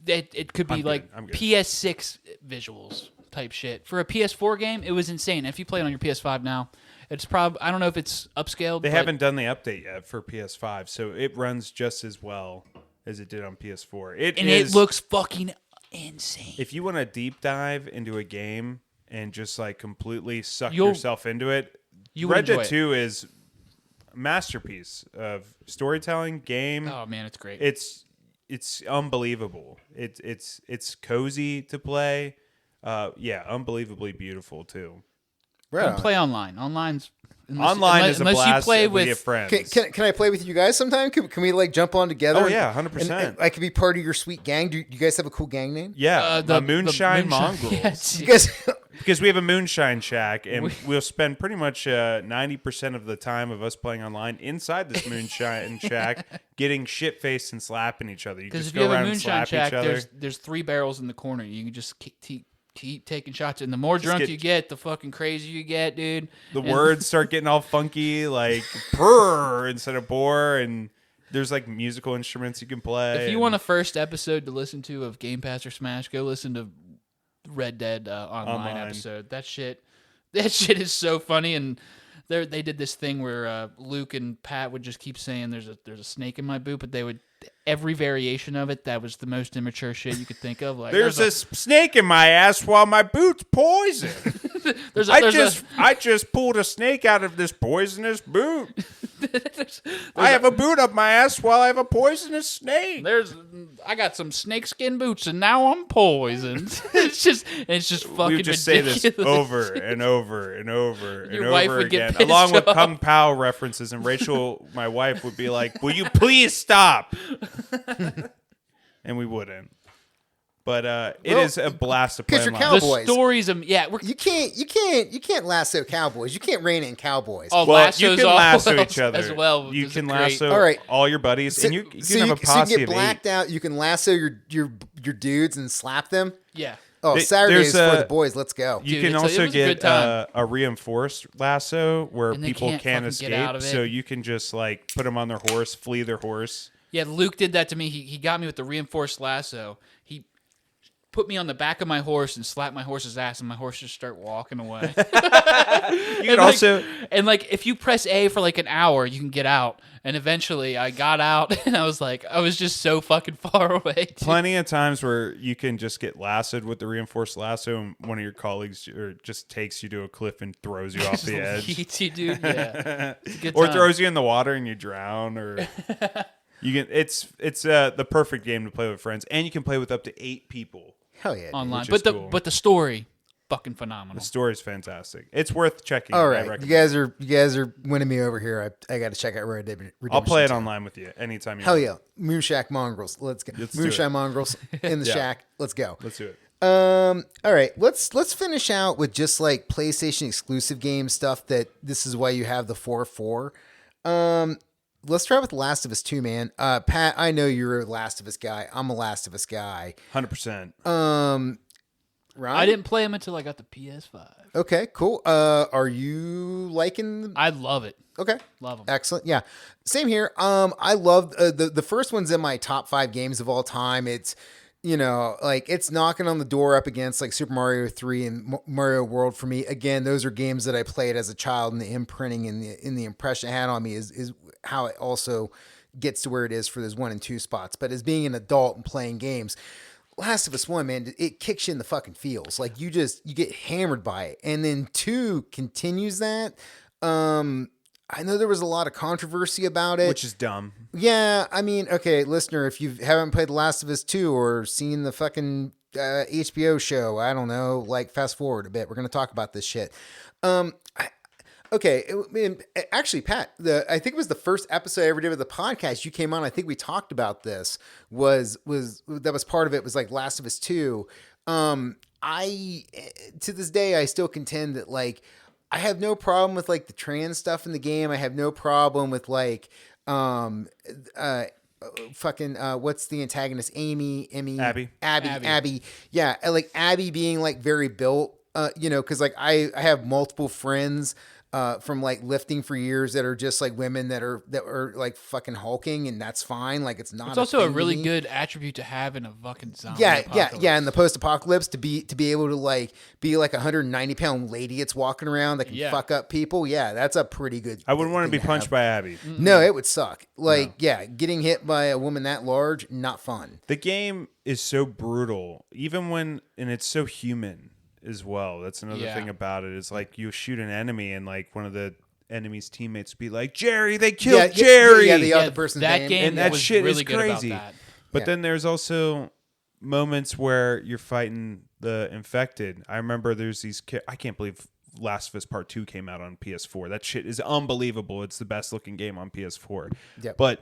it could be I'm like good. I'm good. PS6 visuals type shit. For a PS4 game, it was insane. If you play it on your PS5 now, it's probably, I don't know if it's upscaled. They but haven't done the update yet for PS5, so it runs just as well as it did on PS4. It looks fucking insane. If you want to deep dive into a game and just like completely suck You'll- yourself into it, you would Red enjoy Dead it. 2 is a masterpiece of storytelling game. Oh man, it's great. It's unbelievable. It's cozy to play. Yeah, unbelievably beautiful too. Right Don't on. play online. Online Online is a blast you play when you have with friends. Can I play with you guys sometime? Can we like jump on together? Oh, yeah, And- 100%. and I could be part of your sweet gang. Do you guys have a cool gang name? Yeah, the Moonshine Mongrels. Yes. You guys, Because we have a moonshine shack, and we'll spend pretty much 90% of the time of us playing online inside this moonshine shack, getting shit faced and slapping each other. You Because just if you go have a around and moonshine slap shack, each other. there's 3 barrels in the corner. You can just keep taking shots, and the more drunk get- you get, the fucking crazier you get, dude. The And- words start getting all funky, like purr instead of bore, and there's like musical instruments you can play. If you and- want a first episode to listen to of Game Pass or Smash, go listen to Red Dead online episode. That shit is so funny. And they did this thing where Luke and Pat would just keep saying there's a snake in my boot, but they would every variation of it. That was the most immature shit you could think of. Like there's a snake in my ass while my boot's poisoned. I just pulled a snake out of this poisonous boot. I have a boot up my ass while I have a poisonous snake. I got some snakeskin boots and now I'm poisoned. it's just fucking We would just say ridiculous. this over and over and over and Your wife over would get again, pissed along with off. Kung Pao references. And Rachel, my wife, would be like, "Will you please stop?" And we wouldn't. But it is a blast to play 'cause you're online. cowboys. The stories of you can't lasso cowboys. You can't rein in cowboys. Oh, Well, lassos you can all lasso each other as well. You Is can great. lasso All right. all your buddies, and you can have a so you posse can of get 8. blacked out. You can lasso your dudes and slap them. Yeah. Oh, There's Saturdays for a- the boys. Let's go. You Dude, can it also was a good get time. a reinforced lasso where And they people can't can't fucking get out escape, of it. so you can just like put them on their horse, flee their horse. Yeah, Luke did that to me. He got me with the reinforced lasso. He put me on the back of my horse and slapped my horse's ass, and my horse just start walking away. You can also and like if you press A for like an hour, you can get out. And eventually, I got out, and I was just so fucking far away. Dude. plenty of times where you can just get lassoed with the reinforced lasso, and one of your colleagues just takes you to a cliff and throws you off the edge, Yeets you, dude. Yeah, it's a good or time. throws you in the water and you drown, or you can. It's the perfect game to play with friends, and you can play with up to 8 people. Hell yeah. dude. online. which is But cool. the story, fucking phenomenal. The story's fantastic. It's worth checking. All I right, recommend you guys are winning me over here. I got to check out Red Dead Redemption. I'll play it 2. online with you anytime you Hell want. yeah, Moonshack Mongrels. Let's go. Let's do Moonshine it. Mongrels in the Yeah. shack. Let's go. Let's do it. All right, let's finish out with just like PlayStation exclusive game stuff. That this is why you have the 4-4. Let's try with The Last of Us 2, man. Pat, I know you're a Last of Us guy. I'm a Last of Us guy. 100%. Ron? I didn't play them until I got the PS5. Okay, cool. Are you liking? I love it. Okay, Love them. excellent. Yeah, same here. I love the first one's in my top 5 games of all time. It's like it's knocking on the door up against like Super Mario 3 and Mario World for me. Again, those are games that I played as a child, and the imprinting and the impression it had on me is how it also gets to where it is for those 1 and 2 spots. But as being an adult and playing games, Last of Us 1, man, it kicks you in the fucking feels. Like you get hammered by it. And then 2 continues that. I know there was a lot of controversy about it. Which is dumb. Yeah, I mean, okay, listener, if you haven't played The Last of Us 2 or seen the fucking HBO show, I don't know, like fast forward a bit. We're going to talk about this shit. Actually, Pat, I think it was the first episode I ever did with the podcast. You came on. I think we talked about this. Was part of it? Was like Last of Us 2. I to this day I still contend that like I have no problem with like the trans stuff in the game. I have no problem with like what's the antagonist? Abby. Yeah, like Abby being like very built. Because like I have multiple friends from like lifting for years that are just like women that are like fucking hulking, and that's fine. Like it's not. It's also a thing to really me. good attribute to have in a fucking zombie Yeah, apocalypse. in the post-apocalypse, to be able to like be like a 190-pound lady that's walking around that can fuck up people. Yeah, that's a pretty good. I wouldn't want to thing be punched have. by Abby. No, it would suck. Like, yeah, getting hit by a woman that large, not fun. The game is so brutal, and it's so human as well. That's another thing about it. Is like you shoot an enemy, and like one of the enemy's teammates would be like, "Jerry, they killed Jerry." Yeah, the other person's that name. game And that was shit really is good crazy. about that. But then there's also moments where you're fighting the infected. I remember there's these. I can't believe Last of Us Part 2 came out on PS4. That shit is unbelievable. It's the best looking game on PS4. Yep. But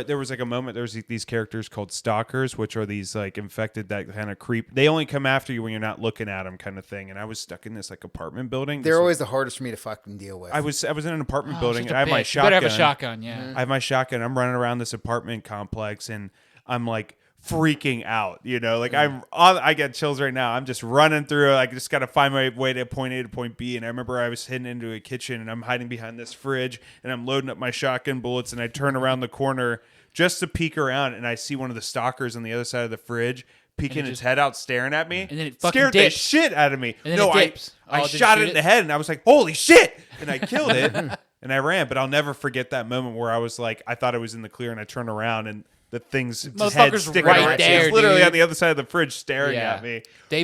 there was like a moment, there was these characters called stalkers, which are these like infected that kind of creep. They only come after you when you're not looking at them, kind of thing. And I was stuck in this like apartment building. They're always the hardest for me to fucking deal with. I was in an apartment building. Such And a I have my bitch. You shotgun. better have a shotgun, yeah. I have my shotgun. I'm running around this apartment complex, and I'm like freaking out. Like I get chills right now. I'm just running through. I just got to find my way to point A to point B. And I remember I was heading into a kitchen, and I'm hiding behind this fridge, and I'm loading up my shotgun bullets, and I turn around the corner just to peek around, and I see one of the stalkers on the other side of the fridge peeking its head out, staring at me. And then it fucking scared dips. the shit out of me. And then No, it dips. I Oh, did you shot shoot it in it? the head, and I was like, "Holy shit!" And I killed it, and I ran. But I'll never forget that moment where I was like, I thought I was in the clear, and I turned around, and the thing's head Motherfucker's sticking right around. there, It's literally dude. on the other side of the fridge, staring Yeah. at me. They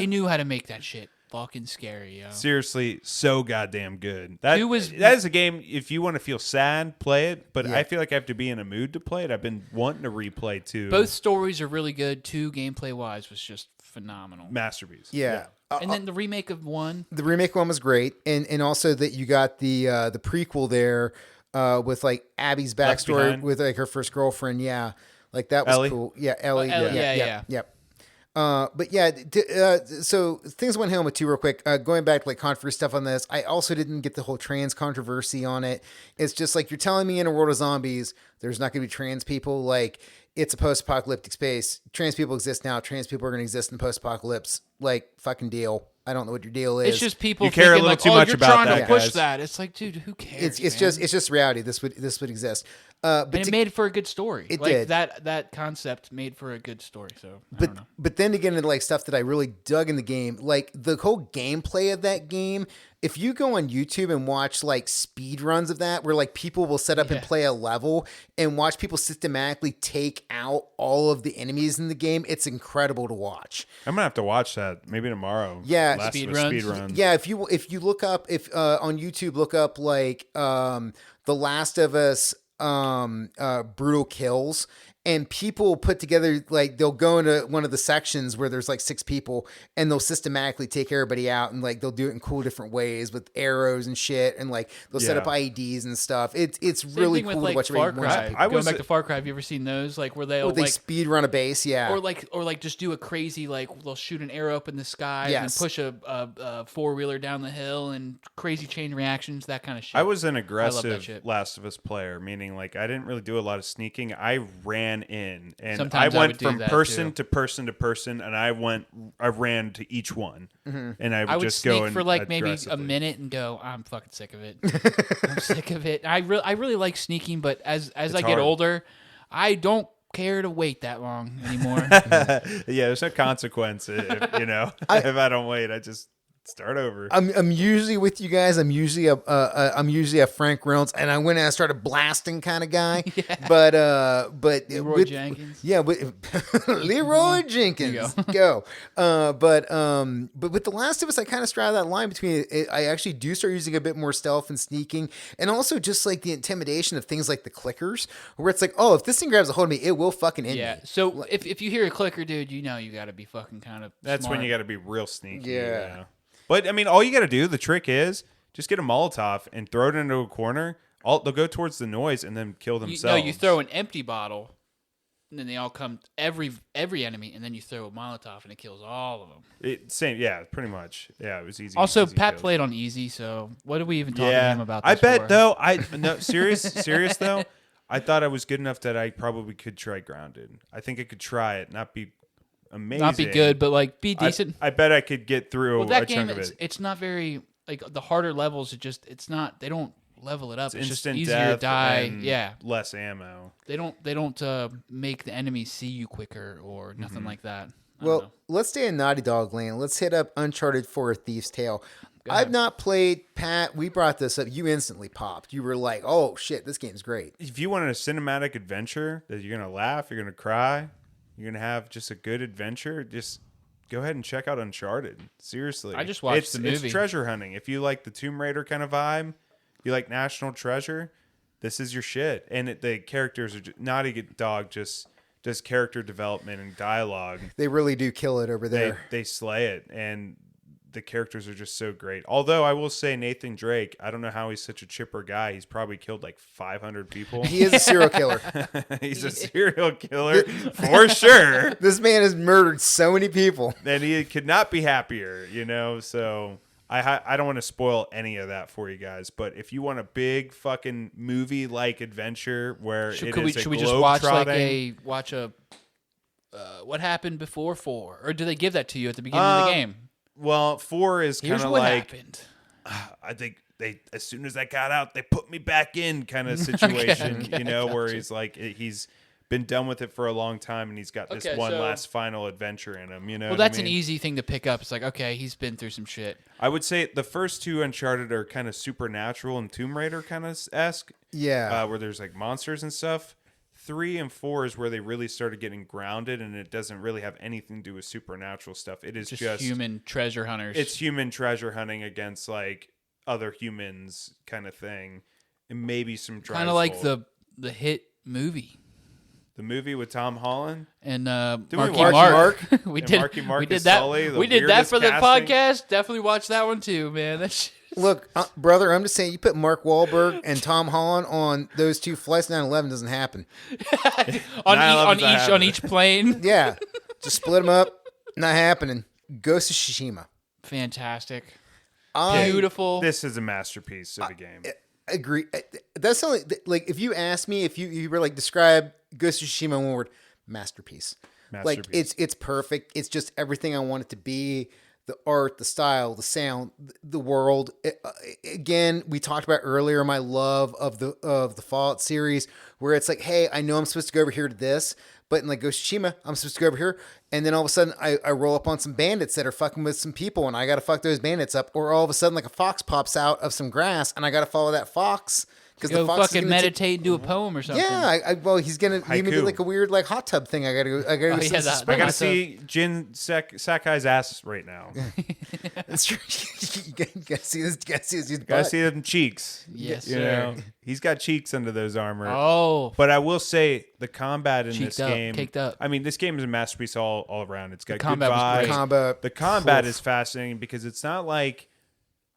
knew how to make that shit fucking scary, yo. Seriously, so goddamn good. That is a game. If you want to feel sad, play it. But I feel like I have to be in a mood to play it. I've been wanting to replay too. Both stories are really good. 2, gameplay wise, was just phenomenal. masterpiece. yeah. And then the remake of 1. The remake one was great, and also that you got the prequel there with like Abby's backstory Behind. with like her first girlfriend. Yeah, like that was Ellie? cool. Yeah, Ellie. Ellie, yeah. yeah. But yeah, so things went home with 2 real quick. Going back to like controversy stuff on this, I also didn't get the whole trans controversy on it. It's just like you're telling me in a world of zombies, there's not going to be trans people. Like it's a post-apocalyptic space. Trans people exist now. Trans people are going to exist in the post-apocalypse. Like fucking deal. I don't know what your deal is. It's just people You care a thinking little like, too oh, much you're about trying that, to push guys. that. It's like, dude, who cares? it's man? just reality. This would exist. But And it made for a good story. It like did. That concept made for a good story. So I don't know. But then to get into like stuff that I really dug in the game, like the whole gameplay of that game. If you go on YouTube and watch like speed runs of that, where like people will set up and play a level and watch people systematically take out all of the enemies in the game, it's incredible to watch. I'm gonna have to watch that maybe tomorrow. Yeah. Last Speed of Us runs. speed runs. Yeah, if you look up on YouTube, look up like The Last of Us brutal kills, and people put together like they'll go into one of the sections where there's like 6 people, and they'll systematically take everybody out, and like they'll do it in cool different ways with arrows and shit, and like they'll set up IEDs and stuff. It's Same really thing cool with, like, to watch. Far everybody Cry. watch I Going was- back to Far Cry, have you ever seen those? Like where they'll they like speed run a base, yeah. or like just do a crazy like they'll shoot an arrow up in the sky Yes. and then push a 4-wheeler down the hill and crazy chain reactions, that kind of shit. I was an that aggressive shit. Last of Us player, meaning like I didn't really do a lot of sneaking. I ran in, and Sometimes I I went would do from that, person too. to person to person, and I ran to each one, and I would, I would just sneak go and for like maybe a aggressively. minute and go, I'm fucking sick of it. I'm sick of it. I really like sneaking, but as I get hard. older, I don't care to wait that long anymore. Yeah, there's no consequence if I don't wait. I just start over. I'm usually with you guys. I'm usually a Frank Reynolds, and I went and I started blasting kind of guy. But Leroy Jenkins. Yeah, with Leroy Jenkins. Go. But with The Last of Us, I kind of straddle that line between I actually do start using a bit more stealth and sneaking, and also just like the intimidation of things like the clickers, where it's like, oh, if this thing grabs a hold of me, it will fucking end Yeah. me. So if you hear a clicker, dude, you know you got to be fucking kind of. That's when smart. you got to be real sneaky. Yeah. But I mean, all you got to do. The trick is just get a Molotov and throw it into a corner. They'll go towards the noise and then kill themselves. You throw an empty bottle, and then they all come every enemy, and then you throw a Molotov, and it kills all of them. Same, yeah, pretty much. Yeah, it was easy. Also, easy Pat kills. played on easy, so what are we even talking to Yeah, him about? I This bet for? though. No, serious though. I thought I was good enough that I probably could try Grounded. I think I could try it, not be amazing, not be good, but like be decent. I bet I could get through well, that a game chunk of it's, it. it's not very. like the harder levels, it's not, they don't level it up. It's just instant easier to death die. and Yeah. less ammo. They don't make the enemies see you quicker or nothing like that. I don't know. Well, let's stay in Naughty Dog land. Let's hit up Uncharted 4: A Thief's Tale. ahead. I've not played, Pat. We brought this up. You instantly popped. You were like, oh, shit, this game's great. If you wanted a cinematic adventure that you're going to laugh, you're going to cry, you're going to have just a good adventure, just go ahead and check out Uncharted. Seriously. I just watched the movie. It's treasure hunting. If you like the Tomb Raider kind of vibe, you like National Treasure, this is your shit. And the characters are Naughty Dog just does character development and dialogue. They really do kill it over there. They slay it, and the characters are just so great. Although I will say Nathan Drake, I don't know how he's such a chipper guy. He's probably killed like 500 people. He is a serial killer. He's a serial killer for sure. This man has murdered so many people. And he could not be happier, so I don't want to spoil any of that for you guys, but if you want a big fucking movie-like adventure where Should is we just watch a what happened before 4, or do they give that to you at the beginning of the game? Well, 4 is kind Here's of what like happened. I think they, as soon as I got out, they put me back in kind of situation, okay, where gotcha. he's like, he's been done with it for a long time and he's got this Okay, one so- last final adventure in him, Well, that's an easy thing to pick up. It's like, okay, he's been through some shit. I would say the first 2 Uncharted are kind of supernatural and Tomb Raider kind of esque, Yeah. where there's like monsters and stuff. 3 and 4 is where they really started getting grounded, and it doesn't really have anything to do with supernatural stuff. It is just human treasure hunters. It's human treasure hunting against like other humans kind of thing, and maybe some kind of like the hit movie. the movie with Tom Holland. And we Marky watch Mark. we And did. Marky Mark we did is that. Sully, the we did that weirdest for the casting. podcast. Definitely watch that one too, man. That's Look, brother, I'm just saying, you put Mark Wahlberg and Tom Holland on those 2 flights, 9/11 doesn't happen. on each plane. Yeah. Just split them up. Not happening. Ghost of Tsushima. Fantastic. I Beautiful. This is a masterpiece of a game. agree. That's only, like, if you ask me, if you were like, describe Ghost of Tsushima in one word, masterpiece. Like, Masterpiece. it's perfect. It's just everything I want it to be. The art, the style, the sound, the world. Again, we talked about earlier my love of the Fallout series, where it's like, hey, I know I'm supposed to go over here to this, but in like Ghost of Tsushima, I'm supposed to go over here, and then all of a sudden I roll up on some bandits that are fucking with some people, and I gotta fuck those bandits up, or all of a sudden like a fox pops out of some grass, and I gotta follow that fox. Because Go the fox fucking meditate and do a poem or something. Yeah, well, he's gonna maybe do Haiku. like a weird like hot tub thing. I gotta go. I gotta Oh, go. yeah, some that- spring. I gotta That's a- see Jin Sakai's ass right now. That's true. you gotta see this. You gotta see this. Gotta see them cheeks. Yes, You sir. know, he's got cheeks under those armor. Oh, But I will say the combat in Cheeked this up, game, caked up. I mean, this game is a masterpiece all around. It's got good combat was vibes. great. combat. The combat Oof. is fascinating because it's not like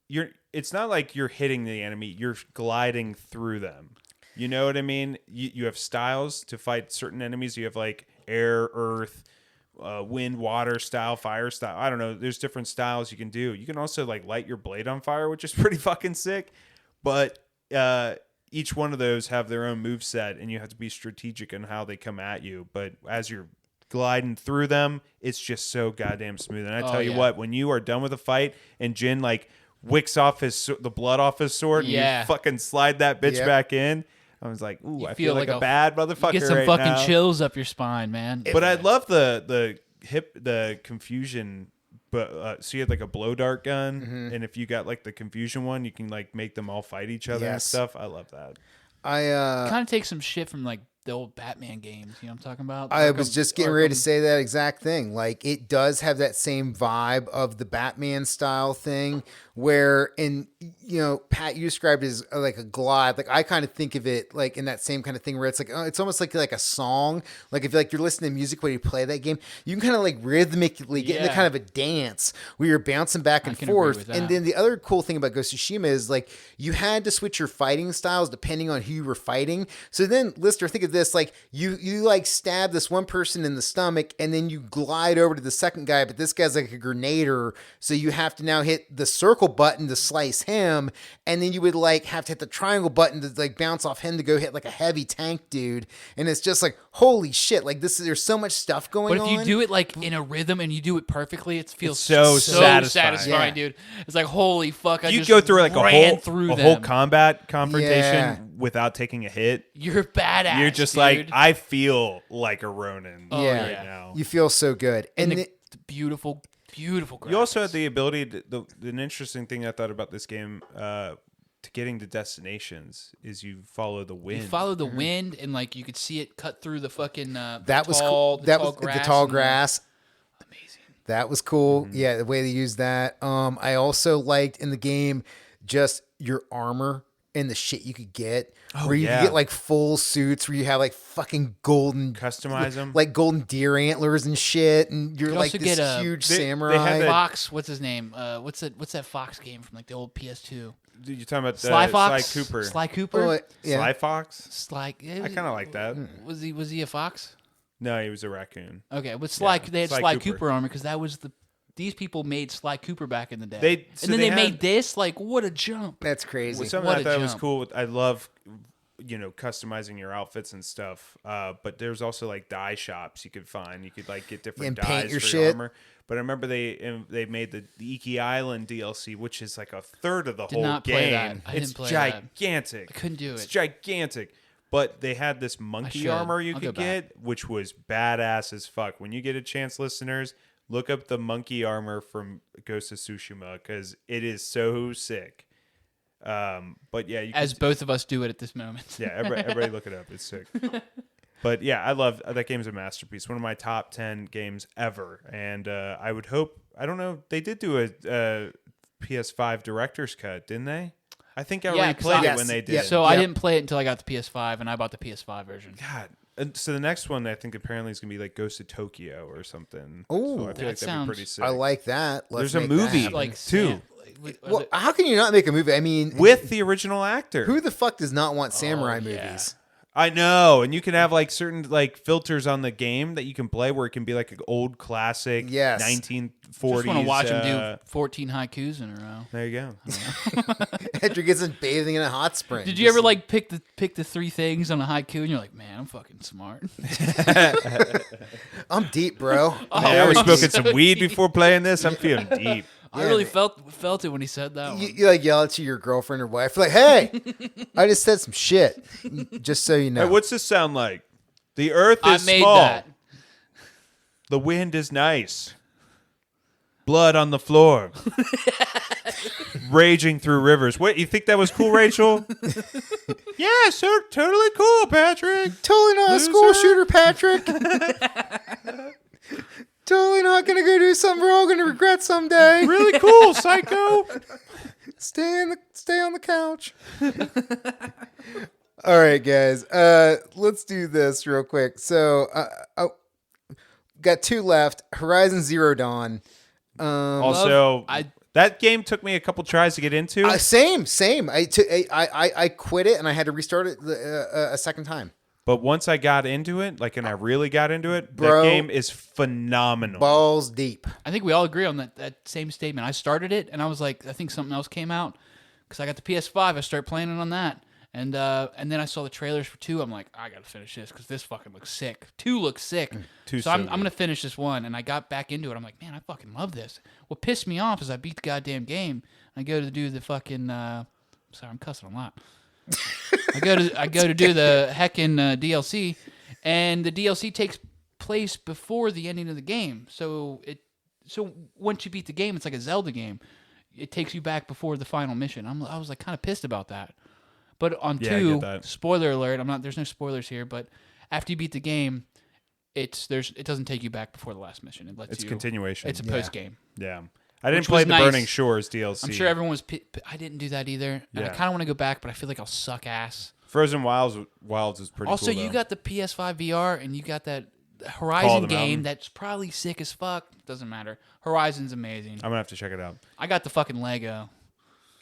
you're hitting the enemy, you're gliding through them. You know what I mean? You have styles to fight certain enemies. You have like air, earth, wind, water style, fire style. I don't know. There's different styles you can do. You can also like light your blade on fire, which is pretty fucking sick. But each one of those have their own move set, and you have to be strategic in how they come at you. But as you're gliding through them, it's just so goddamn smooth. And I tell you yeah. what, when you are done with a fight and Jin like wicks off the blood off his sword, and Yeah. you fucking slide that bitch Yep. back in, I was like, ooh, You I feel feel like like a a- bad motherfucker get some right fucking now. chills up your spine, man. But I love the confusion. But so you had like a blow dart gun, and if you got like the confusion one, you can like make them all fight each other and Yes. stuff. I love that. kind of take some shit from like the old Batman games. You know what I'm talking about? I was Arkham- just getting ready to Arkham- say that exact thing. Like, it does have that same vibe of the Batman style thing where, Pat, you described it as like a glide. Like, I kind of think of it like in that same kind of thing where it's like, it's almost like a song. Like, if like you're listening to music when you play that game, you can kind of like rhythmically get into Yeah. kind of a dance where you're bouncing back and can agree forth. with And that. then the other cool thing about Ghost of Tsushima is like you had to switch your fighting styles depending on who you were fighting. So then, listener, think of this. this, like you like stab this one person in the stomach and then you glide over to the second guy, but this guy's like a grenader, so you have to now hit the circle button to slice him, and then you would like have to hit the triangle button to like bounce off him to go hit like a heavy tank dude, and it's just like holy shit, like there's so much stuff going on. But if you do it like in a rhythm and you do it perfectly, it feels so satisfying. satisfying, dude. It's like holy fuck! I You just go through like through a them. whole combat confrontation Yeah. without taking a hit. You're badass. You're just dude. like, I feel like a Ronin Yeah. right now. You feel so good, and and the beautiful graphics. You also had the ability to, an interesting thing I thought about this game, to getting to destinations is you follow the wind. You follow the wind, and like you could see it cut through the fucking that was cool. That was the tall grass. Amazing. That was cool. Yeah, the way they used that. I also liked in the game just your armor and the shit you could get. Where you could get like full suits where you have like fucking golden Customize them. like golden deer antlers and shit, and you're You like also this get huge they samurai. had that- Fox, what's his name? What's that Fox game from like the old PS2? You're talking about Sly Fox. Sly Cooper. Sly Cooper. Oh, yeah. Sly Fox? Sly. I kind of like that. Was he a fox? No, he was a raccoon. Okay, but Sly. Yeah, They had Sly Sly Cooper. Cooper armor because that was the. These people made Sly Cooper back in the day. So and then they they had- made this. Like, what a jump! That's crazy. Something What I a thought was jump. cool. I love, customizing your outfits and stuff. But there's also like dye shops you could find. You could like get different And paint dyes your for shit. your armor. But I remember they made the Iki Island DLC, which is like a third of the Did whole not game. play that. I It's didn't play that. gigantic. I couldn't do It's it. gigantic. But they had this monkey should. armor you I'll could go back. get, which was badass as fuck. When you get a chance, listeners, look up the monkey armor from Ghost of Tsushima because it is so sick. But yeah, you As could, both of us do it at this moment. yeah, everybody look it up. It's sick. But yeah, I love that game's a masterpiece. One of my top 10 games ever. And I would hope, I don't know, they did do a PS5 director's cut, didn't they? I think I Yeah, 'cause replayed I- it when they did. Yeah. it. So I didn't play it until I got the PS5, and I bought the PS5 version. God. And so the next one I think apparently is gonna be like Ghost of Tokyo or something. Ooh. so I feel That like that'd sounds- be pretty sick. I like that. Let's There's a make movie. that. Like Two. Well, how can you not make a movie? I mean, with the original actor. who the fuck does not want samurai yeah. movies? I know, and you can have like certain like filters on the game that you can play where it can be like an old classic, Yes. 1940s. Just want to watch him do 14 haikus in a row. There you go. Edric isn't bathing in a hot spring. Did you ever like pick the three things on a haiku, and you're like, man, I'm fucking smart. I'm deep, bro. Oh, Man, I was I'm smoking so some weed deep. before playing this. I'm feeling deep. I Yeah, really man. felt it when he said that one. You like yell it to your girlfriend or wife, like, "Hey, I just said some shit." Just so you know. Hey, what's this sound like? The earth I is made small. that. The wind is nice. Blood on the floor. Raging through rivers. What, you think that was cool, Rachel? Yeah, so totally cool, Patrick. Totally not a school Loser. shooter, Patrick. Totally not gonna go do something we're all gonna regret someday. Really cool, psycho. Stay on the couch. All right, guys. Let's do this real quick. So, got two left. Horizon Zero Dawn. Also, I- that game took me a couple tries to get into. Same. I quit it and I had to restart it a second time. But once I got into it, and I really got into it, Bro. that game is phenomenal. Balls deep. I think we all agree on that same statement. I started it, and I was like, I think something else came out because I got the PS5. I started playing it on that, and then I saw the trailers for 2. I'm like, I gotta finish this because this fucking looks sick. 2 looks sick. Two's So I'm so gonna finish this one, and I got back into it. I'm like, man, I fucking love this. What pissed me off is I beat the goddamn game. I go to do the fucking. Sorry, I'm cussing a lot. I go to do the heckin' DLC, and the DLC takes place before the ending of the game. So once you beat the game, it's like a Zelda game. It takes you back before the final mission. I was like kind of pissed about that. But on Yeah, I 2, get that. spoiler alert. There's no spoilers here, but after you beat the game, it doesn't take you back before the last mission. It lets It's you. continuation. It's a post game. Yeah. I didn't Which play was the nice. Burning Shores DLC. I'm sure everyone was. I didn't do that either, and I Yeah. kind of want to go back, but I feel like I'll suck ass. Frozen Wilds is pretty Also, cool. you though. got the PS5 VR, and you got that Call Horizon of the game Mountain. that's probably sick as fuck. Doesn't matter. Horizon's amazing. I'm gonna have to check it out. I got the fucking Lego.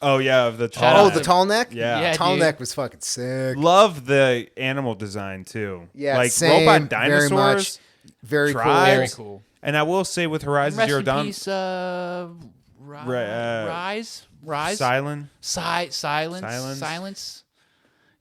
Oh yeah, of the Shout tall. Oh, out the to- tall neck? Yeah. Yeah, Tall dude. neck was fucking sick. Love the animal design too. Yeah, like same, robot very dinosaurs. much. Very cool. Tribes. Very cool. And I will say with Horizon Rest Zero in Dawn, peace, Rise. Silent. Silence.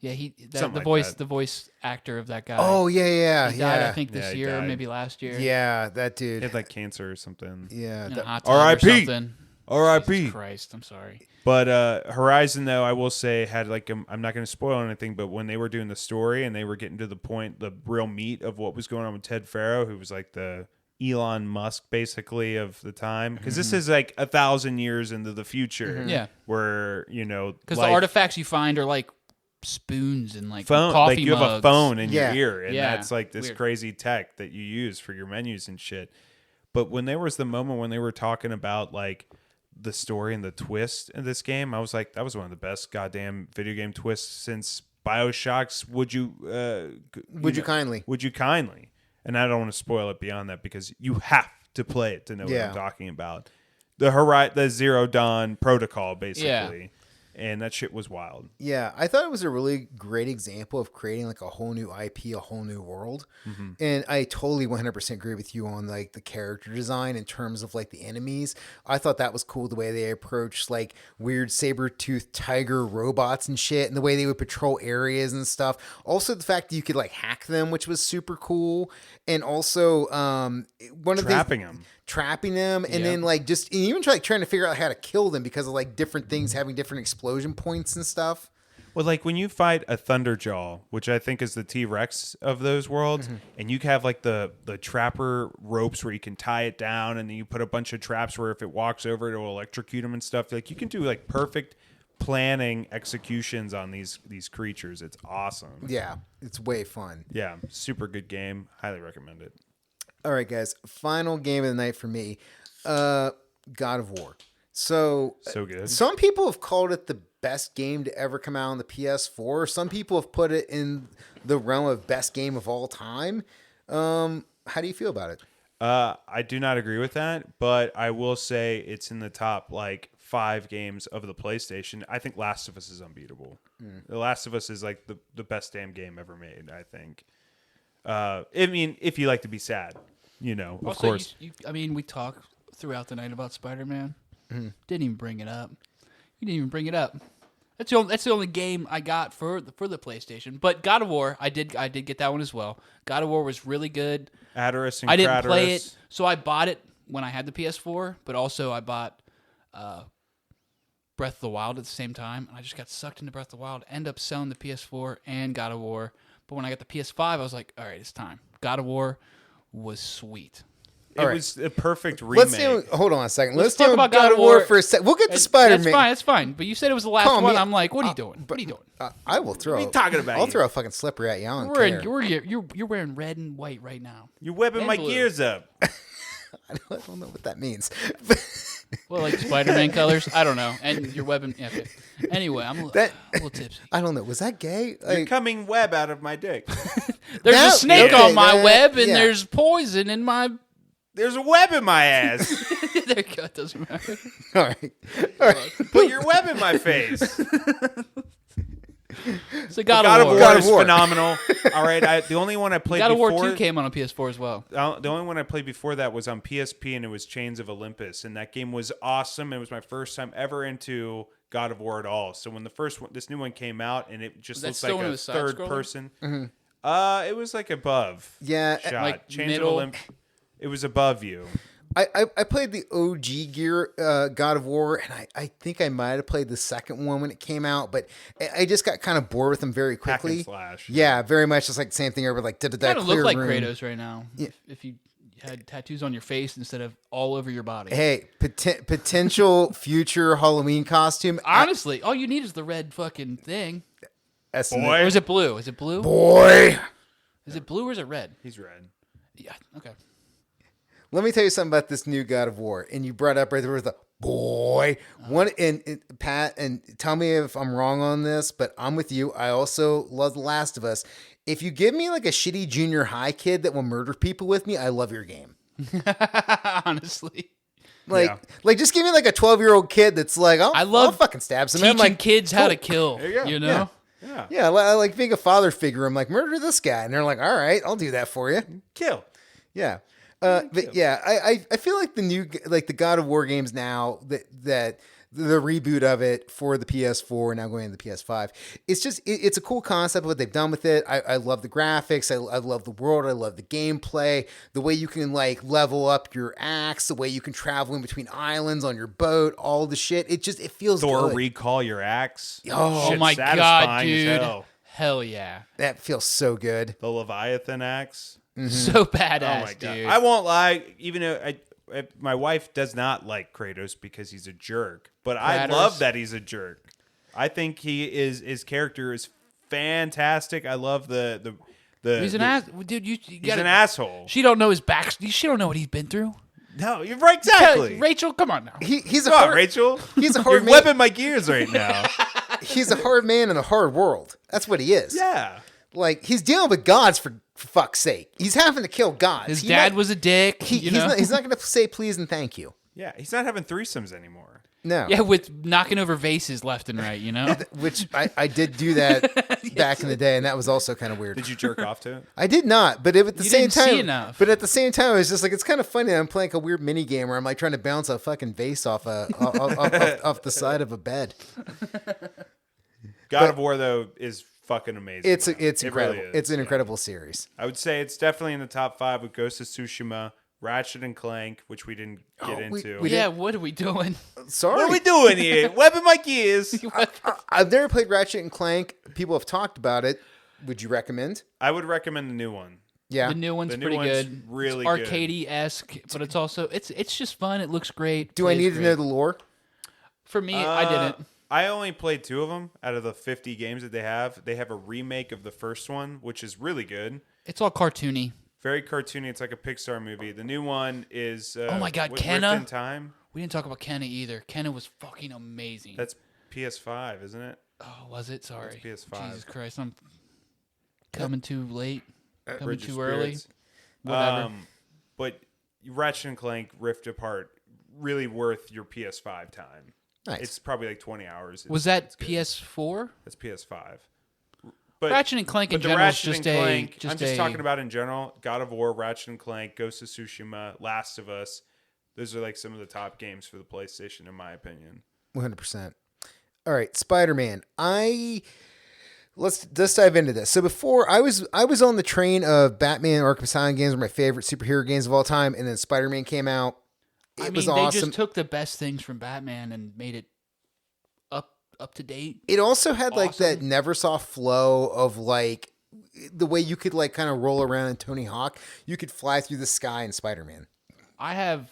Yeah, Something the like voice, that. the voice actor of that guy. Oh, yeah. he died, I Yeah. think this Yeah, he year, or died. maybe last year. Yeah, that He dude. had like cancer or something. Yeah. In a that- hot tub or R.I.P.. something. R.I.P. Jesus Christ, I'm sorry. But Horizon, though, I will say had like I'm not going to spoil anything, but when they were doing the story and they were getting to the point, the real meat of what was going on with Ted Farrow, who was like the Elon Musk basically of the time, because this is like 1,000 years into the future. Yeah. Where Because the life- artifacts you find are like spoons and like phone, coffee like you have a mugs. phone in Yeah. your ear, and Yeah. that's like this Weird. crazy tech that you use for your menus and shit. But when there was the moment when they were talking about like the story and the twist in this game, I was like, that was one of the best goddamn video game twists since BioShock's Would You kindly? Would You Kindly? And I don't want to spoil it beyond that because you have to play it to know what Yeah. I'm talking about. The Zero Dawn protocol, basically. And that shit was wild. Yeah, I thought it was a really great example of creating like a whole new IP, a whole new world. And I totally 100% agree with you on like the character design in terms of like the enemies. I thought that was cool the way they approached like weird saber-toothed tiger robots and shit, and the way they would patrol areas and stuff. Also the fact that you could like hack them, which was super cool. And also one of the trapping them, and then like just and even trying to figure out how to kill them because of like different things having different explosion points and stuff. Well, like when you fight a Thunderjaw, which I think is the T-Rex of those worlds, and you have like the trapper ropes where you can tie it down, and then you put a bunch of traps where if it walks over, it will electrocute them and stuff. Like you can do like perfect planning executions on these creatures. It's awesome. Yeah, it's way fun. Yeah, super good game. Highly recommend it. All right, guys. Final game of the night for me, God of War. So good. Some people have called it the best game to ever come out on the PS4. Some people have put it in the realm of best game of all time. How do you feel about it? I do not agree with that, but I will say it's in the top like 5 games of the PlayStation. I think Last of Us is unbeatable. The Last of Us is like the best damn game ever made, I think. I mean, if you like to be sad, of Also, course. we talked throughout the night about Spider-Man. Didn't even bring it up. You didn't even bring it up. That's the only game I got for the PlayStation. But God of War, I did get that one as well. God of War was really good. Adoris and I didn't Craterus. play it, so I bought it when I had the PS4. But also I bought Breath of the Wild at the same time. And I just got sucked into Breath of the Wild. End up selling the PS4 and God of War. But when I got the PS5, I was like, all right, it's time. God of War was sweet. It All right. was a perfect remake. Hold on a second. Let's Let's talk do about God of War for a second. We'll get to Spider-Man. That's fine. But you said it was the last Calm one. me- I'm like, what are you doing? What are you doing? I will throw. What are you talking about? I'll throw a fucking slippery at you. I don't care. You're wearing red and white right now. You're whipping And my blue. gears up. I don't know what that means. Well, like Spider-Man colors. I don't know. And your weapon. Yeah, okay. Anyway, I'm a little tipsy. I don't know. Was that gay? You're Like, coming web out of my dick. There's That- a snake okay, on my that- web, and yeah. there's poison in my. There's a web in my ass. There you go. It doesn't matter. all right. Put your web in my face. So God God of of War. War God of is War. phenomenal. All right, the only one I played God of before. War 2 came on a PS4 as well. The only one I played before that was on PSP, and it was Chains of Olympus, and that game was awesome. It was my first time ever into God of War at all. So when this new one came out, and it just Was that looks still like when it a was third side-scrolling? person. It was like above. Yeah, shot. like Chains middle? of Olympus. It was above you. I played the OG gear God of War, and I think I might have played the second one when it came out, but I just got kind of bored with them very Hack and quickly. slash. Yeah, very much just like the same thing over like Kind of clear look like room. Kratos right now. Yeah. If you had tattoos on your face instead of all over your body. Hey, potential future Halloween costume. Honestly, all you need is the red fucking thing. Boy. Or is it blue? Is it blue? Boy. Is it blue or is it red? He's red. Yeah. Okay. Let me tell you something about this new God of War. And you brought up right there was the boy. One and Pat, and tell me if I'm wrong on this, but I'm with you. I also love The Last of Us. If you give me like a shitty junior high kid that will murder people with me, I love your game. Honestly. Like just give me like a 12-year-old kid that's like, I'll fucking stab somebody. Teaching I'm like, kids how to cool. kill. There you go. You know? Yeah. Yeah, I like being a father figure. I'm like, murder this guy, and they're like, all right, I'll do that for you. Kill. Yeah. But yeah, I feel like the God of War games now that the reboot of it for the PS4 now going into the PS5. It's just it's a cool concept of what they've done with it. I love the graphics. I love the world. I love the gameplay. The way you can like level up your axe. The way you can travel in between islands on your boat. All the shit. It feels Thor good. recall your axe. Oh, Shit's my God, satisfying as dude. hell. Hell yeah. that feels so good. The Leviathan axe. So badass, Oh my god! dude. I won't lie. Even though my wife does not like Kratos because he's a jerk, but I Kratos. love that he's a jerk. I think his character is fantastic. I love the He's an ass, dude. You He's gotta, an asshole. She don't know his back. She don't know what he's been through. No, you're right. Exactly. Rachel, come on now. He's a Come on, hard, Rachel. He's a You're hard man. whipping my gears right now. He's a hard man in a hard world. That's what he is. Yeah. Like he's dealing with gods for fuck's sake. He's having to kill gods. His dad was a dick. He's not going to say please and thank you. Yeah. He's not having threesomes anymore. No. Yeah, with knocking over vases left and right, you know? Which I did do that back in the day, and that was also kind of weird. Did you jerk off to it? I did not, but at the You same didn't see time, enough. but at the same time, it was just like it's kind of funny. I'm playing a weird mini game where I'm like trying to bounce a fucking vase off off the side of a bed. God of War though is fucking amazing. It's It incredible. really is, It's an yeah. incredible series. I would say it's definitely in the top 5 with Ghost of Tsushima, Ratchet and Clank, which we didn't get into. Yeah, what are we doing? Sorry, What are we doing here? Webbing my gears. I've never played Ratchet and Clank. People have talked about it. Would you recommend? I would recommend the new one. Yeah, The new one's The new pretty one's good. really it's good. arcadey-esque, but it's also it's just fun. It looks great. Do I plays need to great. know the lore? For me, I didn't. I only played 2 of them out of the 50 games that they have. They have a remake of the first one, which is really good. It's all cartoony. Very cartoony. It's like a Pixar movie. The new one is Oh my God, Rift Kenna? in Time. We didn't talk about Kenna either. Kenna was fucking amazing. That's PS5, isn't it? Oh, was it? Sorry. That's PS5. Jesus Christ, I'm coming too late. Coming Bridge of too early. Spirits. Whatever. But Ratchet and Clank Rift Apart, really worth your PS5 time. Nice. It's probably like 20 hours. Was that It's good. PS4? That's PS5. But Ratchet and Clank in but the general is Ratchet just and a Clank, just I'm just a talking about in general. God of War, Ratchet and Clank, Ghost of Tsushima, Last of Us. Those are like some of the top games for the PlayStation, in my opinion. 100%. All right, Spider-Man. Let's dive into this. So before I was on the train of Batman Arkham Asylum games were my favorite superhero games of all time, and then Spider-Man came out. It was they awesome. just took the best things from Batman and made it up to date. It also had like Awesome. that Neversoft flow of like the way you could like kind of roll around in Tony Hawk. You could fly through the sky in Spider-Man. I have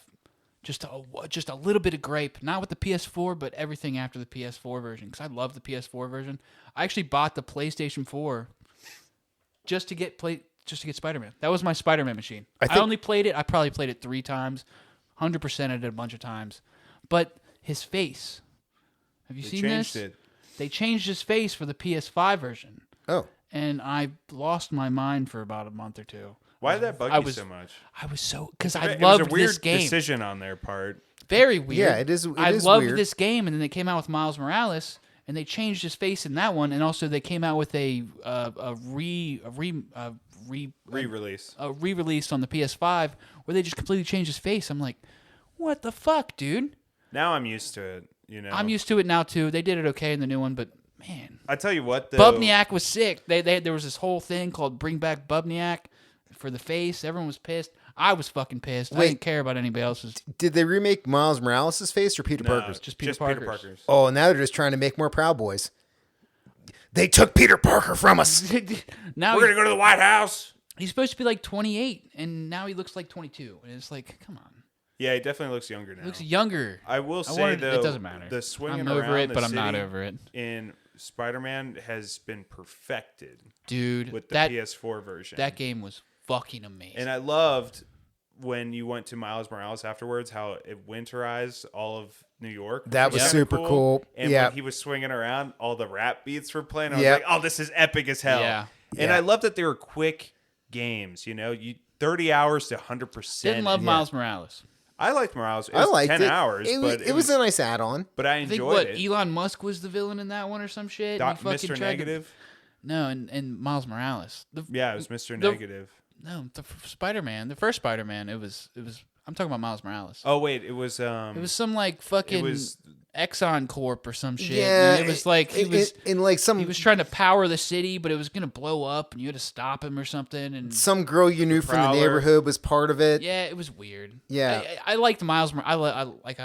just a little bit of gripe, not with the PS4, but everything after the PS4 version, because I love the PS4 version. I actually bought the PlayStation 4 just to get Spider-Man. That was my Spider-Man machine. I only played it. I probably played it 3 times, 100%ed it a bunch of times. But his face. Have you They seen changed this? it. They changed his face for the PS5 version, Oh, and I lost my mind for about a month or 2. Why did that bug I you was- so much? I was so because I It loved was a weird this game. decision on their part. Very weird. Yeah, it is- it I is loved weird. this game, and then they came out with Miles Morales, and they changed his face in that one, and also they came out with a Re-release. re-release on the PS5 where they just completely changed his face. I'm like, what the fuck, dude? Now I'm used to it. You know, I'm used to it now too. They did it okay in the new one, but man, I tell you what, though. Bubniak was sick. There was this whole thing called Bring Back Bubniak for the face. Everyone was pissed. I was fucking pissed. I Wait. didn't care about anybody else's. did they remake Miles Morales' face or Peter No, Parker's? Just Peter Parker's. Oh, now they're just trying to make more Proud Boys. They took Peter Parker from us. Now We're gonna go to the White House. he's supposed to be like 28, and now he looks like 22. And it's like, come on. Yeah, he definitely looks younger now. He looks younger. I will say wanted- though, it doesn't matter. The swinging I'm over around it, the but I'm not city over it. in Spider-Man has been perfected Dude, with the that PS4 version. that game was fucking amazing. And I loved when you went to Miles Morales afterwards, how it winterized all of New York. That which was kinda super cool. And Yeah. when he was swinging around, all the rap beats were playing. I was Yeah. like, oh, this is epic as hell. Yeah. And Yeah. I love that they were quick games. You know, 30 hours to 100%. Didn't love Miles Morales. I liked Morales. It I was liked 10 it. hours, but It was a nice add-on. But I I think enjoyed it. Elon Musk was the villain in that one or some shit. and he fucking Mr. tried to- Negative? No, and Miles Morales. Yeah, it was Mr. the- Negative. No, the Spider-Man, the first Spider-Man. It was. I'm talking about Miles Morales. Oh, wait, it was... It was some like fucking was- Exxon Corp or some shit. Yeah, and it was like he was in like some he was trying to power the city, but it was gonna blow up, and you had to stop him or something. And some girl you knew from the Prowler. neighborhood was part of it. yeah, it was weird. Yeah. I liked Miles. I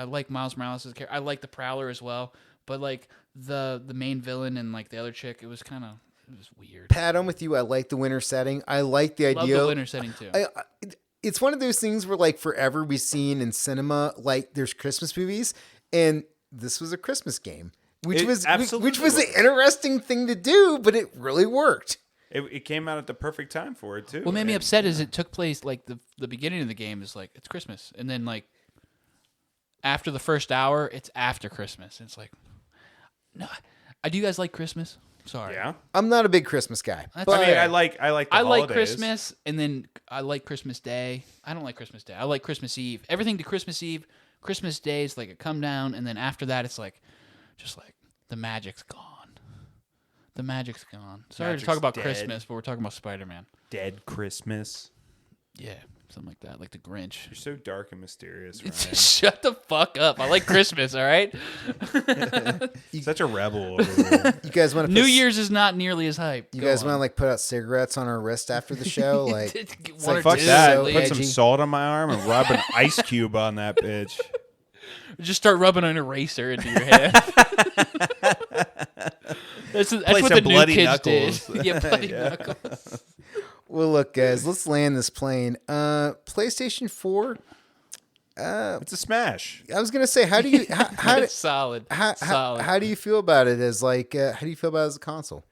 like Miles Morales' character. I like the Prowler as well, but like the main villain and like the other chick, it was weird. Pat, I'm with you. I like the winter setting. I like the Love idea. the winter setting too. It's one of those things where like forever we've seen in cinema, like there's Christmas movies, and this was a Christmas game, which It was absolutely an was. interesting thing to do, but it really worked. It came out at the perfect time for it, too. What made me And- upset is it took place like the beginning of the game is like it's Christmas, and then like after the first hour, it's after Christmas. And it's like, no, do you guys like Christmas? Sorry, Yeah. I'm not a big Christmas guy, That's but I mean, I like the I like holidays. Christmas, and then I like Christmas Day. I don't like Christmas Day. I like Christmas Eve. Everything to Christmas Eve. Christmas Day is like a come down, and then after that, it's like, just like the magic's gone. The magic's gone. Sorry Magic's to talk about dead. Christmas, but we're talking about Spider-Man. Dead Christmas. Yeah, something like that, like the Grinch. You're so dark and mysterious, Ryan. Shut the fuck up. I like Christmas, all right? Such a rebel over there. you guys want to New Year's is not nearly as hype. You guys want to like put out cigarettes on our wrist after the show, like One or like, Fuck two, that. at so Put least. some edgy. salt on my arm and rub an ice cube on that bitch. Just start rubbing an eraser into your hand. That's Play what some the new Bloody kids Knuckles. did. Yeah, bloody knuckles. Well, look, guys, let's land this plane. PlayStation 4. It's a smash. I was gonna say, how do you It's solid. Solid. how do you feel about it as like how do you feel about it as a console?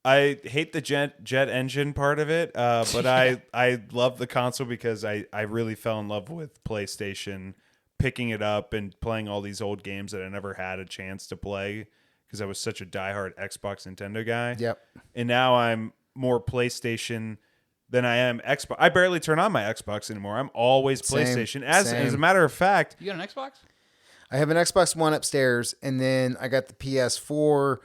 I hate the jet engine part of it, but I love the console because I really fell in love with PlayStation, picking it up and playing all these old games that I never had a chance to play because I was such a diehard Xbox Nintendo guy. Yep. And now I'm more PlayStation than I am Xbox. I barely turn on my Xbox anymore. I'm always Same, PlayStation. As same. a matter of fact, You got an Xbox? I have an Xbox One upstairs, and then I got the PS4,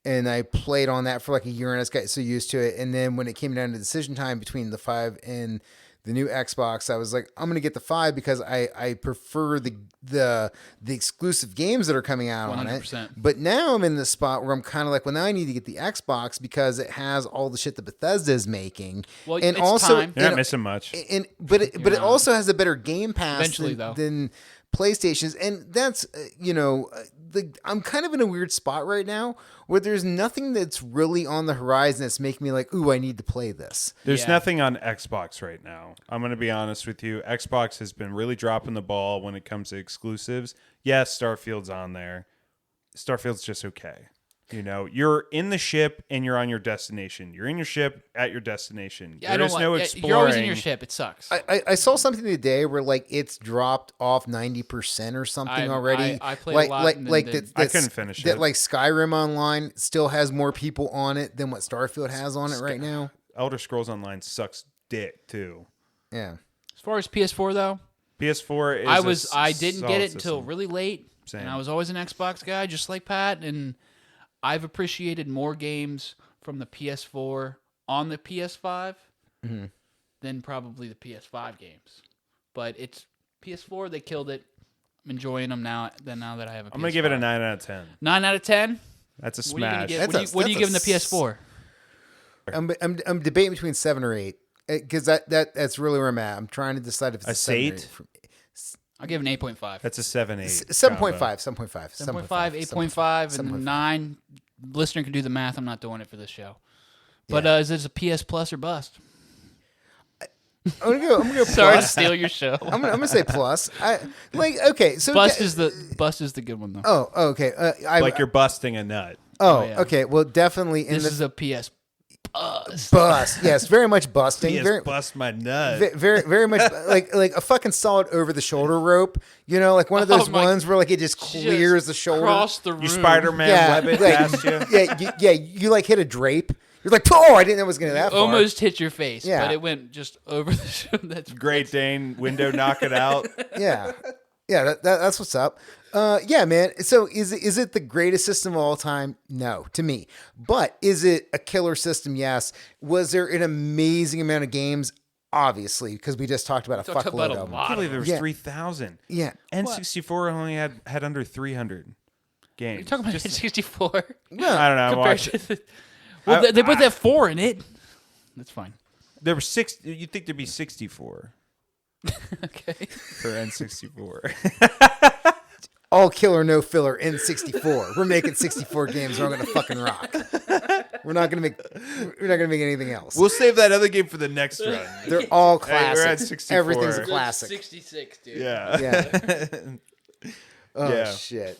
and I played on that for like a year, and I just got so used to it. And then when it came down to decision time between the 5 and the new Xbox, I was like, I'm gonna get the 5 because I prefer the exclusive games that are coming out on it. 100%. But now I'm in the spot where I'm kind of like, well, now I need to get the Xbox because it has all the shit that Bethesda is making, Well, and it's also time. you're not and- missing much. but it also has a better Game Pass Eventually, though. than PlayStation's, and that's I'm kind of in a weird spot right now where there's nothing that's really on the horizon that's making me like, ooh, I need to play this. There's Yeah. nothing on Xbox right now. I'm going to be honest with you. Xbox has been really dropping the ball when it comes to exclusives. Yes, Starfield's on there. Starfield's just okay. You know, you're in the ship and you're on your destination. You're in your ship at your destination. Yeah, I There's don't no like. exploring. You're always in your ship. It sucks. I saw something today where like it's dropped off 90% or something already. I played like a lot like and like then that. didn't. I that's- couldn't finish that. it. Like Skyrim Online still has more people on it than what Starfield has on it right now. Elder Scrolls Online sucks dick too. Yeah. As far as PS4 though, PS4 is I didn't get solid it until system. really late, Same. and I was always an Xbox guy, just like Pat. And I've appreciated more games from the PS4 on the PS5 than probably the PS5 games. But it's PS4; they killed it. I'm enjoying them now. Now that I have a PS5. I'm going to give it a 9 out of 10. 9 out of 10. That's a What are you gonna smash. give? That's What are a- you giving the that's a PS4? I'm debating between 7 or 8 because that's really where I'm at. I'm trying to decide if it's A a 7 or 8? 8. I'll give it an 8.5. That's a 7-8. 7.5, 7.5, 7.5, 8.5, and 7.5. 9. Listener can do the math. I'm not doing it for this show. But is this a PS Plus or bust? I'm gonna go Sorry to plus. steal your show. I'm gonna say plus. Okay, so Bust is the good one though. oh okay. Like you're busting a nut. yeah. okay. Well, definitely in This the is a PS Bust. bust. Yes, very much busting. He Very, has bust my nut. very much like a fucking solid over the shoulder rope. You know, like one of those Oh my- ones where like it just clears the shoulder. Across the room. You Spider-Man Yeah, web it like- past you. You like hit a drape. You're like, oh, I didn't know it was going to that far. Almost hit your face, Yeah. but it went just over the show. That's Great Dane window knock it out. Yeah. Yeah, that's what's up. Yeah, man. So is it the greatest system of all time? No, to me. But is it a killer system? Yes. Was there an amazing amount of games? Obviously, because we just talked about a Talked fuckload about a of them. lot. I believe there was Yeah. 3,000. Yeah. N64 only had under 300 games. You're talking about Just- 64 I don't know. I compared watched- to the, well, they put that 4 in it. That's fine. There were 6. You'd think there'd be 64 Okay. for N64. All killer, no filler, N64. We're making 64 games. We're not gonna fucking rock. We're not gonna make anything else. We'll save that other game for the next run. They're all Hey, we're at classics. 64. Everything's a classic. 66, dude. Yeah. Yeah. Oh Yeah. shit.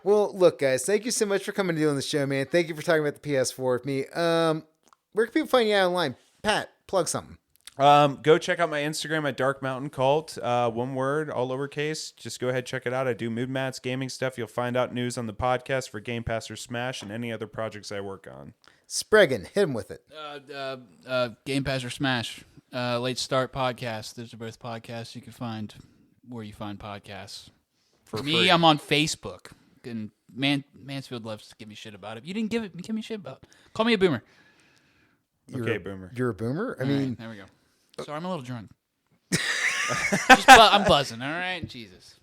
Well, look, guys, thank you so much for coming and doing the show, man. Thank you for talking about the PS4 with me. Where can people find you out online? Pat, plug something. Go check out my Instagram at Dark Mountain Cult. One word, all lowercase. Just go ahead, check it out. I do mood mats, gaming stuff. You'll find out news on the podcast for Game Pass or Smash and any other projects I work on. Spragen, hit him with it. Game Pass or Smash. Late Start Podcast. Those are both podcasts you can find where you find podcasts. For Me, free. I'm on Facebook. And Mansfield loves to give me shit about it. You didn't give me shit about it. Call me a boomer. Okay, boomer. You're a boomer? I All mean, right, there we go. Sorry, I'm a little drunk. I'm buzzing, all right? Jesus.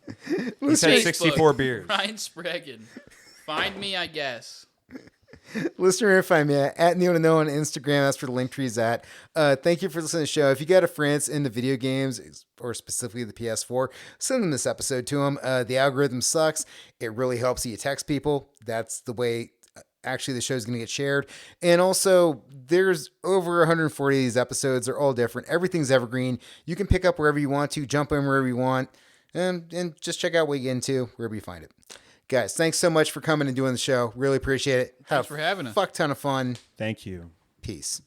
He's had 64 beers. Ryan Spragen. Find me, I guess. listener, find me at Neil to Know on Instagram. That's where the link tree's at. Thank you for listening to the show. If you got a friend in the video games, or specifically the PS4, send them this episode to them. The algorithm sucks. It really helps you text people. That's the way actually the show's going to get shared. And also, there's over 140 of these episodes. They're all different. Everything's evergreen. You can pick up wherever you want to, jump in wherever you want, and just check out what you get into wherever you find it. Guys, thanks so much for coming and doing the show. Really appreciate it. Thanks for having us. Fuck ton of fun. Thank you. Peace.